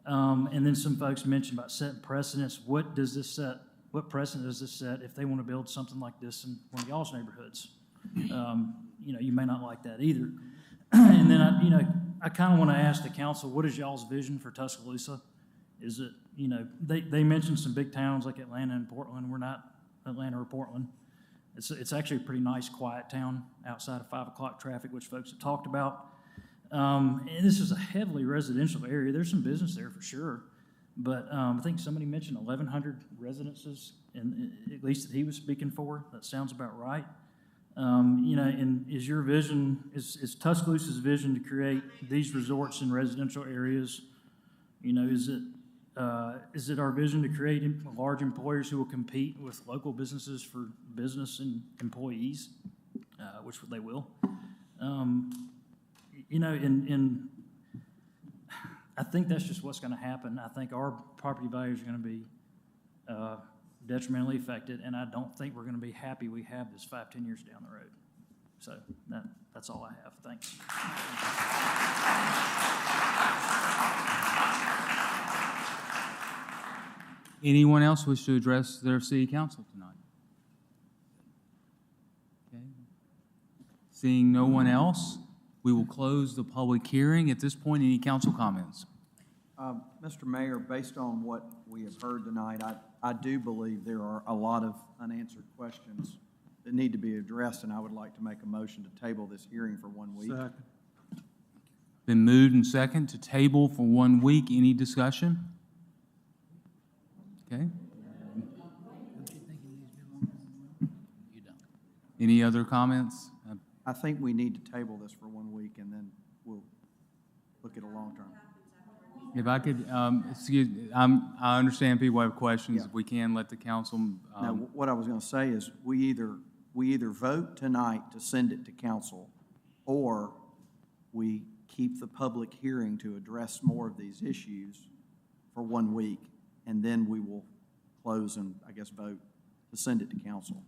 And then some folks mentioned about setting precedents. What precedent does this set if they want to build something like this in one of y'all's neighborhoods? You know, you may not like that either. And then I kind of want to ask the council, what is y'all's vision for Tuscaloosa? Is it, you know, they mentioned some big towns like Atlanta and Portland. We're not Atlanta or Portland. It's actually a pretty nice, quiet town outside of 5 o'clock traffic, which folks have talked about. And this is a heavily residential area. There's some business there for sure. But I think somebody mentioned 1,100 residences, at least that he was speaking for. That sounds about right. You know, and is your vision, is Tuscaloosa's vision to create these resorts in residential areas? You know, is it our vision to create large employers who will compete with local businesses for business and employees, which they will? You know, and I think that's just what's going to happen. I think our property values are going to be detrimentally affected, and I don't think we're going to be happy we have this 5-10 years down the road. So that's all I have. Thanks. Anyone else wish to address their city council tonight? Okay. Seeing no one else, we will close the public hearing. At this point, any council comments? Mr. Mayor, based on what we have heard tonight, I do believe there are a lot of unanswered questions that need to be addressed, and I would like to make a motion to table this hearing for 1 week. Second. Been moved and second to table for 1 week. Any discussion? Okay. Any other comments? I think we need to table this for 1 week, and then we'll look at a long term. If I could, I understand people have questions. If we can, let the council. Now, what I was going to say is we either vote tonight to send it to council, or we keep the public hearing to address more of these issues for 1 week, and then we will close and, I guess, vote to send it to council.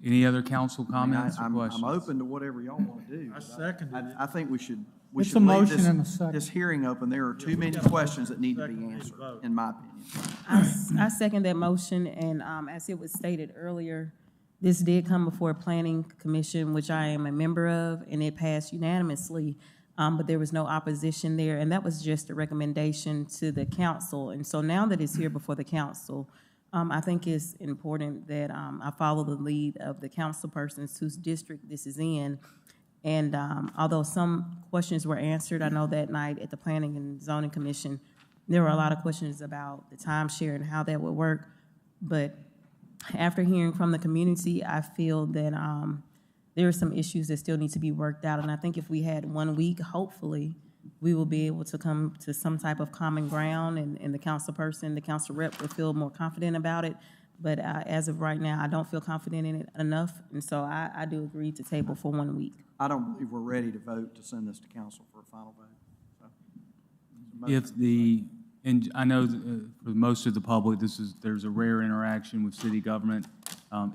Any other council comments or I'm questions? open to whatever y'all want to do. I seconded it. I think we should It's a leave motion and a second. this hearing open. There are too many questions that need to be answered, in my opinion. I second that motion, and as it was stated earlier, this did come before a planning commission, which I am a member of, and it passed unanimously, but there was no opposition there, and that was just a recommendation to the council. And so now that it's here before the council, I think it's important that I follow the lead of the council persons whose district this is in. And although some questions were answered, I know that night at the Planning and Zoning Commission, there were a lot of questions about the timeshare and how that would work. But after hearing from the community, I feel that there are some issues that still need to be worked out. And I think if we had 1 week, hopefully, we will be able to come to some type of common ground, and the council person, the council rep will feel more confident about it. But as of right now, I don't feel confident in it enough, and so I do agree to table for 1 week. I don't believe we're ready to vote to send this to council for a final vote. And I know for most of the public, there's a rare interaction with city government.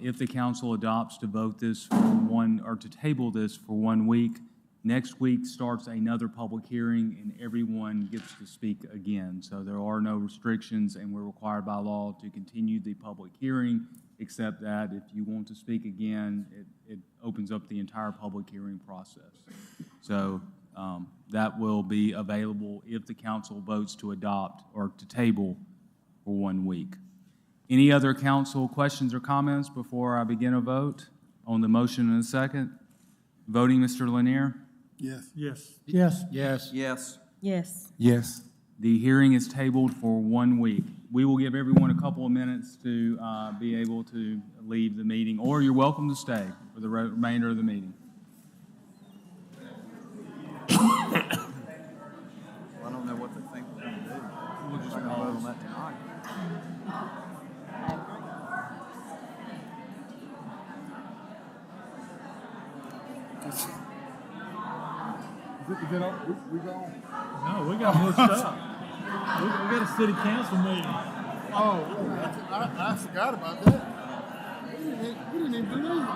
If the council adopts to vote this or to table this for 1 week, next week starts another public hearing, and everyone gets to speak again. So there are no restrictions, and we're required by law to continue the public hearing, except that if you want to speak again, it opens up the entire public hearing process. So that will be available if the council votes to adopt or to table for 1 week. Any other council questions or comments before I begin a vote on the motion in a second? Voting, Mr. Lanier? Yes. Yes. Yes. Yes. Yes. Yes. Yes. The hearing is tabled for 1 week. We will give everyone a couple of minutes to be able to leave the meeting, or you're welcome to stay for the remainder of the meeting. I don't know what they think we're going to do. We're just going to vote on that tonight. Is it up? We gone? No, we got more stuff. We got a city council meeting. Oh, I forgot about that. We didn't even do that.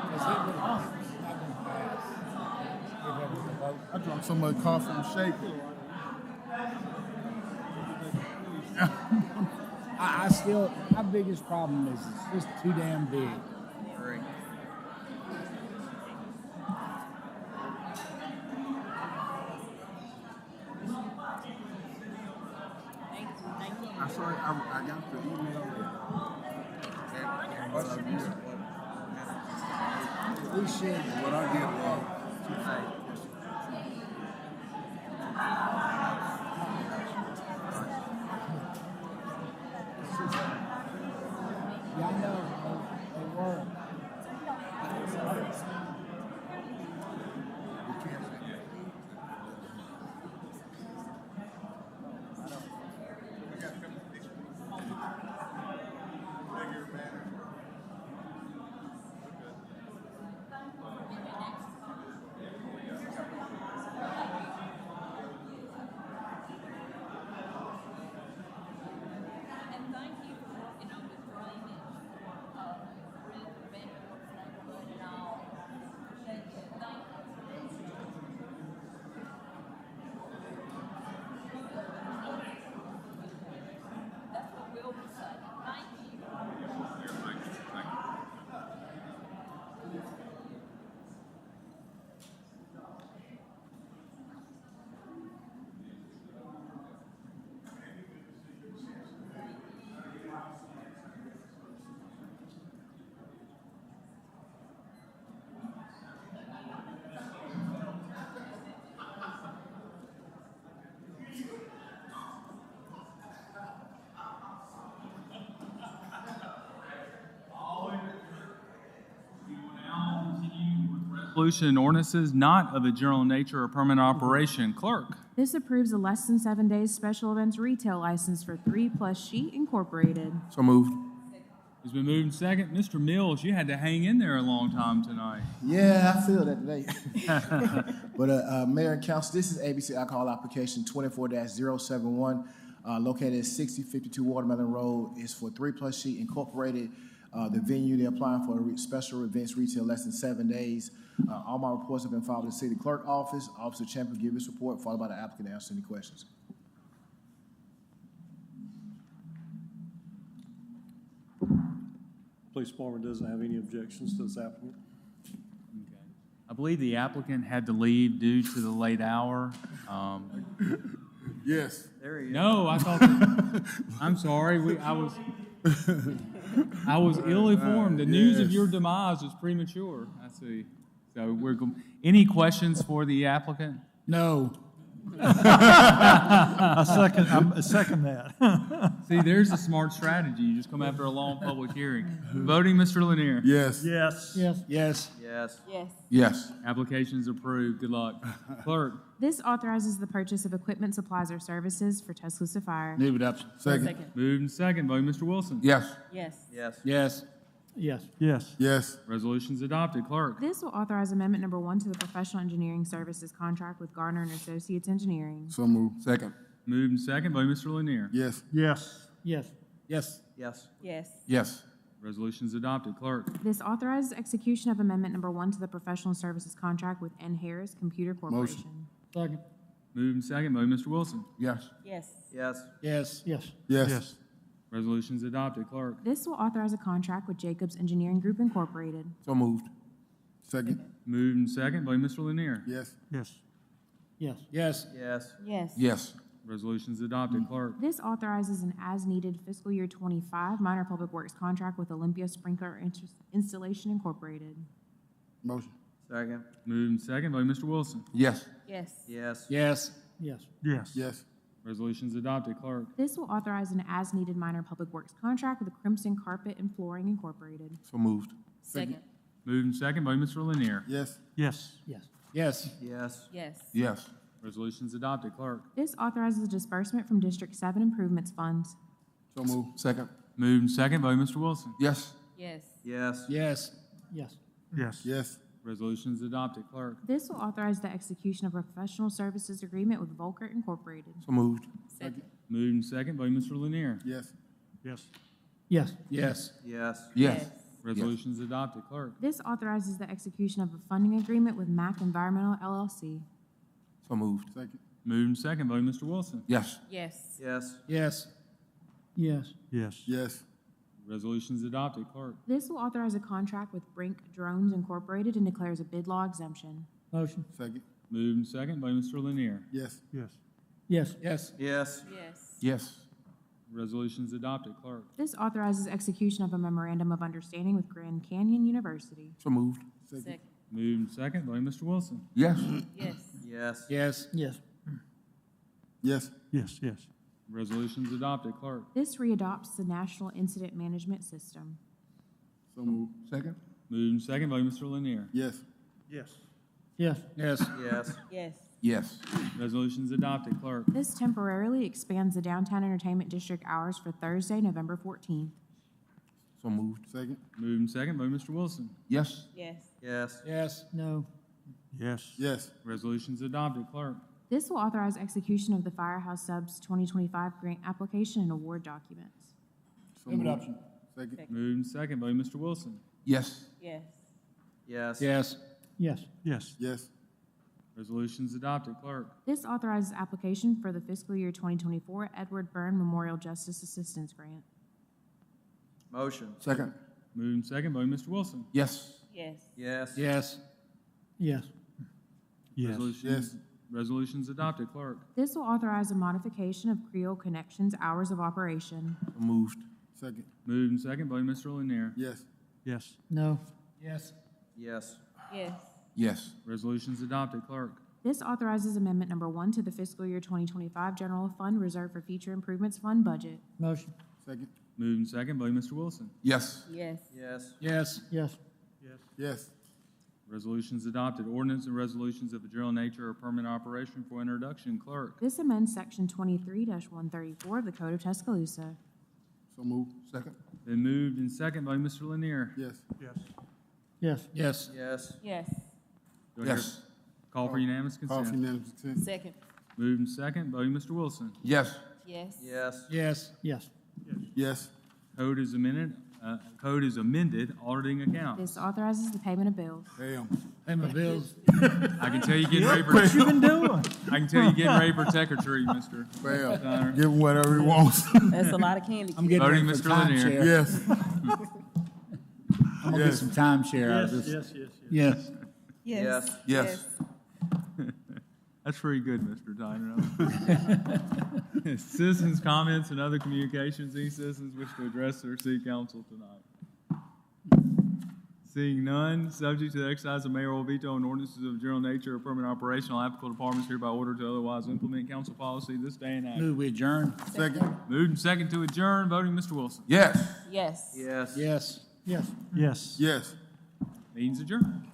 I drank so much coffee and shake. I still, my biggest problem is it's just too damn big. I'm sorry, I got the email. We should. What I did was, Y'all know they work. And thank you for resolution and ordinances not of a general nature or permanent operation. Clerk. This approves a less than 7 days special events retail license for 3+ Sheet Incorporated. So moved. It's been moved and second. Mr. Mills, you had to hang in there a long time tonight. Yeah, I feel that today. But Mayor and Council, this is ABC alcohol application 24-071, located at 6052 Watermelon Road. It's for 3+ Sheet Incorporated. The venue, they're applying for a special events retail less than 7 days. All my reports have been filed with the city clerk office. Officer Champion will give his report, followed by the applicant to answer any questions. Police Department doesn't have any objections to this applicant. I believe the applicant had to leave due to the late hour. Yes. There he is. No, I thought, I'm sorry, I was ill-informed. The news of your demise was premature, I see. So any questions for the applicant? No. I second that. See, there's a smart strategy. You just come after a long public hearing. Voting, Mr. Lanier? Yes. Yes. Yes. Yes. Yes. Yes. Yes. Application's approved. Good luck. Clerk? This authorizes the purchase of equipment, supplies, or services for Tuscaloosa Fire. Move it up. Second. Moved and second. Voting, Mr. Wilson? Yes. Yes. Yes. Yes. Yes. Yes. Yes. Resolution's adopted. Clerk? This will authorize amendment number 1 to the professional engineering services contract with Garner and Associates Engineering. So moved. Second. Moved and second. Voting, Mr. Lanier? Yes. Yes. Yes. Yes. Yes. Yes. Yes. Resolution's adopted. Clerk? This authorizes execution of amendment number 1 to the professional services contract with N. Harris Computer Corporation. Second. Moved and second. Voting, Mr. Wilson? Yes. Yes. Yes. Yes. Yes. Yes. Resolution's adopted. Clerk? This will authorize a contract with Jacobs Engineering Group Incorporated. So moved. Second. Moved and second. Voting, Mr. Lanier? Yes. Yes. Yes. Yes. Yes. Yes. Yes. Resolution's adopted. Clerk? This authorizes an as-needed fiscal year 25 minor public works contract with Olympia Sprinkler Installation Incorporated. Motion. Second. Moved and second. Voting, Mr. Wilson? Yes. Yes. Yes. Yes. Yes. Yes. Yes. Resolution's adopted. Clerk? This will authorize an as-needed minor public works contract with Crimson Carpet and Flooring Incorporated. So moved. Second. Moved and second. Voting, Mr. Lanier? Yes. Yes. Yes. Yes. Yes. Yes. Yes. Resolution's adopted. Clerk? This authorizes a disbursement from District 7 improvements funds. So moved. Second. Moved and second. Voting, Mr. Wilson? Yes. Yes. Yes. Yes. Yes. Yes. Yes. Resolution's adopted. Clerk? This will authorize the execution of a professional services agreement with Volker Incorporated. So moved. Second. Moved and second. Voting, Mr. Lanier? Yes. Yes. Yes. Yes. Yes. Yes. Resolution's adopted. Clerk? This authorizes the execution of a funding agreement with MAC Environmental LLC. So moved. Second. Moved and second. Voting, Mr. Wilson? Yes. Yes. Yes. Yes. Yes. Yes. Yes. Resolution's adopted. Clerk? This will authorize a contract with Brink Drones Incorporated and declares a bid law exemption. Motion. Second. Moved and second. Voting, Mr. Lanier? Yes. Yes. Yes. Yes. Yes. Yes. Yes. Resolution's adopted. Clerk? This authorizes execution of a memorandum of understanding with Grand Canyon University. So moved. Second. Moved and second. Voting, Mr. Wilson? Yes. Yes. Yes. Yes. Yes. Yes. Yes. Yes. Resolution's adopted. Clerk? This readopts the National Incident Management System. So moved. Second. Moved and second. Voting, Mr. Lanier? Yes. Yes. Yes. Yes. Yes. Yes. Yes. Resolution's adopted. Clerk? This temporarily expands the downtown entertainment district hours for Thursday, November 14th. So moved. Second. Moved and second. Voting, Mr. Wilson? Yes. Yes. Yes. Yes. No. Yes. Yes. Resolution's adopted. Clerk? This will authorize execution of the Firehouse Subs 2025 grant application and award documents. So Move it moved. up. Second. Moved and second. Voting, Mr. Wilson? Yes. Yes. Yes. Yes. Yes. Yes. Yes. Resolution's adopted. Clerk? This authorizes application for the fiscal year 2024 Edward Byrne Memorial Justice Assistance Grant. Motion. Second. Moved and second. Voting, Mr. Wilson? Yes. Yes. Yes. Yes. Yes. Yes. Yes. Resolution's adopted. Clerk? This will authorize a modification of Creole Connections hours of operation. So moved. Second. Moved and second. Voting, Mr. Lanier? Yes. Yes. No. Yes. Yes. Yes. Yes. Resolution's adopted. Clerk? This authorizes amendment number 1 to the fiscal year 2025 General Fund Reserve for Future Improvements Fund budget. Motion. Second. Moved and second. Voting, Mr. Wilson? Yes. Yes. Yes. Yes. Yes. Yes. Resolutions adopted. Ordinance and resolutions of a general nature or permanent operation for introduction. Clerk. This amends section 23-134 of the Code of Tuscaloosa. So move. Second. Been moved and second by Mr. Lanier. Yes. Yes. Yes. Yes. Yes. Yes. Do I hear- Yes. Call for unanimous Call for consent. unanimous consent. Second. Moved and second, voting Mr. Wilson. Yes. Yes. Yes. Yes. Yes. Yes. Code is amended, auditing account. This authorizes the payment of bills. Damn. Pay my bills. I can tell you getting ready for. What you been doing? I can tell you getting ready for trick or treat, Mr. Bam. Steiner. Give him whatever he wants. That's a lot of candy. I'm getting Voting ready for Mr. Lanier. timeshare. Yes. I'm gonna get some timeshare out of Yes, this. yes, yes, yes. Yes. Yes. That's pretty good, Mr. Tyner. Citizens' comments and other communications. Any citizens wish to address their city council tonight? Seeing none, subject to the exercise of mayoral veto and ordinances of general nature or permanent operational applicable departments hereby ordered to otherwise implement council policy this day and age. Move we adjourn. Second. Moved and second to adjourn, voting Mr. Wilson. Yes. Yes. Yes. Yes. Yes. Yes. Yes. Meeting's adjourned.